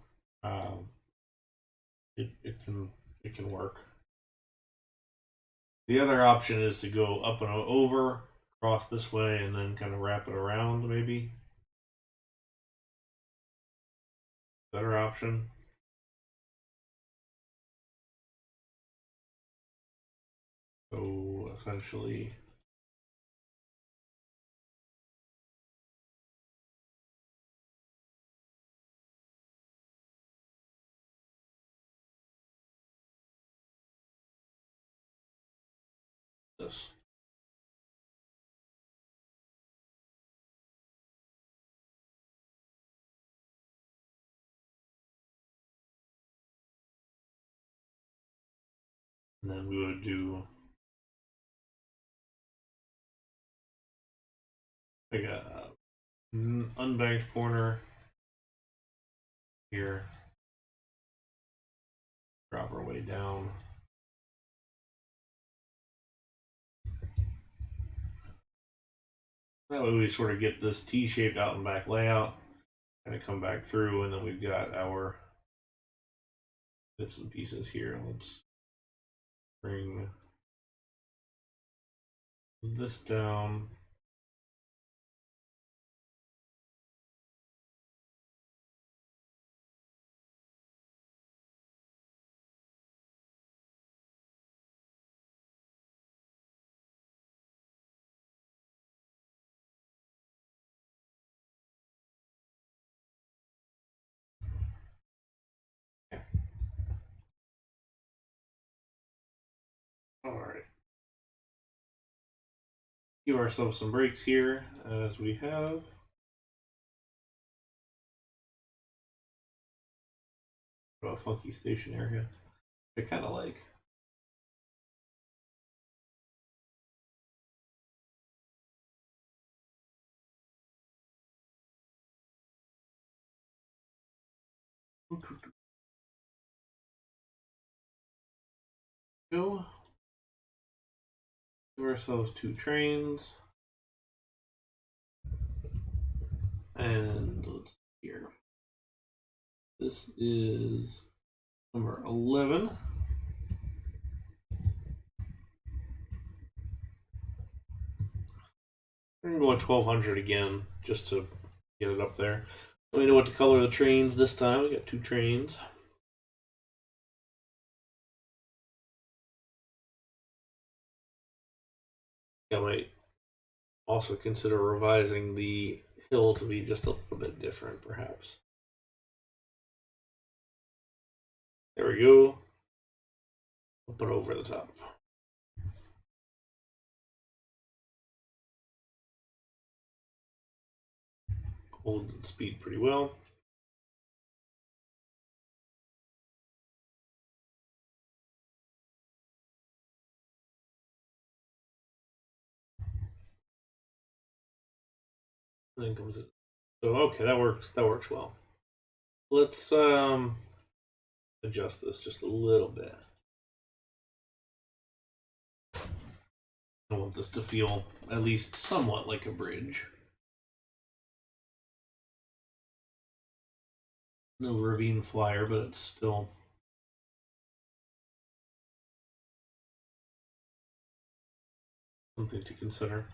A: It can work. The other option is to go up and over, cross this way, and then kind of wrap it around, maybe. Better option. So essentially, this. And then we would do like a unbanked corner here. Drop our way down. That way we sort of get this T-shaped out and back layout. Kind of come back through, and then we've got our bits and pieces here. Let's bring this down. All right. Give ourselves some breaks here as we have. A funky station area. I kind of like. Go. Give ourselves 2 trains. And let's see here. This is number 11. We're going to go at 1200 again just to get it up there. So we know what to color the trains this time. We got 2 trains. I might also consider revising the hill to be just a little bit different, perhaps. There we go. I'll put it over the top. Holds its speed pretty well. And then comes it. So okay, that works. That works well. Let's adjust this just a little bit. I want this to feel at least somewhat like a bridge. No ravine flyer, but it's still something to consider.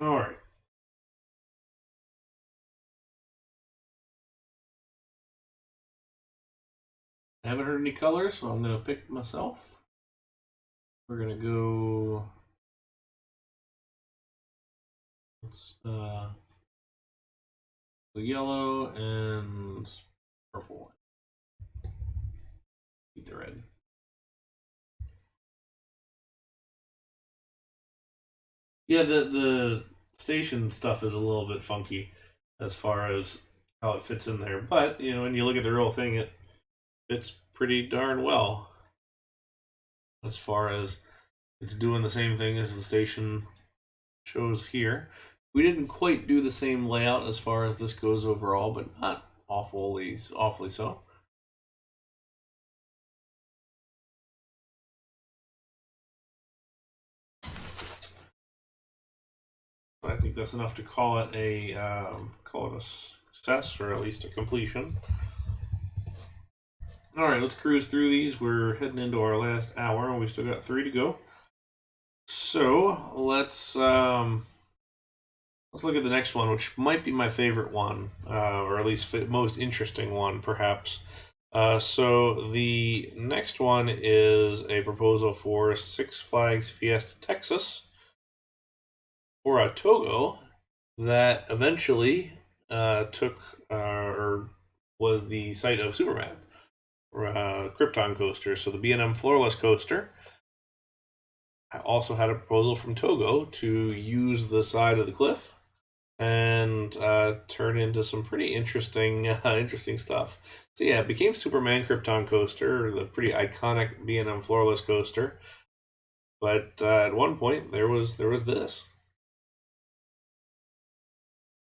A: All right. I haven't heard any colors, so I'm going to pick myself. We're going to go. Let's go yellow and purple. Keep the red. Yeah, the station stuff is a little bit funky as far as how it fits in there. But, you know, when you look at the real thing, it fits pretty darn well as far as it's doing the same thing as the station shows here. We didn't quite do the same layout as far as this goes overall, but not awfully so. I think that's enough to call it a success, or at least a completion. All right, let's cruise through these. We're heading into our last hour, and we still got 3 to go. So let's look at the next one, which might be my favorite one, or at least most interesting one, perhaps. So the next one is a proposal for Six Flags Fiesta Texas for a Togo that eventually took or was the site of Superman Krypton Coaster. So the B&M floorless coaster also had a proposal from Togo to use the side of the cliff and turn into some pretty interesting stuff. So yeah, it became Superman Krypton Coaster, the pretty iconic B&M floorless coaster. But at one point there was this.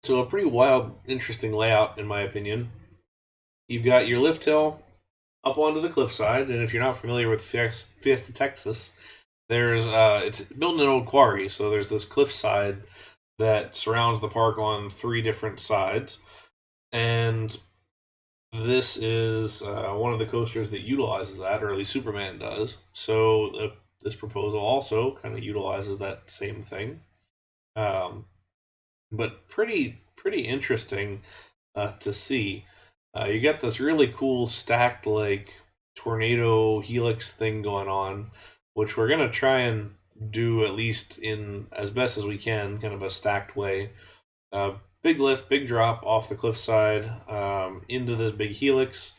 A: So a pretty wild, interesting layout, in my opinion. You've got your lift hill up onto the cliffside, and if you're not familiar with Fiesta Texas, there's it's built in an old quarry, so there's this cliffside that surrounds the park on 3 different sides, and this is one of the coasters that utilizes that, or at least Superman does. So this proposal also kind of utilizes that same thing. But pretty interesting to see. You get this really cool stacked like tornado helix thing going on, which we're gonna try and do, at least in as best as we can, kind of a stacked way. Big lift, big drop off the cliffside into this big helix,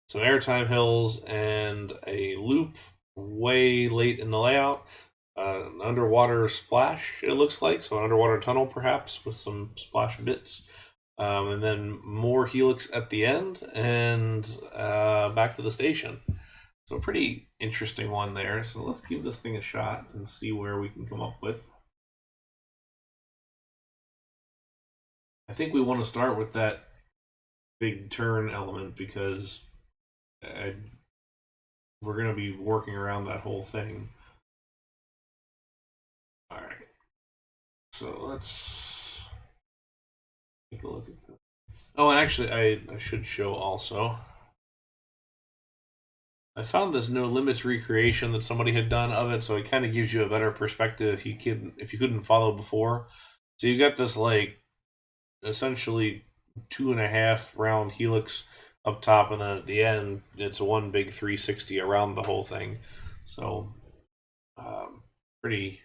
A: some airtime hills, and a loop way late in the layout. An underwater splash, it looks like, so an underwater tunnel perhaps with some splash bits, and then more helix at the end, and back to the station. So a pretty interesting one there. So let's give this thing a shot and see where we can come up with. I think we want to start with that big turn element because we're going to be working around that whole thing. All right, so let's take a look at this. Oh, and actually, I should show also. I found this No Limits recreation that somebody had done of it, so it kind of gives you a better perspective if you couldn't follow before. So you got this like essentially 2.5 round helix up top, and then at the end it's a one big 360 around the whole thing. So pretty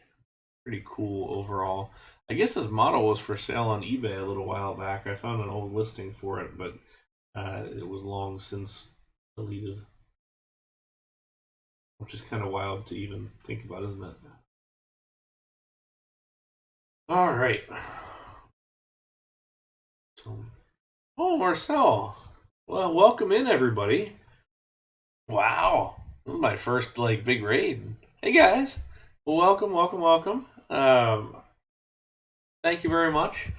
A: cool overall. I guess this model was for sale on eBay a little while back. I found an old listing for it, but it was long since deleted, which is kind of wild to even think about, isn't it? All right. So, oh, Marcel. Well, welcome in, everybody. Wow, this is my first like big raid. Hey guys, well, welcome. Thank you very much.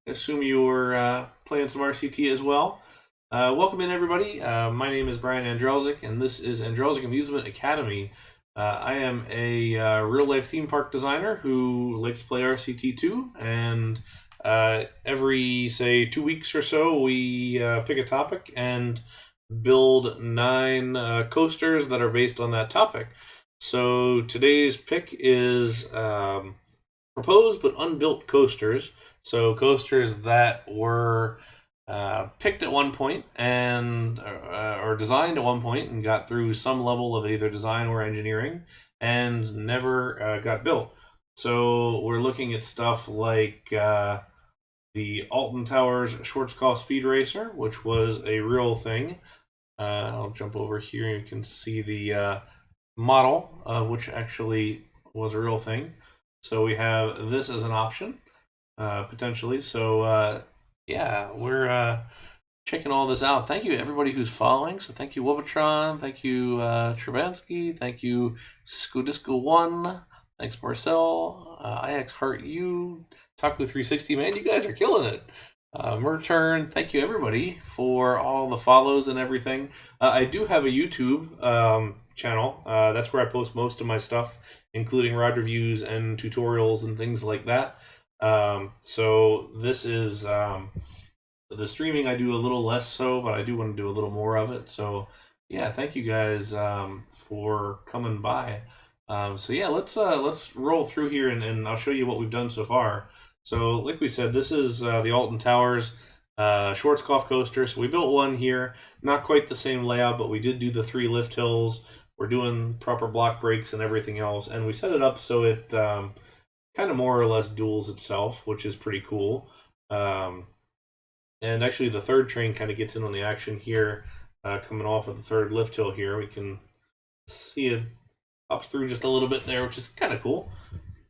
A: I assume you were playing some RCT as well. Welcome in, everybody. My name is Brian Andrelczyk, and this is Andrelczyk Amusement Academy. I am a real-life theme park designer who likes to play RCT too, and every, say, 2 weeks or so, we pick a topic and build 9 coasters that are based on that topic. So today's pick is proposed but unbuilt coasters. So coasters that were picked at one point and or designed at one point and got through some level of either design or engineering and never got built. So we're looking at stuff like the Alton Towers Schwarzkopf Speed Racer, which was a real thing. I'll jump over here and you can see the model of which actually was a real thing. So we have this as an option. potentially. So yeah, we're checking all this out. Thank you everybody who's following. So thank you Wobatron, thank you Trebansky, thank you Cisco Disco One, thanks Marcel, IX Heart U, Taku 360. Man, you guys are killing it. Merturn, thank you everybody for all the follows and everything. I do have a YouTube channel. That's where I post most of my stuff, including ride reviews and tutorials and things like that. So this is the streaming I do a little less so, but I do want to do a little more of it. So yeah, thank you guys for coming by. So yeah, let's roll through here and I'll show you what we've done so far. So like we said, this is the Alton Towers Schwarzkopf Coaster. So we built one here, not quite the same layout, but we did do the 3 lift hills. We're doing proper block breaks and everything else, and we set it up so it kind of more or less duels itself, which is pretty cool. And actually the third train kind of gets in on the action here, coming off of the 3rd lift hill here. We can see it up through just a little bit there, which is kind of cool.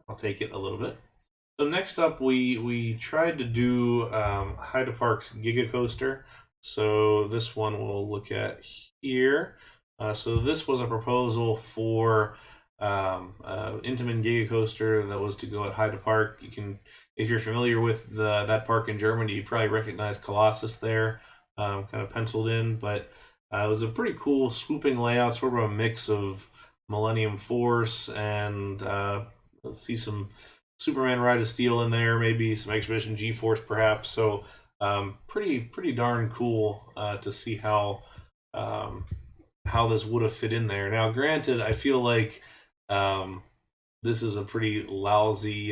A: I'll take it a little bit. So next up, we tried to do Heide Park's Giga Coaster. So this one we'll look at here. So this was a proposal for Intamin Giga Coaster that was to go at Heide Park. You can, if you're familiar with that park in Germany, you probably recognize Colossus there, kind of penciled in. But it was a pretty cool swooping layout, sort of a mix of Millennium Force and let's see, some Superman Ride of Steel in there, maybe some Expedition G-Force perhaps. So pretty darn cool to see how this would have fit in there. Now, granted, I feel like this is a pretty lousy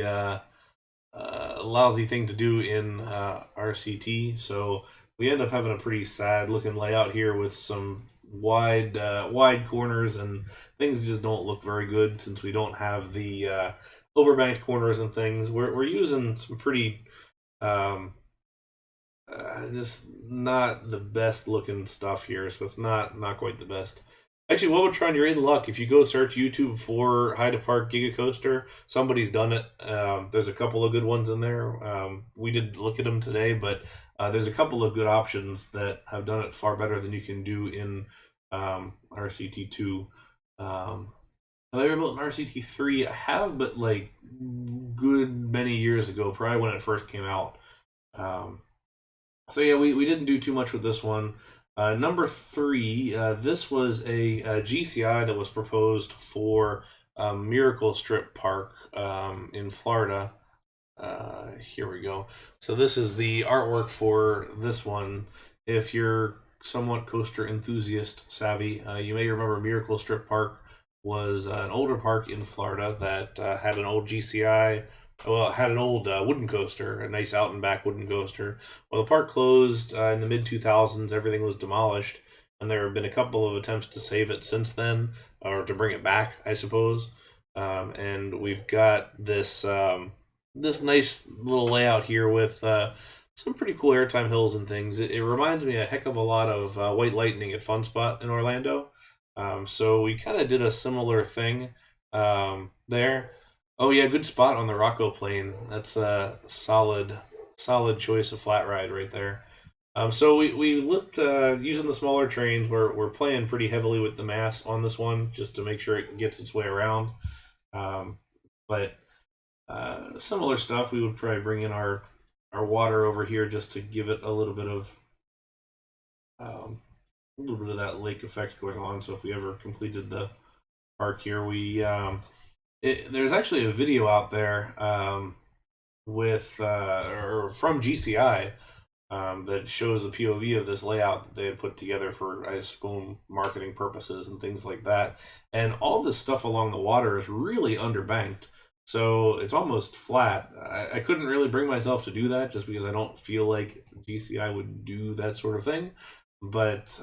A: thing to do in RCT. So we end up having a pretty sad looking layout here with some wide corners, and things just don't look very good since we don't have the overbanked corners and things. We're using some pretty just not the best looking stuff here, so it's not quite the best. Actually, while we're trying, you're in luck. If you go search YouTube for Heide Park Giga Coaster, somebody's done it. There's a couple of good ones in there. We did look at them today, but there's a couple of good options that have done it far better than you can do in RCT2. Have I ever built an RCT3? I have, but like good many years ago, probably when it first came out. So yeah, we didn't do too much with this one. Number 3, this was a GCI that was proposed for Miracle Strip Park in Florida. Here we go. So this is the artwork for this one. If you're somewhat coaster enthusiast savvy, you may remember Miracle Strip Park was an older park in Florida that had an old GCI. Well, it had an old wooden coaster, a nice out and back wooden coaster. Well, the park closed in the mid 2000s. Everything was demolished, and there have been a couple of attempts to save it since then, or to bring it back, I suppose. And we've got this this nice little layout here with some pretty cool airtime hills and things. It reminds me a heck of a lot of White Lightning at Fun Spot in Orlando. So we kind of did a similar thing there. Oh yeah, good spot on the Rocco plane. That's a solid choice of flat ride right there. So we looked using the smaller trains. We're playing pretty heavily with the mass on this one just to make sure it gets its way around. But similar stuff. We would probably bring in our water over here just to give it a little bit of that lake effect going on. So if we ever completed the park here, we there's actually a video out there with or from GCI that shows the POV of this layout that they had put together for, I assume, marketing purposes and things like that. And all this stuff along the water is really underbanked, so it's almost flat. I couldn't really bring myself to do that just because I don't feel like GCI would do that sort of thing. But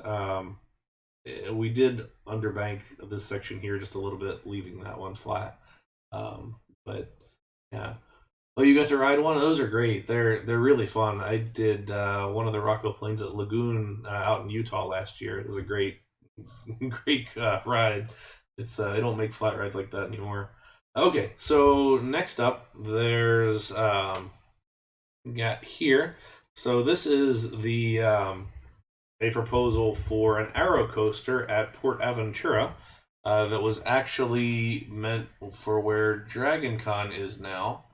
A: we did underbank this section here just a little bit, leaving that one flat. But yeah. Oh, you got to ride one? Those are great. They're really fun. I did one of the Rocco planes at Lagoon out in Utah last year. It was a great ride. It's they don't make flat rides like that anymore. Okay, so next up there's got here. So this is the a proposal for an Arrow coaster at Port Aventura that was actually meant for where Dragon Con is now.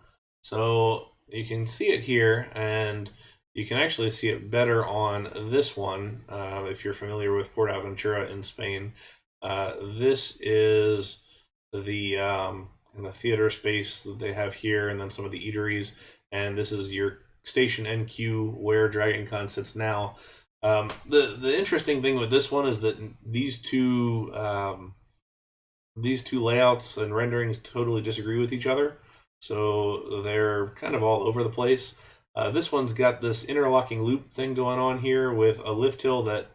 A: So you can see it here, and you can actually see it better on this one if you're familiar with Port Aventura in Spain. This is the theater space that they have here, and then some of the eateries. And this is your station NQ where Dragon Con sits now. The interesting thing with this one is that these two layouts and renderings totally disagree with each other, so they're kind of all over the place. This one's got this interlocking loop thing going on here with a lift hill that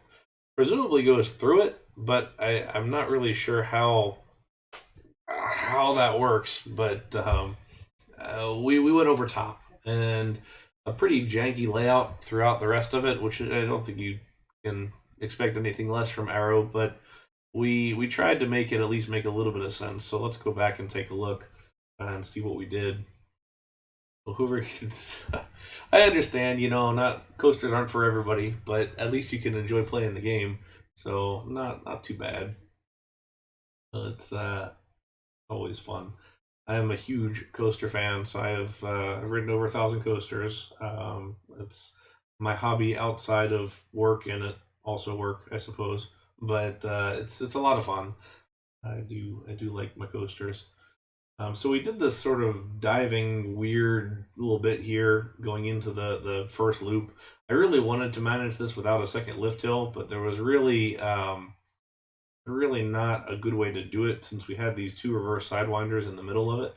A: presumably goes through it, but I'm not really sure how that works. But we went over top, and a pretty janky layout throughout the rest of it, which I don't think you can expect anything less from Arrow, but we tried to make it at least make a little bit of sense. So let's go back and take a look and see what we did. Well, whoever I understand, not coasters aren't for everybody, but at least you can enjoy playing the game. So not too bad. It's always fun. I am a huge coaster fan, so I have ridden over 1,000 coasters. It's my hobby outside of work, and it also work, I suppose. But it's a lot of fun. I do like my coasters. So we did this sort of diving weird little bit here going into the first loop. I really wanted to manage this without a second lift hill, but there was really not a good way to do it since we had these two reverse sidewinders in the middle of it,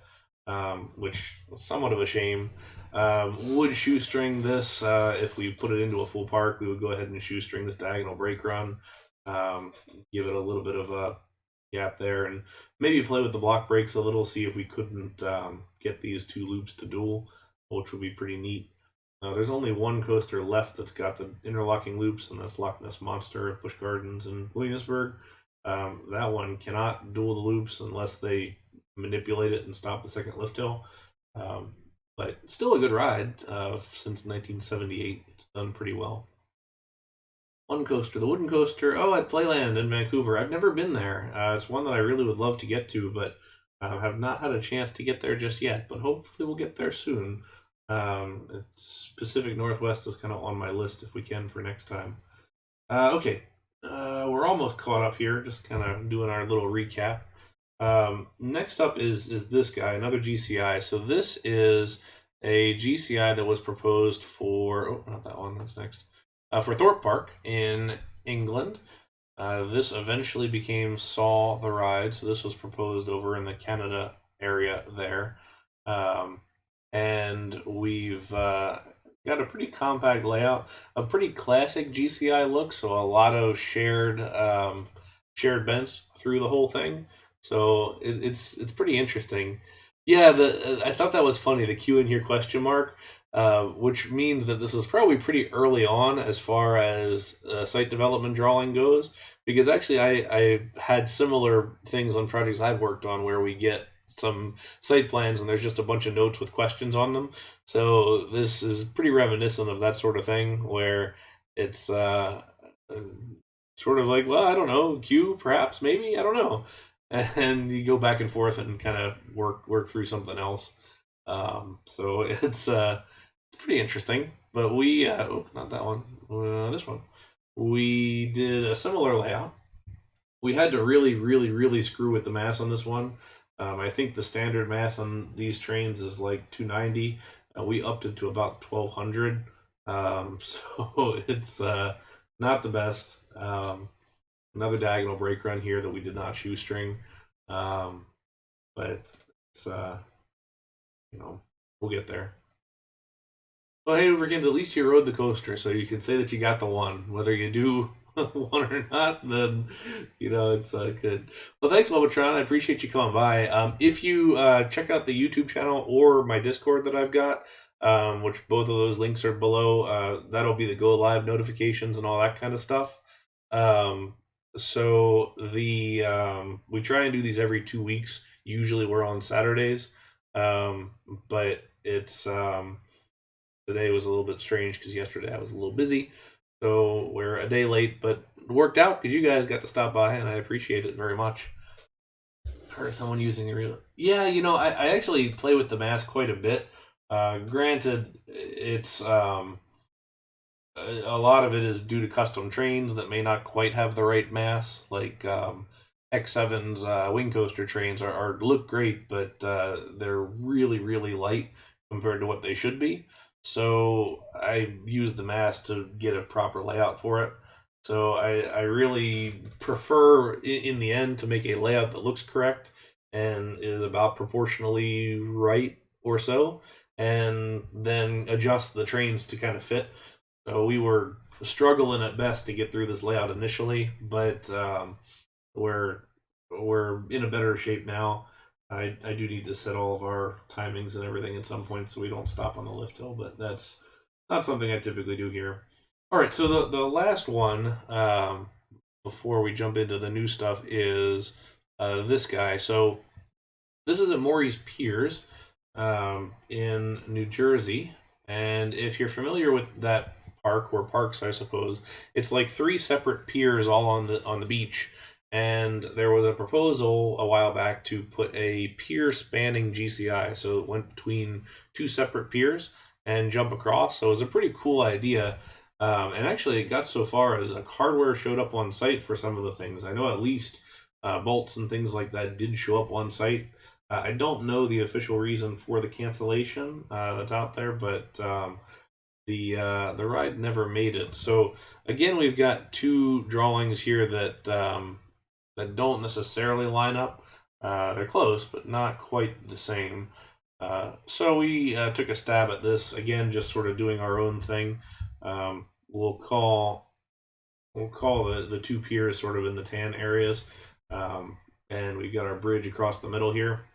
A: which was somewhat of a shame. Would shoestring this if we put it into a full park. We would go ahead and shoestring this diagonal brake run, give it a little bit of a gap there, and maybe play with the block brakes a little, see if we couldn't get these two loops to dual, which would be pretty neat. There's only one coaster left that's got the interlocking loops, and that's Loch Ness Monster at Busch Gardens in Williamsburg. That one cannot dual the loops unless they manipulate it and stop the second lift hill. But still a good ride. Since 1978, it's done pretty well. One coaster, the wooden coaster, at Playland in Vancouver. I've never been there. It's one that I really would love to get to, but have not had a chance to get there just yet. But hopefully we'll get there soon. It's Pacific Northwest is kind of on my list if we can for next time. Okay, we're almost caught up here, just kind of doing our little recap. Next up is this guy, another GCI. So this is a GCI that was proposed for, not that one, that's next, for Thorpe Park in England. This eventually became Saw the Ride, so this was proposed over in the Canada area there. And we've got a pretty compact layout, a pretty classic GCI look, so a lot of shared vents through the whole thing. So it's pretty interesting. Yeah, I thought that was funny, the Q in here question mark, which means that this is probably pretty early on as far as site development drawing goes, because actually I had similar things on projects I've worked on where we get some site plans and there's just a bunch of notes with questions on them. So this is pretty reminiscent of that sort of thing where it's sort of like, well, I don't know, Q perhaps, maybe, I don't know. And you go back and forth and kind of work through something else. So it's pretty interesting. But we not that one, this one. We did a similar layout. We had to really screw with the mass on this one. I think the standard mass on these trains is like 290. We upped it to about 1200. So it's not the best. Another diagonal brake run here that we did not shoestring. But it's, we'll get there. Well, hey, Overkins, at least you rode the coaster, so you can say that you got the one. Whether you do one or not, then, it's good. Well, thanks, Wobotron. I appreciate you coming by. If you check out the YouTube channel or my Discord that I've got, which both of those links are below, that'll be the go live notifications and all that kind of stuff. So we try and do these every 2 weeks. Usually we're on Saturdays, but it's today was a little bit strange because yesterday I was a little busy. So we're a day late, but it worked out because you guys got to stop by, and I appreciate it very much. Heard someone using a real. Yeah, I actually play with the mask quite a bit. Granted, it's a lot of it is due to custom trains that may not quite have the right mass. Like X7's wing coaster trains are look great, but they're really really light compared to what they should be. So I use the mass to get a proper layout for it. So I really prefer in the end to make a layout that looks correct and is about proportionally right or so, and then adjust the trains to kind of fit. So we were struggling at best to get through this layout initially, but we're we're in a better shape now. I do need to set all of our timings and everything at some point so we don't stop on the lift hill, but that's not something I typically do here. All right, so the last one before we jump into the new stuff is this guy. So this is at Morey's Piers in New Jersey, and if you're familiar with that park or parks, I suppose it's like three separate piers all on the beach. And there was a proposal a while back to put a pier spanning GCI, so it went between two separate piers and jump across. So it was a pretty cool idea. And actually, it got so far as hardware showed up on site for some of the things. I know at least bolts and things like that did show up on site. I don't know the official reason for the cancellation that's out there, but the ride never made it. So again, we've got two drawings here that that don't necessarily line up. They're close, but not quite the same. So we took a stab at this again, just sort of doing our own thing. We'll call the two piers sort of in the tan areas, and we've got our bridge across the middle here.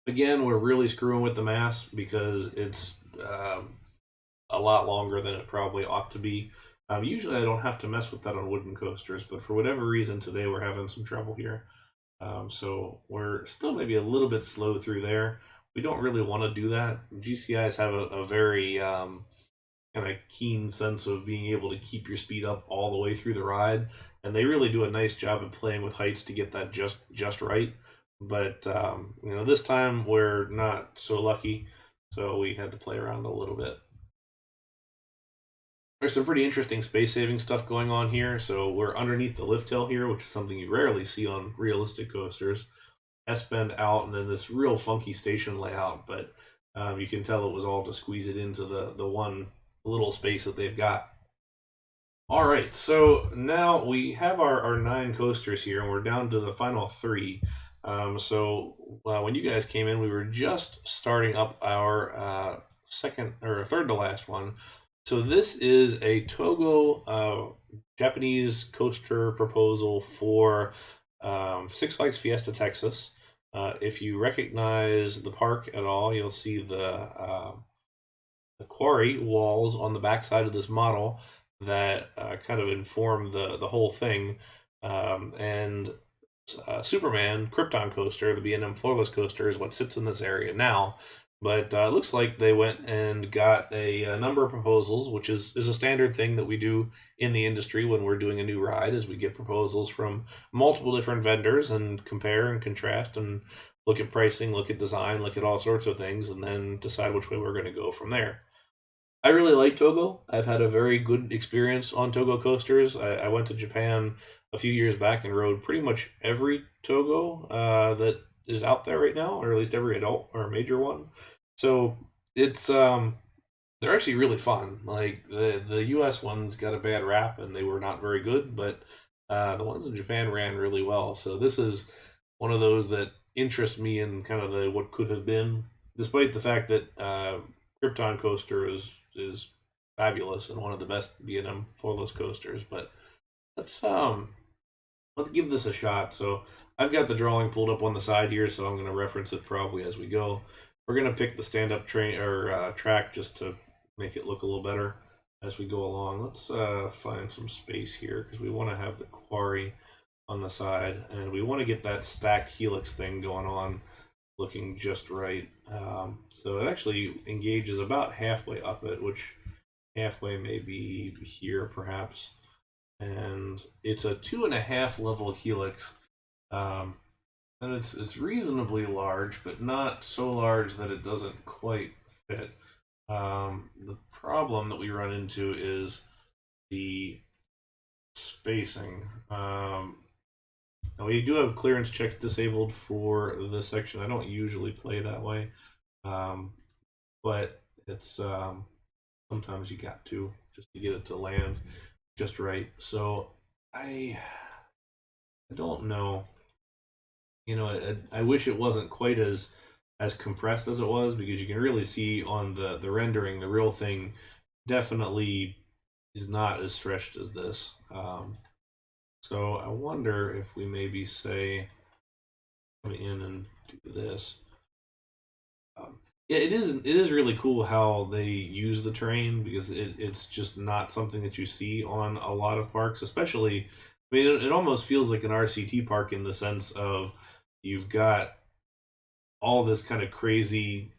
A: Again, we're really screwing with the mass because it's a lot longer than it probably ought to be. Usually I don't have to mess with that on wooden coasters, but for whatever reason today we're having some trouble here. So we're still maybe a little bit slow through there. We don't really want to do that. GCIs have a very kind of keen sense of being able to keep your speed up all the way through the ride, and they really do a nice job of playing with heights to get that just right. But this time we're not so lucky, so we had to play around a little bit. There's some pretty interesting space-saving stuff going on here. So we're underneath the lift hill here, which is something you rarely see on realistic coasters. S-bend out, and then this real funky station layout, but you can tell it was all to squeeze it into the one little space that they've got. All right, so now we have our 9 coasters here, and we're down to the final 3. So when you guys came in, we were just starting up our second or third to last one. So this is a Togo Japanese coaster proposal for Six Flags Fiesta, Texas. If you recognize the park at all, you'll see the quarry walls on the backside of this model that kind of inform the whole thing. And Superman Krypton coaster, the B&M floorless coaster, is what sits in this area now. But it looks like they went and got a number of proposals, which is a standard thing that we do in the industry when we're doing a new ride, is we get proposals from multiple different vendors and compare and contrast and look at pricing, look at design, look at all sorts of things, and then decide which way we're going to go from there. I really like Togo. I've had a very good experience on Togo coasters. I went to Japan a few years back and rode pretty much every Togo that is out there right now, or at least every adult or major one. So it's they're actually really fun. Like the US ones got a bad rap and they were not very good, but the ones in Japan ran really well. So this is one of those that interests me in kind of the what could have been, despite the fact that Krypton coaster is fabulous and one of the best B&M floorless coasters. But let's give this a shot. So I've got the drawing pulled up on the side here, so I'm going to reference it probably as we go. We're going to pick the stand-up train or track just to make it look a little better as we go along. Let's find some space here because we want to have the quarry on the side, and we want to get that stacked helix thing going on looking just right. So it actually engages about halfway up it, which halfway may be here perhaps. And it's a 2.5 level helix. And it's reasonably large, but not so large that it doesn't quite fit. The problem that we run into is the spacing. Now we do have clearance checks disabled for this section. I don't usually play that way, but it's sometimes you got to just to get it to land just right. So I don't know. You know, I wish it wasn't quite as compressed as it was, because you can really see on the rendering the real thing definitely is not as stretched as this. So I wonder if we maybe say come in and do this. Yeah, it is really cool how they use the terrain, because it's just not something that you see on a lot of parks, especially. I mean, it almost feels like an RCT park in the sense of you've got all this kind of crazy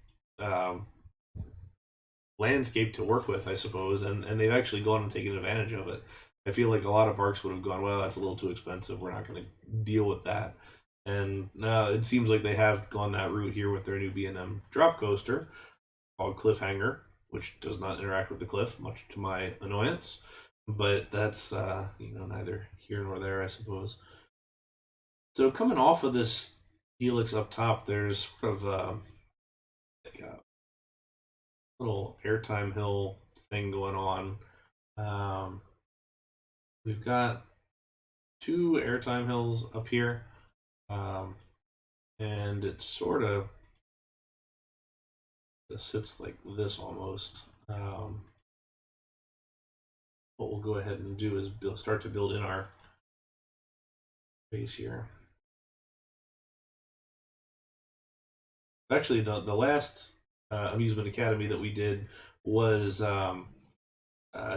A: landscape to work with, I suppose, and they've actually gone and taken advantage of it. I feel like a lot of parks would have gone, well, that's a little too expensive. We're not going to deal with that. And it seems like they have gone that route here with their new B&M drop coaster called Cliffhanger, which does not interact with the cliff, much to my annoyance. But that's neither here nor there, I suppose. So coming off of this helix up top, there's sort of like a little airtime hill thing going on. We've got 2 airtime hills up here, and it sort of sits like this almost. What we'll go ahead and do is start to build in our base here. Actually, the last Amusement Academy that we did was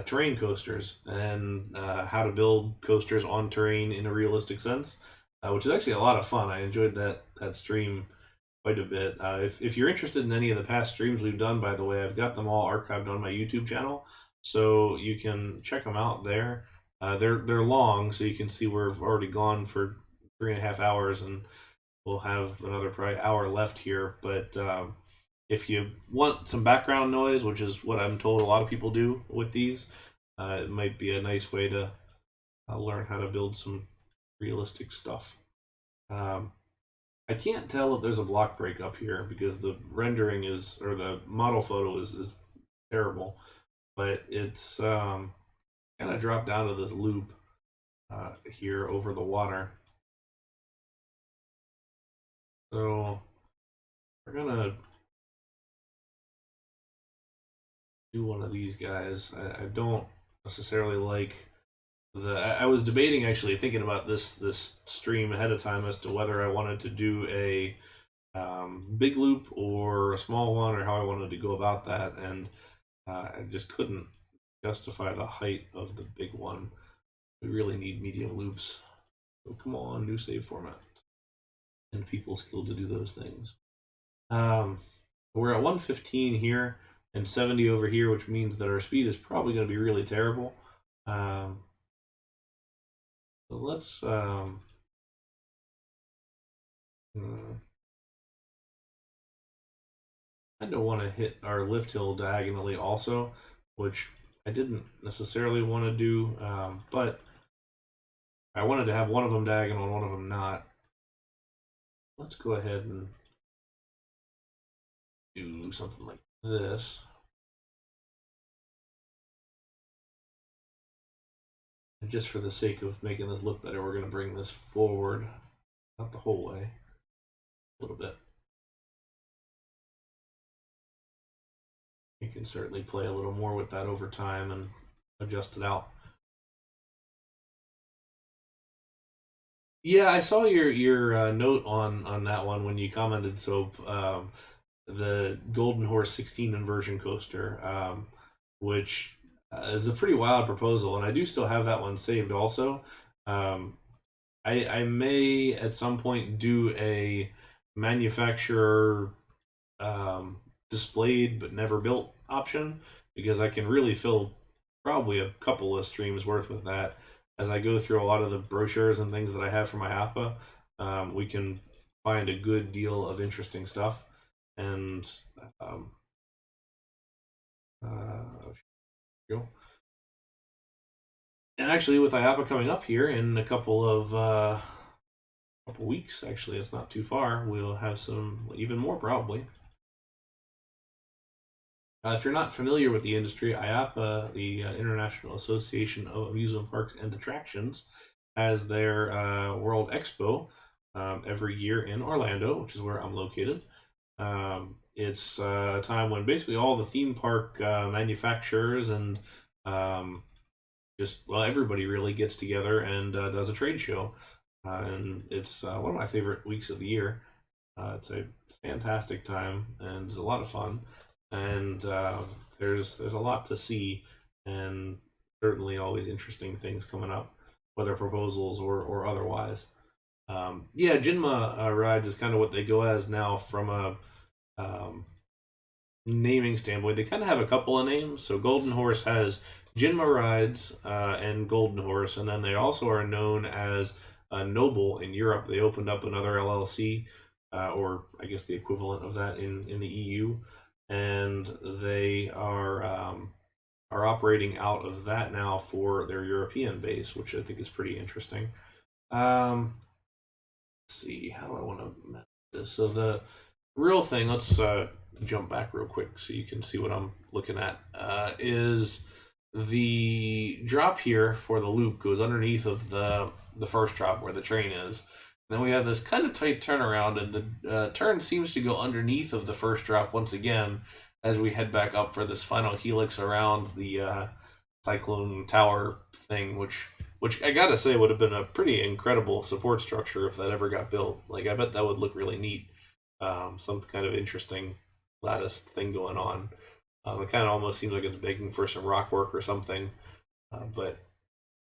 A: terrain coasters, and how to build coasters on terrain in a realistic sense, which is actually a lot of fun. I enjoyed that stream quite a bit. If you're interested in any of the past streams we've done, by the way, I've got them all archived on my YouTube channel, so you can check them out there. They're long, so you can see we've already gone for 3.5 hours, and we'll have another probably hour left here. But if you want some background noise, which is what I'm told a lot of people do with these, it might be a nice way to learn how to build some realistic stuff. I can't tell if there's a block break up here because the rendering is, or the model photo is terrible, but it's kind of dropped down to this loop here over the water. So we're gonna do one of these guys. I don't necessarily like I was debating, actually thinking about this stream ahead of time, as to whether I wanted to do a big loop or a small one, or how I wanted to go about that, and I just couldn't justify the height of the big one. We really need medium loops. So come on, new save format, and people skilled to do those things. We're at 115 here and 70 over here, which means that our speed is probably going to be really terrible. So let's kind of want to hit our lift hill diagonally also, which I didn't necessarily want to do, but I wanted to have one of them diagonal and one of them not. Let's go ahead and do something like this. And just for the sake of making this look better, we're going to bring this forward, not the whole way, a little bit. You can certainly play a little more with that over time and adjust it out. Yeah, I saw your note on that one when you commented. So the Golden Horse 16 inversion coaster, which is a pretty wild proposal, and I do still have that one saved also. I may at some point do a manufacturer displayed but never built option, because I can really fill probably a couple of streams worth with that. As I go through a lot of the brochures and things that I have for my APA, we can find a good deal of interesting stuff. And and actually, with IAPA coming up here in a couple of weeks, actually, it's not too far, we'll have some even more probably. If you're not familiar with the industry, IAPA, the International Association of Amusement Parks and Attractions, has their World Expo every year in Orlando, which is where I'm located. It's a time when basically all the theme park manufacturers and everybody really gets together and does a trade show. And it's one of my favorite weeks of the year. It's a fantastic time and it's a lot of fun. And there's a lot to see, and certainly always interesting things coming up, whether proposals or otherwise. Yeah, Jinma rides is kind of what they go as now from a naming standpoint. They kind of have a couple of names. So Golden Horse has Jinma rides and Golden Horse, and then they also are known as Noble in Europe. They opened up another LLC, or I guess the equivalent of that in the EU, and they are operating out of that now for their European base, which I think is pretty interesting. Let's see, how do I want to map this? So the real thing, let's jump back real quick so you can see what I'm looking at, is the drop here for the loop goes underneath of the first drop where the train is. Then we have this kind of tight turnaround, and the turn seems to go underneath of the first drop once again as we head back up for this final helix around the Cyclone Tower thing, which I gotta say would have been a pretty incredible support structure if that ever got built. Like, I bet that would look really neat. Some kind of interesting lattice thing going on. It kind of almost seems like it's begging for some rock work or something, but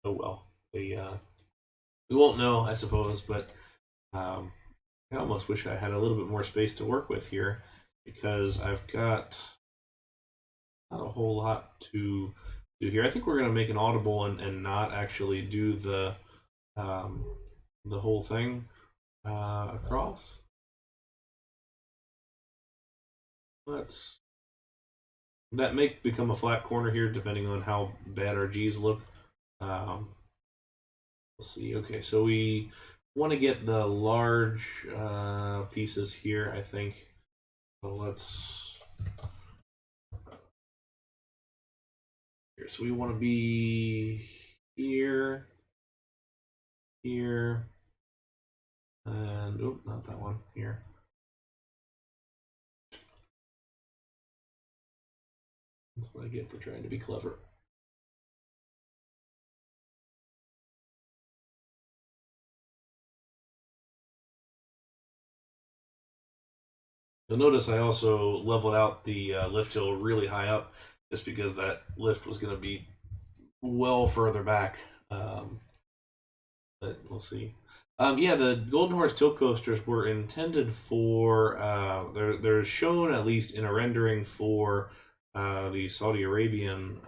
A: oh well. We won't know, I suppose, but I almost wish I had a little bit more space to work with here, because I've got not a whole lot to do here. I think we're going to make an audible and not actually do the whole thing across. That may become a flat corner here depending on how bad our G's look. Let's see. Okay, so we want to get the large pieces here, I think. So let's. Here, so we want to be here, here, and oh, not that one. Here. That's what I get for trying to be clever. You'll notice I also leveled out the lift hill really high up, just because that lift was going to be well further back. But we'll see. Yeah, the Golden Horse tilt coasters were intended for. They're shown at least in a rendering for the Saudi Arabian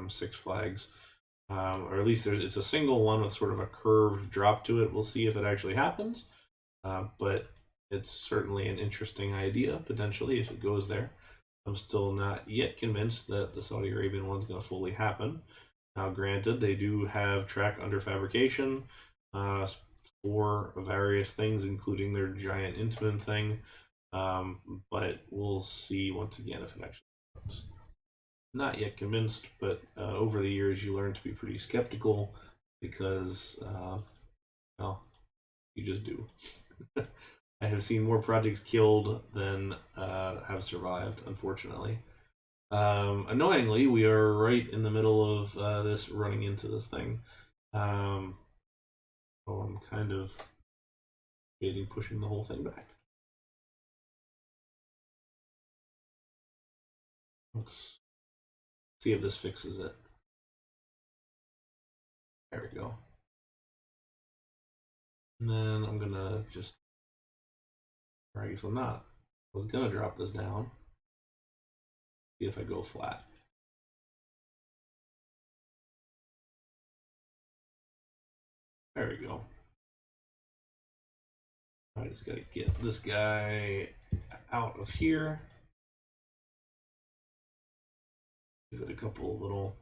A: Six Flags, or at least it's a single one with sort of a curved drop to it. We'll see if it actually happens, but it's certainly an interesting idea potentially if it goes there. I'm still not yet convinced that the Saudi Arabian one's going to fully happen. Now, granted, they do have track under fabrication for various things, including their giant Intamin thing, but we'll see once again if it actually happens. Not yet convinced, but over the years you learn to be pretty skeptical, because, well, you just do. I have seen more projects killed than have survived, unfortunately. Annoyingly, we are right in the middle of this running into this thing. So I'm kind of pushing the whole thing back. Let's see if this fixes it. There we go. And then I'm gonna just Or I guess I'm not. I was gonna drop this down. See if I go flat. There we go. I just gotta get this guy out of here. Give it a couple of little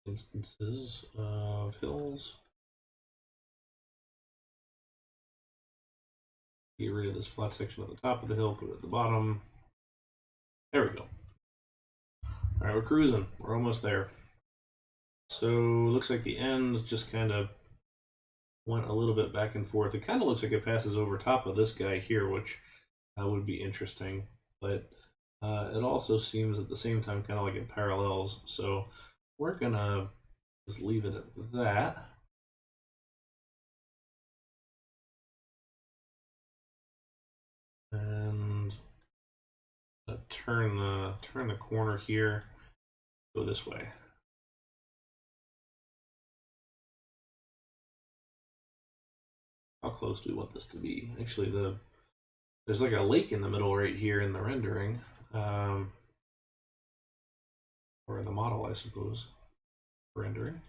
A: instances of hills. Get rid of this flat section at the top of the hill, put it at the bottom. There we go. All right, we're cruising. We're almost there. So looks like the ends just kind of went a little bit back and forth. It kind of looks like it passes over top of this guy here, which would be interesting. But it also seems at the same time kind of like it parallels. So we're gonna just leave it at that. And turn the corner here. Go this way. How close do we want this to be? Actually, there's like a lake in the middle right here in the rendering, or in the model, I suppose. Rendering.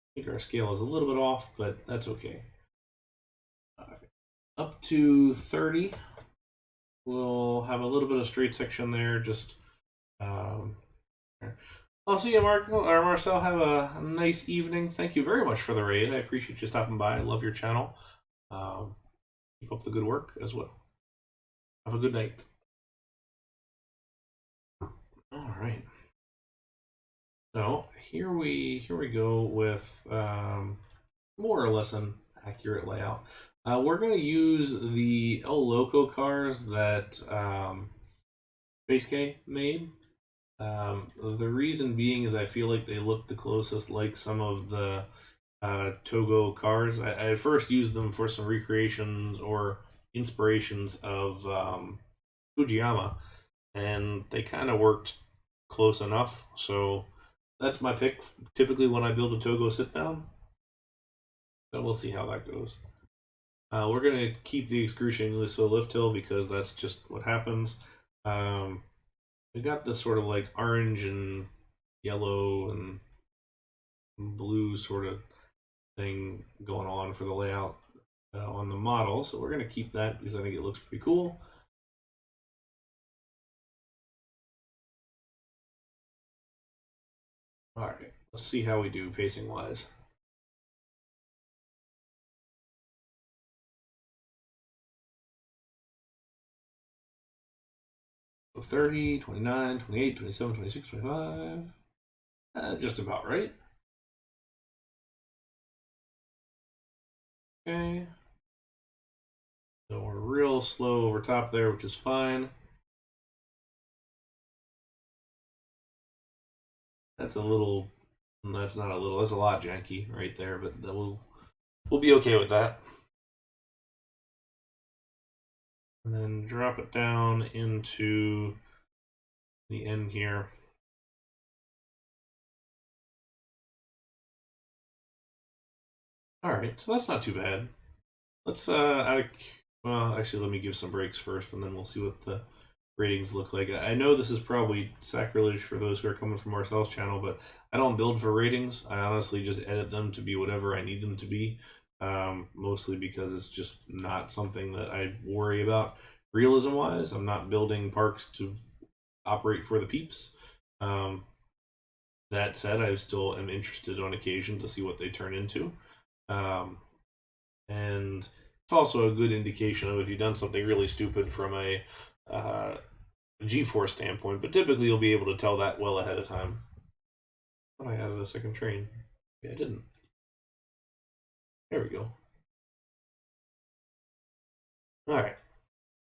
A: I think our scale is a little bit off, but that's okay. Up to 30. We'll have a little bit of straight section there. Just I'll see you, Marcel. Have a nice evening. Thank you very much for the raid. I appreciate you stopping by. I love your channel. Keep up the good work as well. Have a good night. All right. So here we go with more or less an accurate layout. We're going to use the El Loco cars that Space K made. The reason being is I feel like they look the closest like some of the Togo cars. I first used them for some recreations or inspirations of Fujiyama, and they kind of worked close enough. So that's my pick typically when I build a Togo sit down. So we'll see how that goes. We're going to keep the excruciatingly slow lift hill because that's just what happens. We got this sort of like orange and yellow and blue sort of thing going on for the layout on the model. So we're going to keep that because I think it looks pretty cool. All right, let's see how we do pacing wise. So 30, 29, 28, 27, 26, 25. Just about right. Okay. So we're real slow over top there, which is fine. That's a little, that's not a little, that's a lot janky right there, but we'll be okay with that. And then drop it down into the end here. All right, so that's not too bad. Let's well, actually, let me give some breaks first, and then we'll see what the ratings look like. I know this is probably sacrilege for those who are coming from Marcel's channel, but I don't build for ratings. I honestly just edit them to be whatever I need them to be, mostly because it's just not something that I worry about realism-wise. I'm not building parks to operate for the peeps. That said, I still am interested on occasion to see what they turn into. And it's also a good indication of if you've done something really stupid from a G-force standpoint, but typically you'll be able to tell that well ahead of time. But I added a second train. Yeah, I didn't. There we go. All right,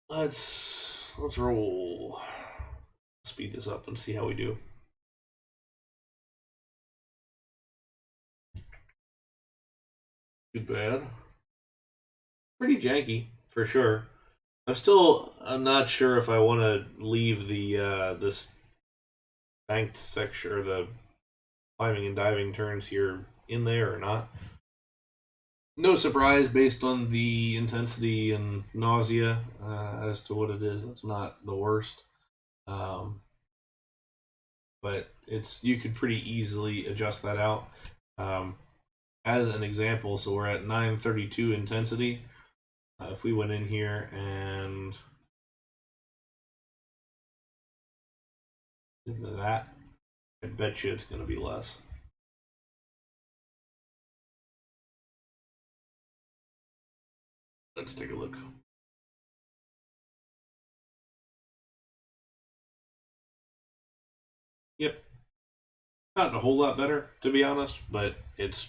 A: let's roll. Speed this up and see how we do. Too bad. Pretty janky for sure. I'm not sure if I want to leave the this banked section or the climbing and diving turns here in there or not. No surprise based on the intensity and nausea as to what it is. That's not the worst. Um, but you could pretty easily adjust that out. Um, as an example, so we're at 932 intensity. If we went in here and did that, I bet you it's going to be less. Let's take a look. Yep. Not a whole lot better, to be honest, but it's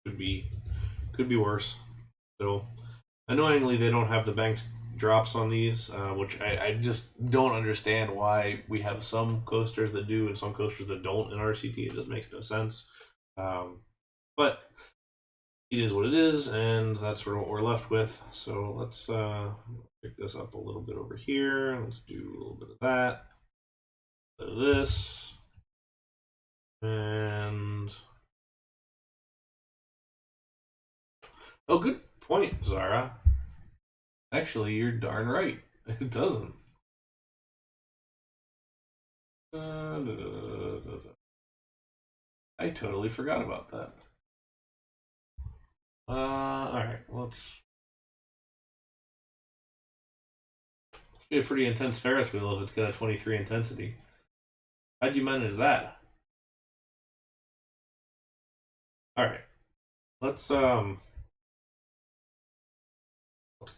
A: could be worse. So annoyingly, they don't have the banked drops on these, which I just don't understand why we have some coasters that do and some coasters that don't in RCT. It just makes no sense. But it is what it is, and that's sort of what we're left with. So let's pick this up a little bit over here. Let's do a little bit of that, a bit of this, and oh, good point, Zara. Actually, you're darn right. It doesn't. I totally forgot about that. Alright, let's be a pretty intense Ferris wheel if it's got a 23 intensity. How'd you manage that? Alright. Let's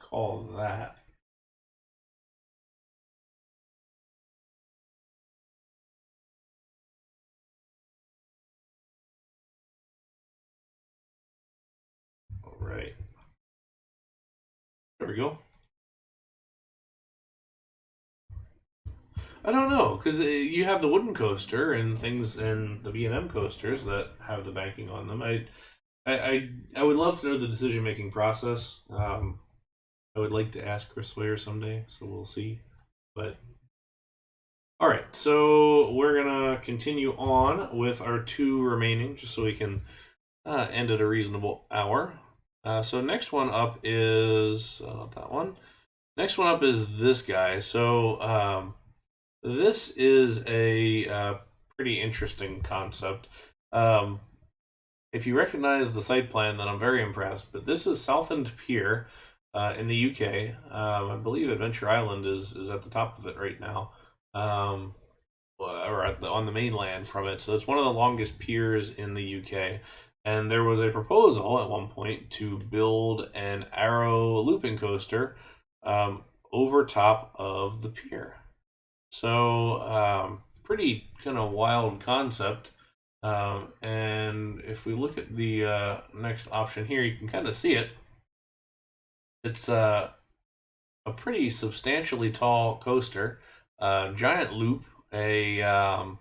A: call that. Alright. There we go. I don't know, because you have the wooden coaster and things, and the B&M coasters that have the banking on them. I would love to know the decision making process. I would like to ask Chris Sawyer someday, so we'll see. But all right, so we're gonna continue on with our two remaining, just so we can end at a reasonable hour. So next one up is not that one. Next one up is this guy. So this is a pretty interesting concept. If you recognize the site plan, then I'm very impressed. But this is Southend Pier in the UK. I believe Adventure Island is at the top of it right now, or on the mainland from it. So it's one of the longest piers in the UK. And there was a proposal at one point to build an arrow looping coaster over top of the pier. So pretty kind of wild concept. And if we look at the next option here, you can kind of see it. It's a pretty substantially tall coaster, giant loop, a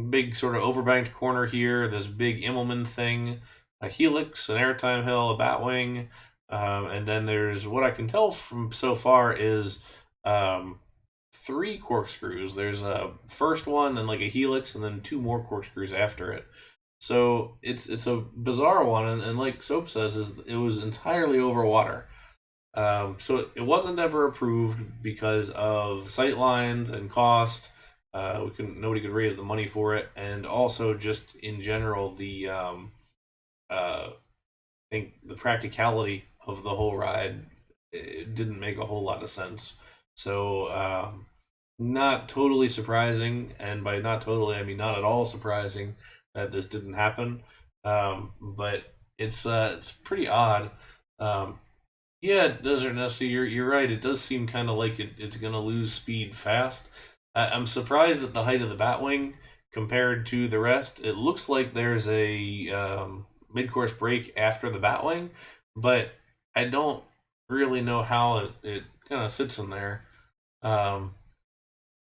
A: big sort of overbanked corner here, this big Immelman thing, a helix, an airtime hill, a batwing, and then there's what I can tell from so far is three corkscrews. There's a first one, then like a helix, and then two more corkscrews after it. So it's a bizarre one, and like Soap says, it was entirely over water. So it wasn't ever approved because of sight lines and cost. Nobody could raise the money for it, and also just in general I think the practicality of the whole ride, it didn't make a whole lot of sense. So not totally surprising, and by not totally I mean not at all surprising that this didn't happen. But it's pretty odd. Um, yeah, Desert Nessie, you're right. It does seem kind of like it's gonna lose speed fast. I'm surprised at the height of the Batwing compared to the rest. It looks like there's a mid-course break after the Batwing, but I don't really know how it kind of sits in there. Um,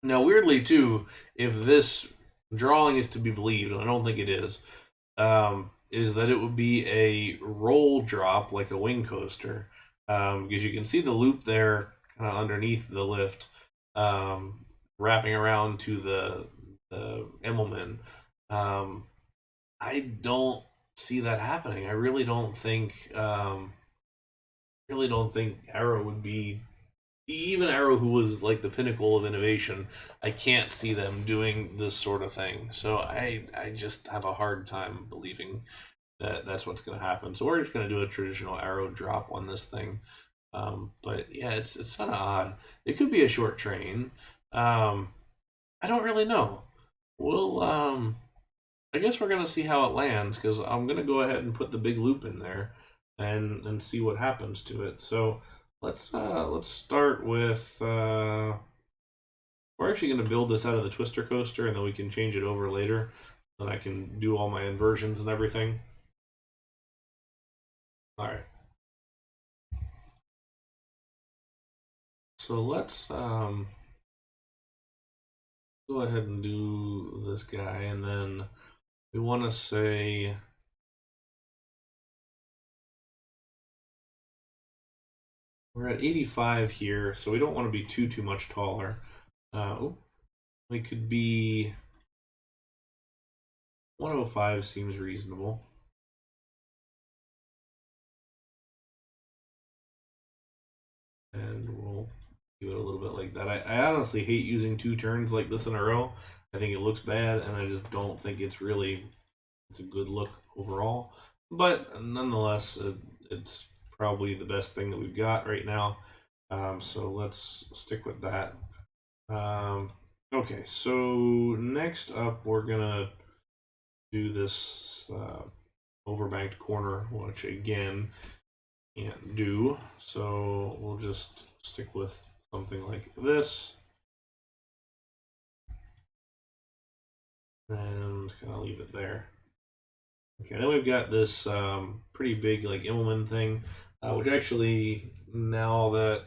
A: Now, weirdly too, if this drawing is to be believed, and I don't think it is that it would be a roll drop like a wing coaster, because you can see the loop there kind of underneath the lift, wrapping around to the Immelman. I don't see that happening. I really don't think Arrow would be, even Arrow, who was like the pinnacle of innovation. I can't see them doing this sort of thing. So I just have a hard time believing that that's what's going to happen. So we're just going to do a traditional Arrow drop on this thing. But yeah, it's kind of odd. It could be a short train. I don't really know. We'll I guess we're gonna see how it lands because I'm gonna go ahead and put the big loop in there and see what happens to it. So let's start with we're actually gonna build this out of the twister coaster and then we can change it over later. Then I can do all my inversions and everything. All right. So let's go ahead and do this guy, and then we want to say we're at 85 here, so we don't want to be too much taller. We could be 105 seems reasonable. And we'll do it a little bit like that. I honestly hate using 2 turns like this in a row. I think it looks bad, and I just don't think it's a good look overall. But nonetheless, it's probably the best thing that we've got right now. So let's stick with that. Okay, so next up we're gonna do this overbanked corner, which again can't do. So we'll just stick with something like this. And kind of leave it there. Okay, then we've got this pretty big like Immelman thing, which actually, now that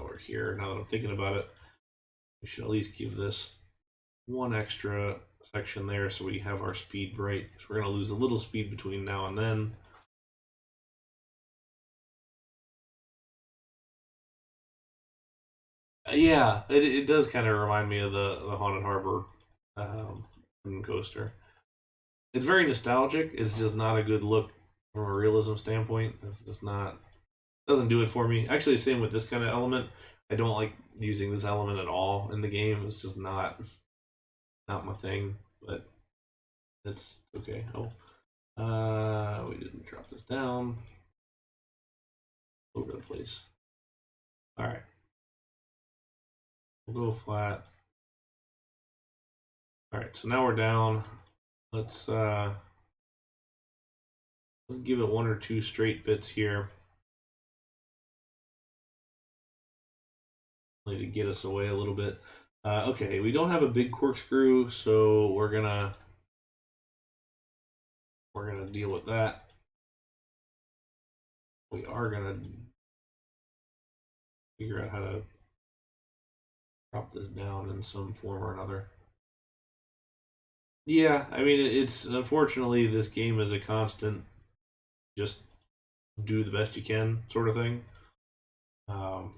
A: we're here, now that I'm thinking about it, we should at least give this one extra section there so we have our speed right, because we're going to lose a little speed between now and then. Yeah, it does kind of remind me of the Haunted Harbor coaster. It's very nostalgic. It's just not a good look from a realism standpoint. It's just not, doesn't do it for me. Actually, same with this kind of element. I don't like using this element at all in the game. It's just not my thing. But it's okay. Oh, we didn't drop this down. Over the place. All right. We'll go flat. All right. So now we're down. Let's give it 1 or 2 straight bits here. To get us away a little bit. Okay, we don't have a big corkscrew, so we're gonna deal with that. We are gonna figure out how to drop this down in some form or another. Yeah, I mean, it's unfortunately this game is a constant just do the best you can sort of thing. So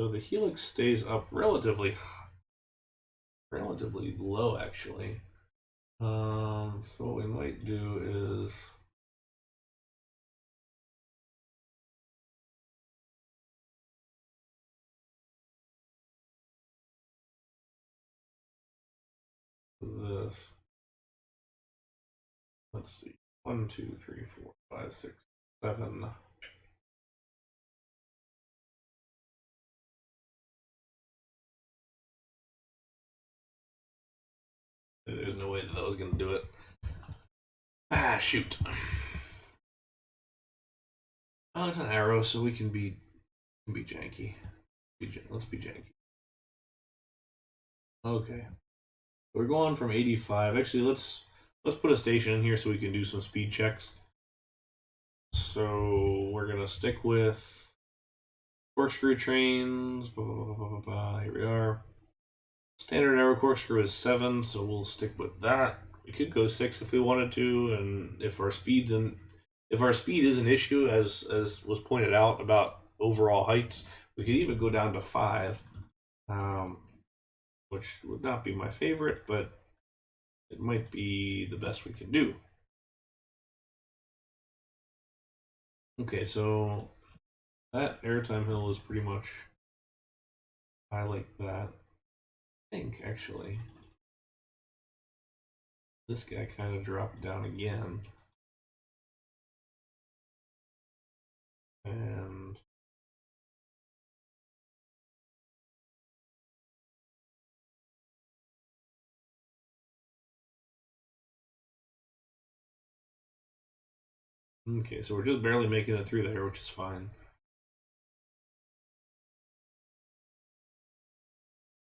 A: the Helix stays up relatively low actually. So what we might do is this. Let's see. 1, 2, 3, 4, 5, 6, 7. There's no way that was going to do it. Ah, shoot. Oh, it's an arrow, so we can be janky. Let's be janky. Okay. We're going from 85. Actually, let's put a station in here so we can do some speed checks. So we're gonna stick with corkscrew trains. Blah, blah, blah, blah, blah. Here we are. Standard arrow corkscrew is 7, so we'll stick with that. We could go 6 if we wanted to, and if our speed is an issue, as was pointed out about overall heights, we could even go down to 5, which would not be my favorite, but it might be the best we can do. Okay, so that airtime hill is pretty much, I like that. I think actually this guy kind of dropped down again. And okay, so we're just barely making it through there, which is fine.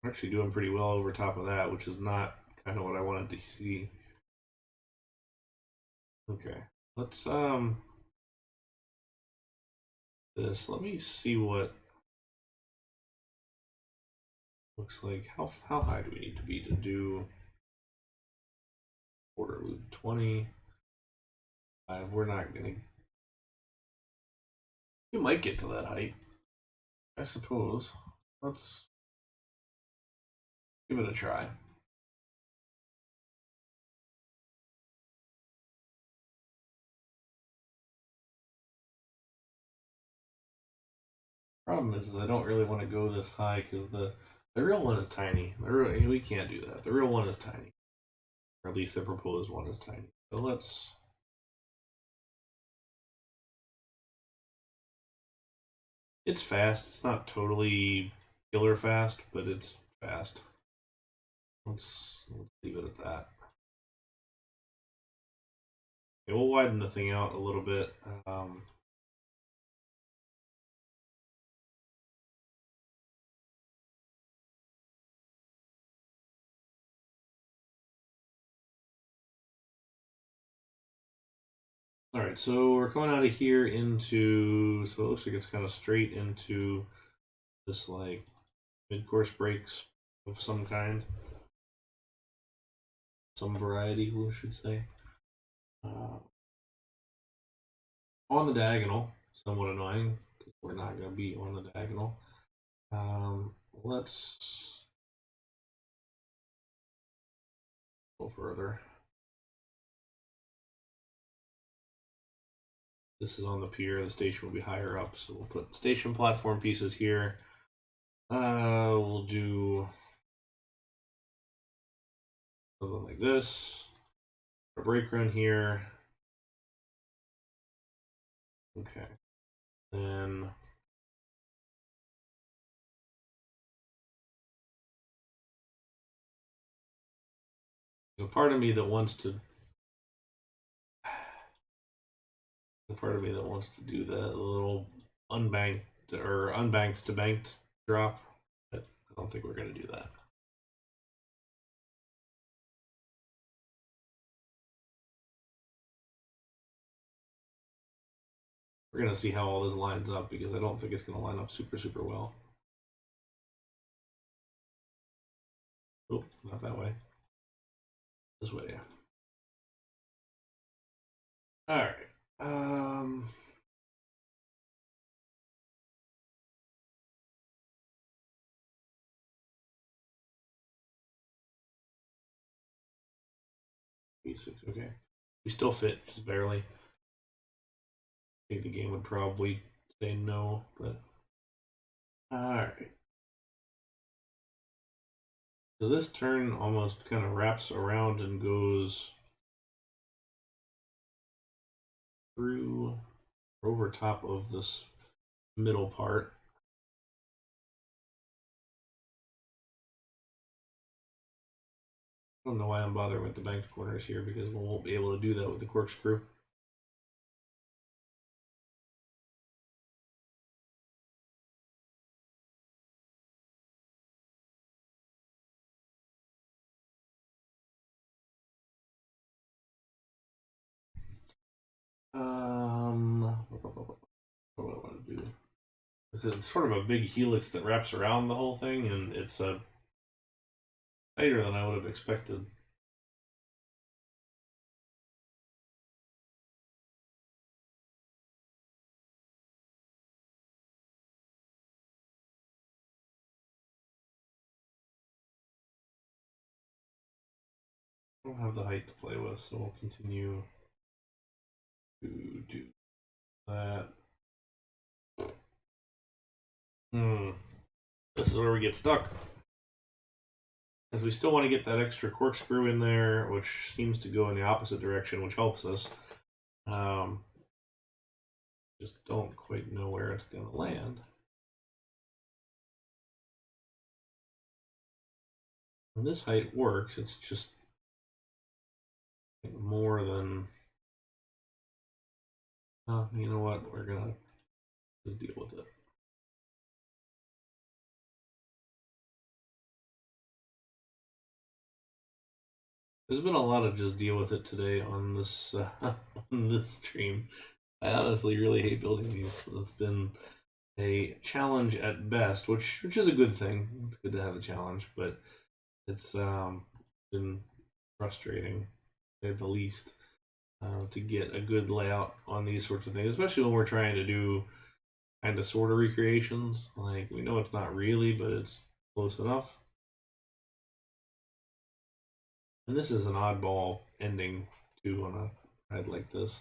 A: We're actually doing pretty well over top of that, which is not kind of what I wanted to see. Okay, let's this. Let me see what looks like. How high do we need to be to do quarter loop 20? We're not gonna. You might get to that height, I suppose. Let's give it a try. Problem is I don't really want to go this high because the real one is tiny. We can't do that. The real one is tiny, or at least the proposed one is tiny. So let's. It's fast. It's not totally killer fast, but it's fast. Let's leave it at that. Okay, we'll widen the thing out a little bit. All right, so we're coming out of here into, so it looks like it's kind of straight into this like mid-course breaks of some kind, some variety, we should say. On the diagonal, somewhat annoying because we're not going to be on the diagonal. Let's go further. This is on the pier. The station will be higher up, so we'll put station platform pieces here. We'll do something like this. A brake run here. Okay. Then there's a part of me that wants to do the little unbanked or unbanked to banked drop, but I don't think we're going to do that. We're going to see how all this lines up because I don't think it's going to line up super well. Oh, not that way. This way. All right. Okay. We still fit, just barely. I think the game would probably say no, but alright. So this turn almost kind of wraps around and goes through over top of this middle part. I don't know why I'm bothering with the banked corners here because we won't be able to do that with the corkscrew. What do I want to do? It's sort of a big helix that wraps around the whole thing, and it's tighter than I would have expected. I don't have the height to play with, so we'll continue to do that. This is where we get stuck. As we still want to get that extra corkscrew in there, which seems to go in the opposite direction, which helps us. Just don't quite know where it's going to land. And this height works, it's just more than... you know what, we're going to just deal with it. There's been a lot of just deal with it today on this on this stream. I honestly really hate building these. It's been a challenge at best, which is a good thing. It's good to have a challenge, but it's been frustrating, to say the least, to get a good layout on these sorts of things, especially when we're trying to do kind of sort of recreations. Like, we know it's not really, but it's close enough. And this is an oddball ending to on a ride like this.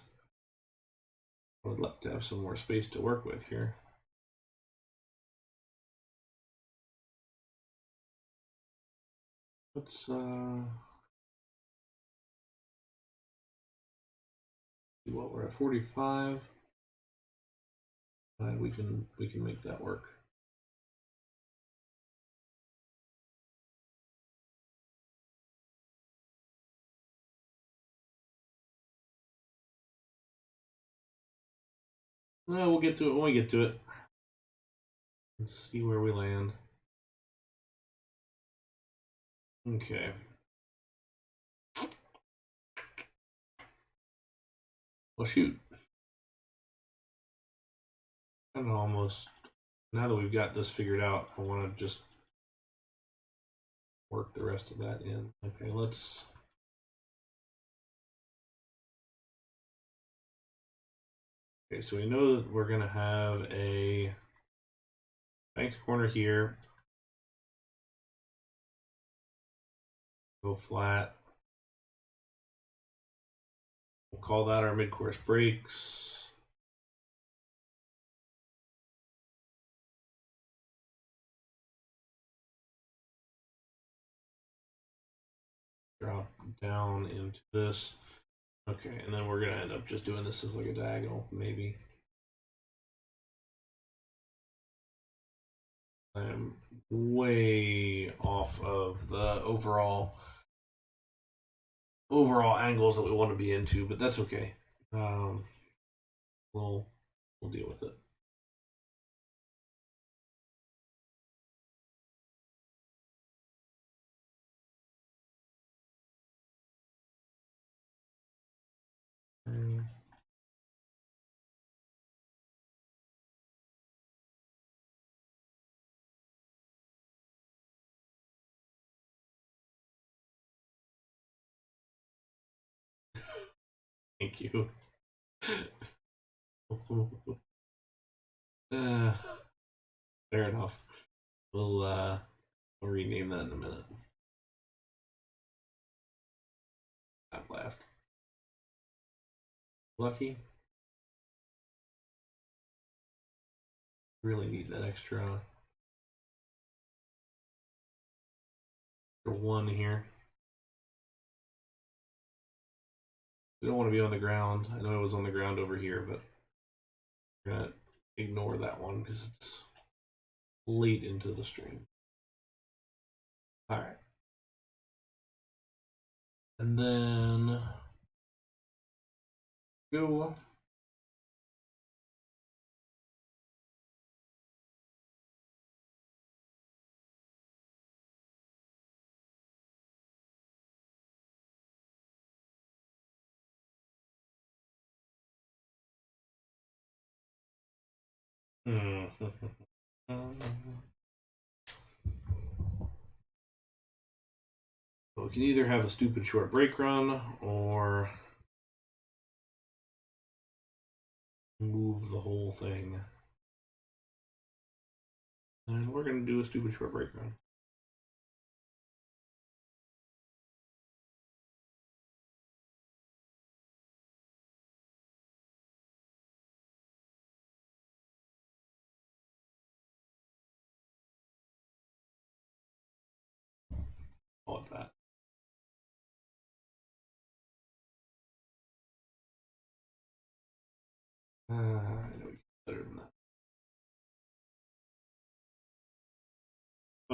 A: I would like to have some more space to work with here. Let's see what we're at, 45. We can make that work. No, we'll get to it when we get to it. Let's see where we land. Okay. Well, shoot. Kind of almost, now that we've got this figured out, I want to just work the rest of that in. Okay, let's... Okay, so we know that we're going to have a banked corner here. Go flat. We'll call that our mid-course brakes. Drop down into this. Okay, and then we're going to end up just doing this as like a diagonal, maybe. I'm way off of the overall angles that we want to be into, but that's okay. We'll deal with it. Thank you. Fair enough. We'll rename that in a minute. At last. Lucky. Really need that extra one here. We don't want to be on the ground. I know it was on the ground over here, but we're gonna ignore that one because it's late into the stream. All right. And then go. So we can either have a stupid short brake run or move the whole thing. And we're going to do a stupid short brake run. Call it that. I know we can better than that.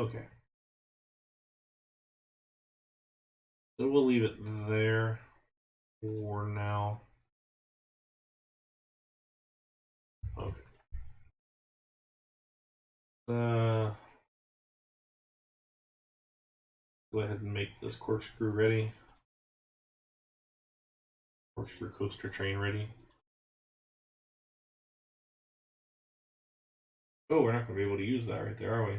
A: Okay. So we'll leave it there for now. Okay. Go ahead and make this corkscrew ready. Corkscrew coaster train ready. Oh, we're not going to be able to use that right there, are we?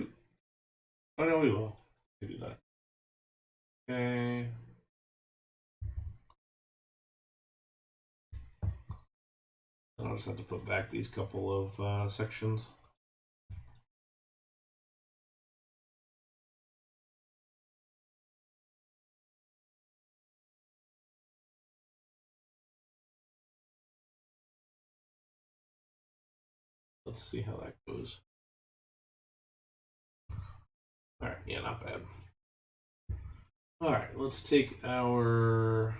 A: Ooh. Oh, no, we will. We do that. Okay. I'll just have to put back these couple of sections. Let's see how that goes. All right, yeah, not bad. All right, let's take our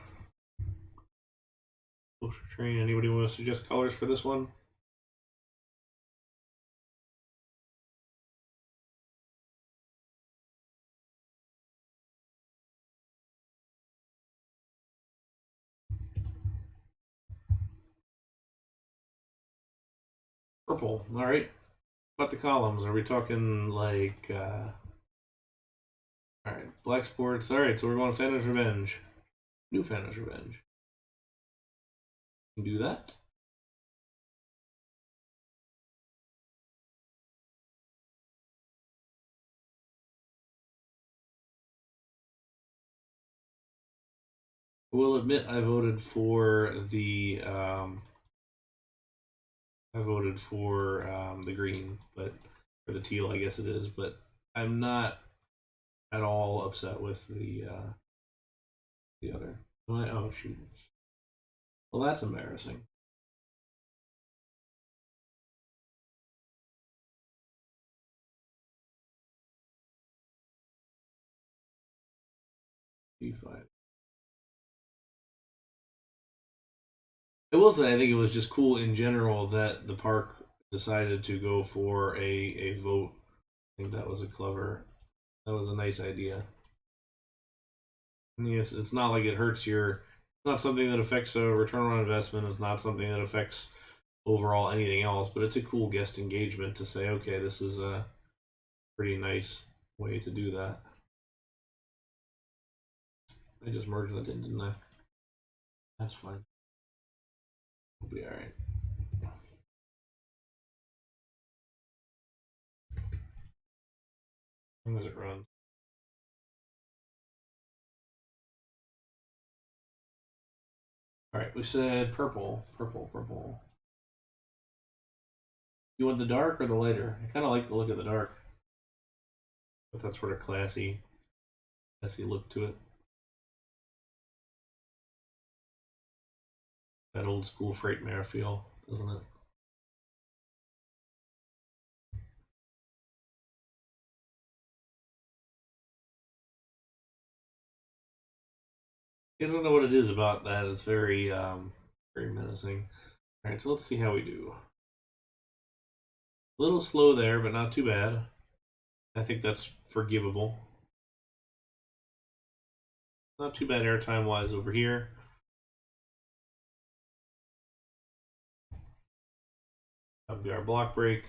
A: coaster train. Anybody want to suggest colors for this one? Purple. All right. About the columns, are we talking like? All right, black sports. All right, so we're going Fanta's Revenge. New Fanta's Revenge. Can do that. I will admit I voted for the the green, but or the teal, I guess it is. But I'm not at all upset with the other. Oh shoot! Well, that's embarrassing. B5. I will say I think it was just cool in general that the park decided to go for a vote. I think that was that was a nice idea. I mean, it's not like it hurts your. It's not something that affects a return on investment. It's not something that affects overall anything else. But it's a cool guest engagement to say, okay, this is a pretty nice way to do that. I just merged that in, didn't I? That's fine. We'll be all right. As long as it runs. All right, we said purple, purple, purple. You want the dark or the lighter? I kind of like the look of the dark, but that sort of classy look to it. That old school freight mare feel, doesn't it? I don't know what it is about that. It's very, very menacing. All right, so let's see how we do. A little slow there, but not too bad. I think that's forgivable. Not too bad airtime wise over here. That'll be our block break.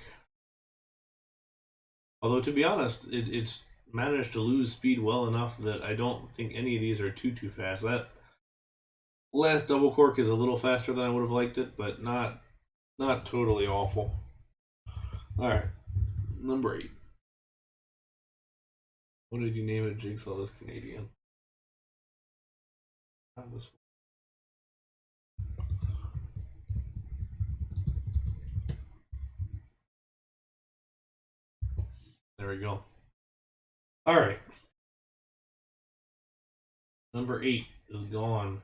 A: Although to be honest, it's managed to lose speed well enough that I don't think any of these are too fast. That last double cork is a little faster than I would have liked it, but not totally awful. All right, number 8. What did you name it? Jigsaw this Canadian. Not this one. There we go. All right. Number 8 is gone.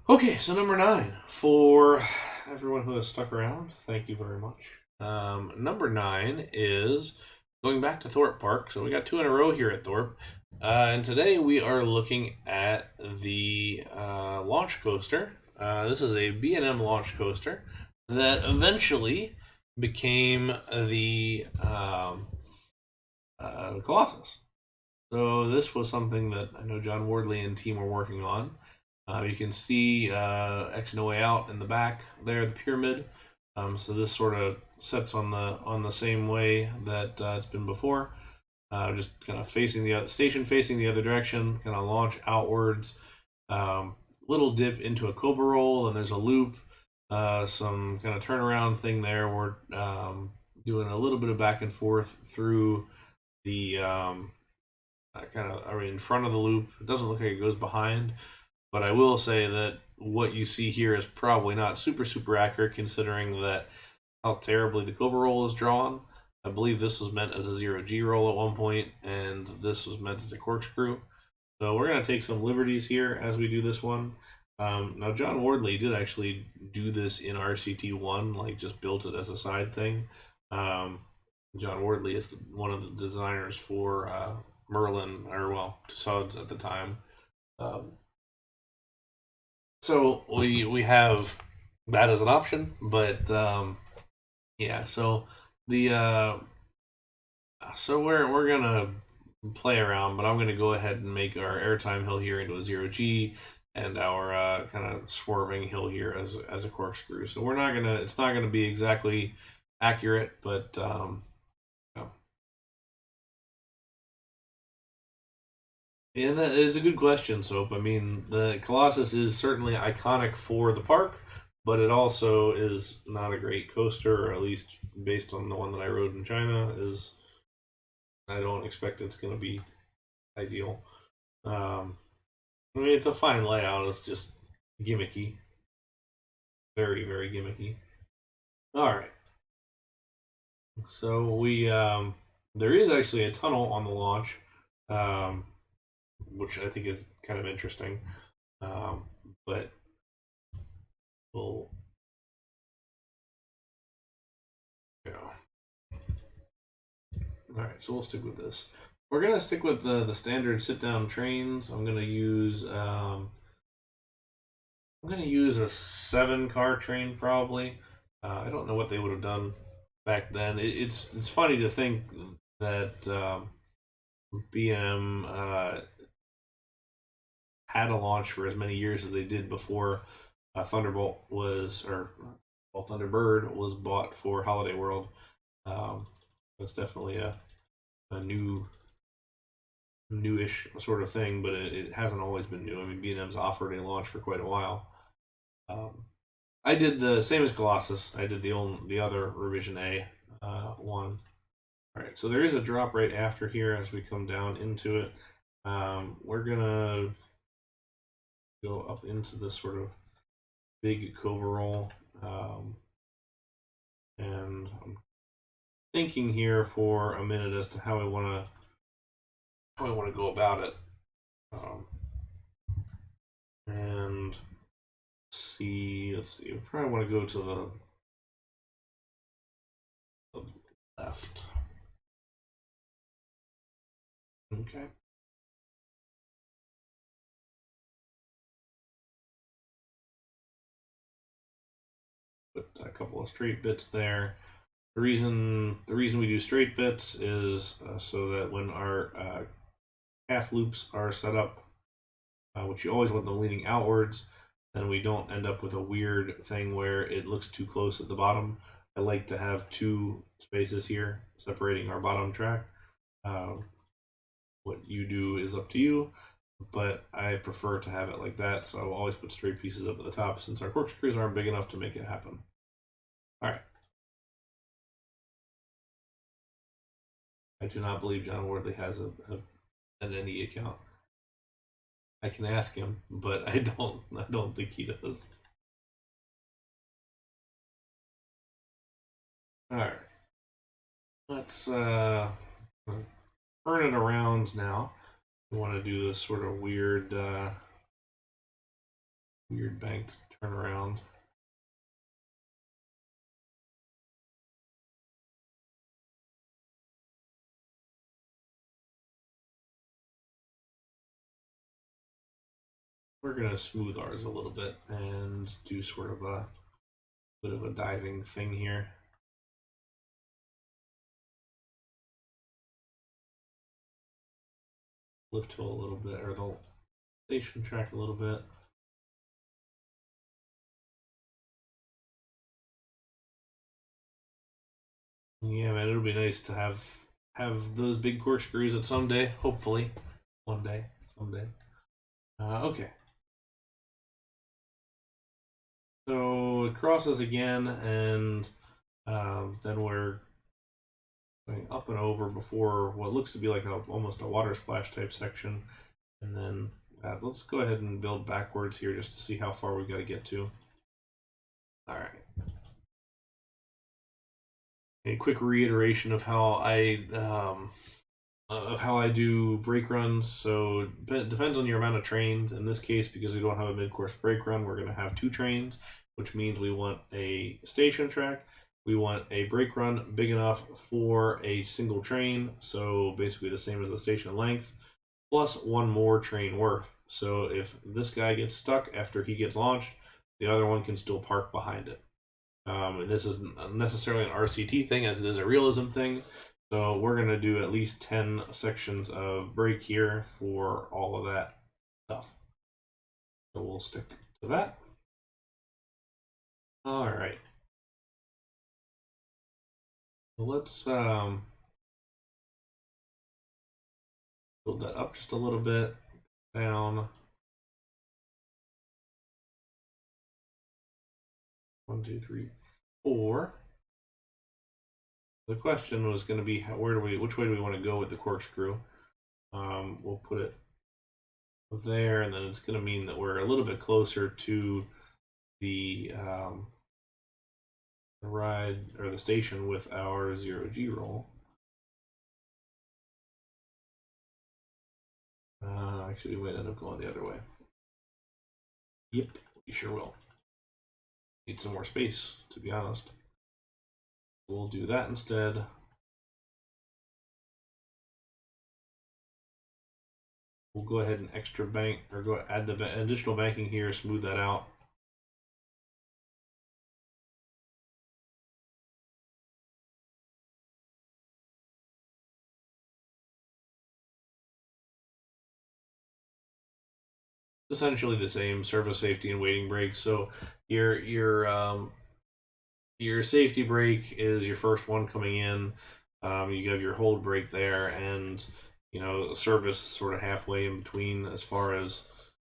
A: Okay, so number 9 for everyone who has stuck around. Thank you very much. Number 9 is Going back to Thorpe Park. So we got two in a row here at Thorpe. And today we are looking at the launch coaster. This is a B&M launch coaster that eventually became the Colossus. So this was something that I know John Wardley and team were working on. You can see X No Way Out in the back there, the pyramid. So this sort of sets on the same way that it's been before. Just kind of facing the station, facing the other direction, kind of launch outwards. Little dip into a cobra roll, and there's a loop. Some kind of turnaround thing there. We're doing a little bit of back and forth through the in front of the loop. It doesn't look like it goes behind, but I will say that what you see here is probably not super accurate, considering that how terribly the cobra roll is drawn. I believe this was meant as a 0G roll at one point, and this was meant as a corkscrew. So we're going to take some liberties here as we do this one. Now, John Wardley did actually do this in RCT1, like just built it as a side thing. John Wardley is one of the designers for Merlin, or well, Tussauds at the time. So we have that as an option, but yeah. So the so we're gonna play around, but I'm gonna go ahead and make our airtime hill here into a 0G, and our kind of swerving hill here as a corkscrew. So we're not gonna, it's not gonna be exactly accurate, but yeah, that is a good question, Soap. I mean, the Colossus is certainly iconic for the park, but it also is not a great coaster, or at least based on the one that I rode in China, is I don't expect it's going to be ideal. I mean, it's a fine layout. It's just gimmicky. Very gimmicky. All right. So there is actually a tunnel on the launch, which I think is kind of interesting. But we'll go. All right, so we'll stick with this. We're gonna stick with the standard sit-down trains. I'm gonna use a 7-car train probably. I don't know what they would have done back then. It's funny to think that B&M had a launch for as many years as they did before Thunderbolt was, or well, Thunderbird was bought for Holiday World. That's definitely a newish sort of thing, but it hasn't always been new. I mean, B&M's offered a launch for quite a while. I did the same as Colossus. I did the other revision A one. All right, so there is a drop right after here as we come down into it. We're gonna go up into this sort of big cobra roll, and I'm thinking here for a minute as to how I want to go about it, and let's see. I probably want to go to the left. Okay. Put a couple of straight bits there. The reason we do straight bits is so that when our half loops are set up, which you always want them leaning outwards, then we don't end up with a weird thing where it looks too close at the bottom. I like to have 2 spaces here separating our bottom track. What you do is up to you, but I prefer to have it like that, so I'll always put straight pieces up at the top since our corkscrews aren't big enough to make it happen. All right. I do not believe John Wardley has an NE account. I can ask him, but I don't think he does. All right. Let's turn it around now. We want to do this sort of weird banked turnaround. we're gonna smooth ours a little bit and do sort of a bit of a diving thing here. Lift hill a little bit, or the station track a little bit. Yeah, man, it'll be nice to have those big corkscrews at someday. Hopefully, one day, someday. Okay. So it crosses again, and then we're going up and over before what looks to be like almost a water splash type section. And then let's go ahead and build backwards here just to see how far we got to get to. All right. A quick reiteration of how I do brake runs. So it depends on your amount of trains. In this case, because we don't have a mid-course brake run, we're going to have 2 trains, which means we want a station track. We want a brake run big enough for a single train, so basically the same as the station length, plus 1 more train worth. So if this guy gets stuck after he gets launched, the other one can still park behind it. And this isn't necessarily an RCT thing as it is a realism thing. So we're going to do at least 10 sections of brake here for all of that stuff. So we'll stick to that. All right. So let's build that up just a little bit, down. 1, 2, 3, 4. The question was going to be, which way do we want to go with the corkscrew? We'll put it there, and then it's going to mean that we're a little bit closer to the ride or the station with our 0G roll. Actually, we might end up going the other way. Yep, we sure will. Need some more space, to be honest. We'll do that instead. We'll go ahead and extra bank, or go add the additional banking here, smooth that out. Essentially the same service, safety, and waiting brakes. So your safety brake is your first one coming in. You have your hold brake there, and service sort of halfway in between as far as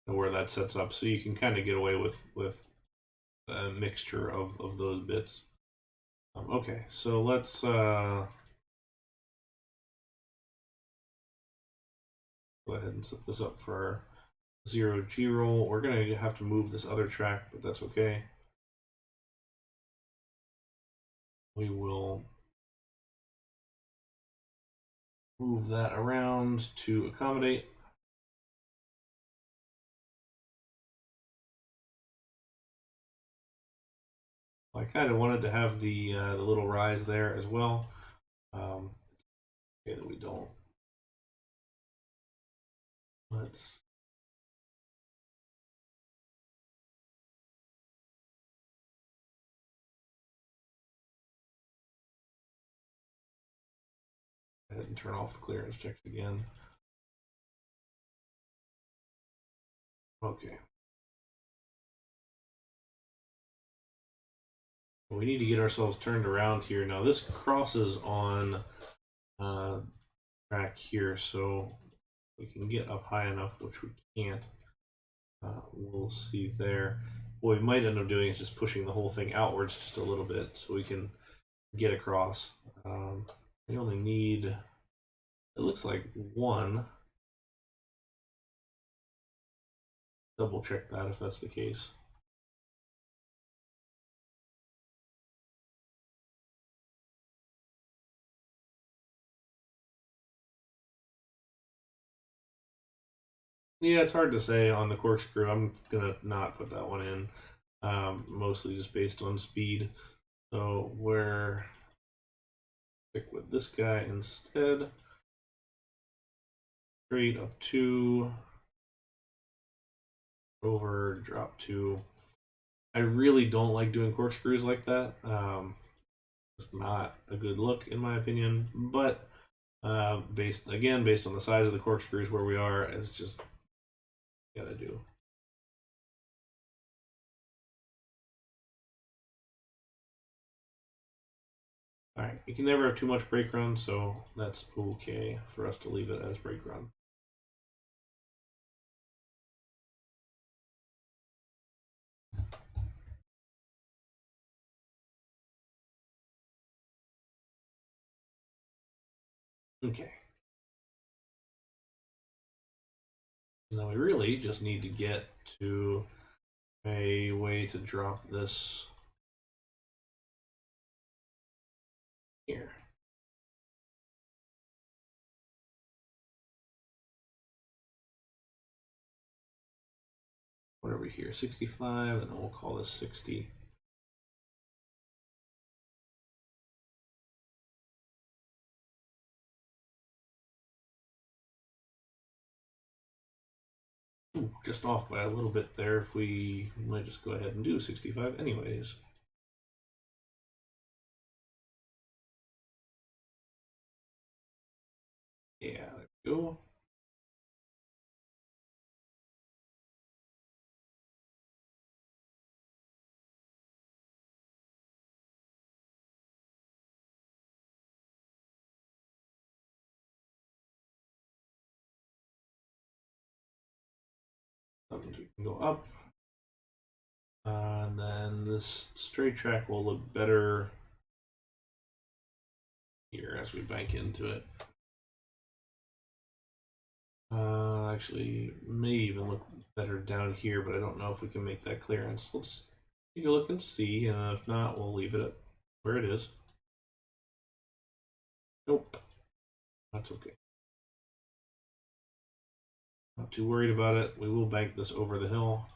A: where that sets up. So you can kind of get away with a mixture of those bits. Okay, so let's go ahead and set this up for our 0G roll. We're gonna have to move this other track, but that's okay. We will move that around to accommodate. I kind of wanted to have the little rise there as well. Okay, that we don't. Let's go ahead and turn off the clearance checks again. Okay. We need to get ourselves turned around here. Now this crosses on track here, so we can get up high enough, which we can't. We'll see there. What we might end up doing is just pushing the whole thing outwards just a little bit so we can get across. We only need, it looks like 1. Double check that if that's the case. Yeah, it's hard to say on the corkscrew. I'm gonna not put that one in, mostly just based on speed. So we're stick with this guy instead. Straight up to over, drop 2. I really don't like doing corkscrews like that. It's not a good look in my opinion, but based on the size of the corkscrews where we are, it's just gotta do. Alright, you can never have too much brake run, so that's okay for us to leave it as brake run. Okay. Now we really just need to get to a way to drop this here. What are we here? 65, and then we'll call this 60. Ooh, just off by a little bit there. If we might just go ahead and do 65 anyways. Yeah, there we go. We can go up. And then this straight track will look better here as we bank into it. Actually, may even look better down here, but I don't know if we can make that clearance. Let's take a look and see, and if not, we'll leave it at where it is. Nope, that's okay. Not too worried about it. We will bank this over the hill.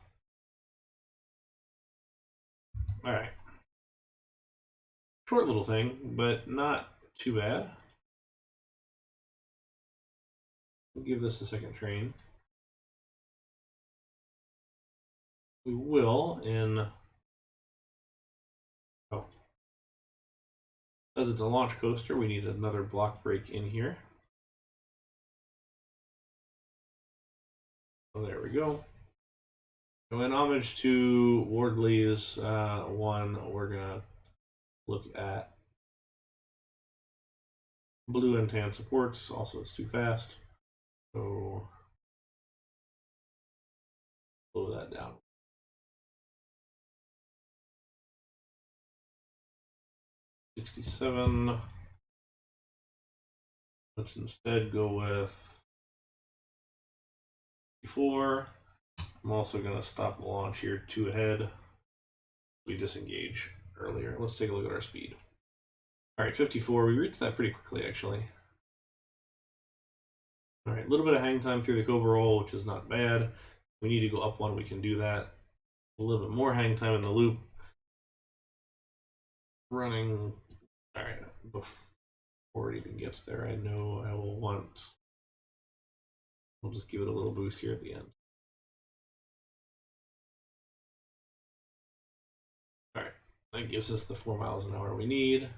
A: All right. Short little thing, but not too bad. We'll give this a second train. We will in... Oh. As it's a launch coaster, we need another block brake in here. So there we go. So in homage to Wardley's one, we're gonna look at blue and tan supports. Also, it's too fast, so slow that down. $67. Let's instead go with 54. I'm also going to stop the launch here 2 ahead. We disengage earlier. Let's take a look at our speed. All right, 54. We reached that pretty quickly, actually. All right, a little bit of hang time through the Cobra roll, which is not bad. If we need to go up 1, we can do that. A little bit more hang time in the loop. Running. All right, before it even gets there, I know I will want. We'll just give it a little boost here at the end. All right, that gives us the 4 miles an hour we need.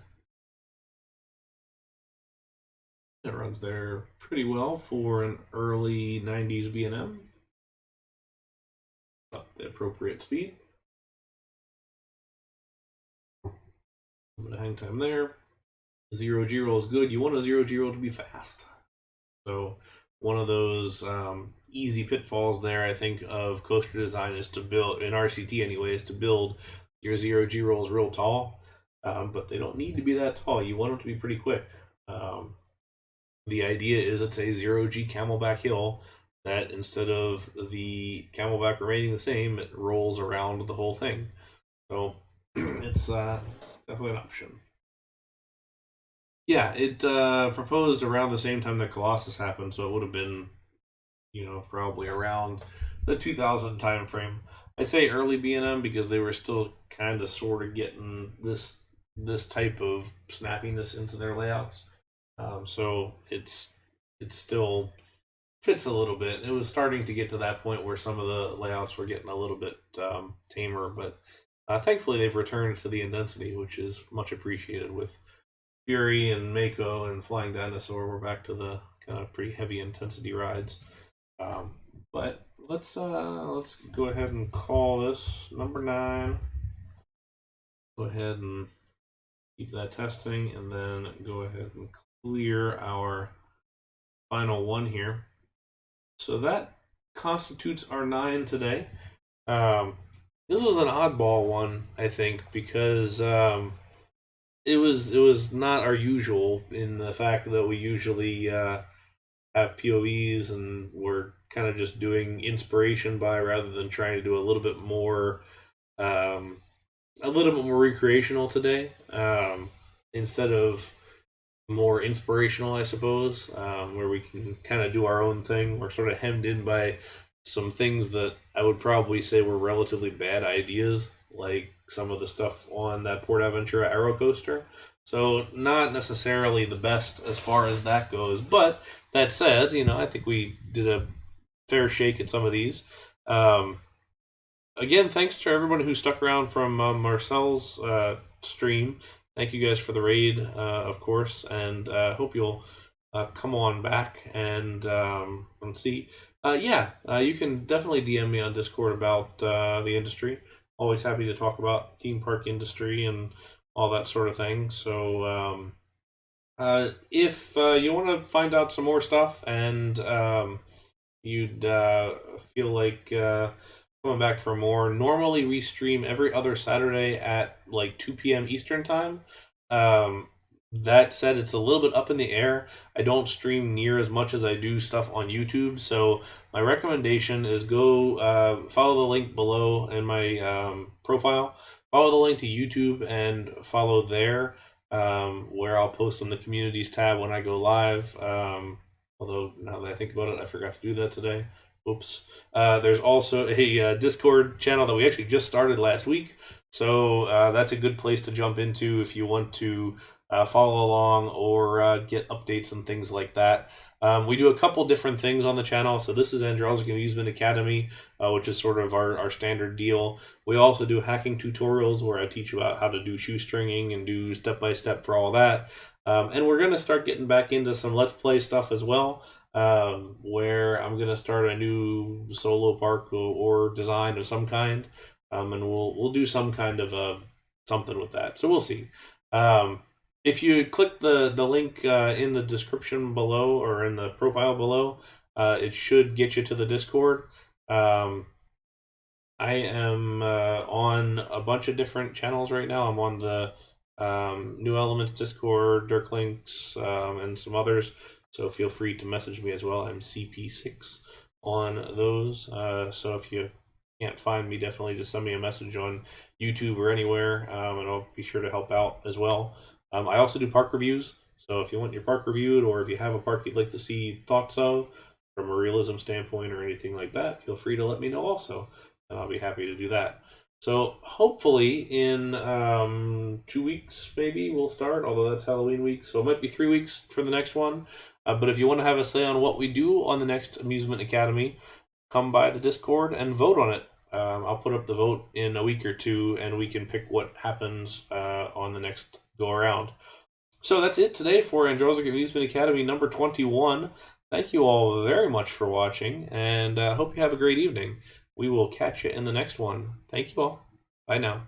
A: It runs there pretty well for an early 90s B&M. Up the appropriate speed. A little bit of hang time there. 0G roll is good. You want a 0G roll to be fast. So one of those easy pitfalls there, I think, of coaster design is to build, in RCT anyway, is to build your 0G rolls real tall. But they don't need to be that tall. You want them to be pretty quick. The idea is it's a 0G camelback hill that instead of the camelback remaining the same, it rolls around the whole thing. So it's definitely an option. Yeah, it proposed around the same time that Colossus happened, so it would have been, you know, probably around the 2000 time frame. I say early B&M because they were still kind of sort of getting this type of snappiness into their layouts. So it's still fits a little bit. It was starting to get to that point where some of the layouts were getting a little bit tamer, but thankfully they've returned to the intensity, which is much appreciated. With Fury and Mako and Flying Dinosaur, we're back to the kind of pretty heavy intensity rides. But let's go ahead and call this number 9. Go ahead and keep that testing, and then go ahead and clear our final one here. So that constitutes our 9 today. This was an oddball one, I think, because it was not our usual, in the fact that we usually have POVs and we're kind of just doing inspiration by, rather than trying to do a little bit more recreational today, instead of more inspirational, I suppose, where we can kind of do our own thing. We're sort of hemmed in by some things that I would probably say were relatively bad ideas, like some of the stuff on that Port Aventura Aero Coaster. So not necessarily the best as far as that goes. But that said, I think we did a fair shake at some of these. Again, thanks to everyone who stuck around from Marcel's stream. Thank you guys for the raid, of course, and hope you'll come on back and see. You can definitely DM me on Discord about the industry. Always happy to talk about theme park industry and all that sort of thing. So if you want to find out some more stuff and you'd feel like coming back for more, normally we stream every other Saturday at like 2 p.m. Eastern time. That said, it's a little bit up in the air. I don't stream near as much as I do stuff on YouTube, so my recommendation is go follow the link below in my profile. Follow the link to YouTube and follow there, where I'll post on the communities tab when I go live. Although, now that I think about it, I forgot to do that today. Oops. There's also a Discord channel that we actually just started last week, so that's a good place to jump into if you want to follow along or get updates and things like that. We do a couple different things on the channel. So this is Andrelczyk Amusement Academy, which is sort of our standard deal. We also do hacking tutorials where I teach you about how to do shoestringing and do step-by-step for all that. And we're going to start getting back into some Let's Play stuff as well, where I'm going to start a new solo park or design of some kind, and we'll do some kind of something with that. So we'll see. If you click the link in the description below or in the profile below, it should get you to the Discord. I am on a bunch of different channels right now. I'm on the New Elements Discord, Dirklinks, and some others. So feel free to message me as well. I'm CP6 on those. So if you can't find me, definitely just send me a message on YouTube or anywhere, and I'll be sure to help out as well. I also do park reviews, so if you want your park reviewed, or if you have a park you'd like to see thoughts of from a realism standpoint or anything like that, feel free to let me know also, and I'll be happy to do that. So hopefully in 2 weeks maybe we'll start, although that's Halloween week, so it might be 3 weeks for the next one. But if you want to have a say on what we do on the next Amusement Academy, come by the Discord and vote on it. I'll put up the vote in a week or two, and we can pick what happens on the next go around. So that's it today for Andrelczyk Amusement Academy number 21. Thank you all very much for watching, and hope you have a great evening. We will catch you in the next one. Thank you all. Bye now.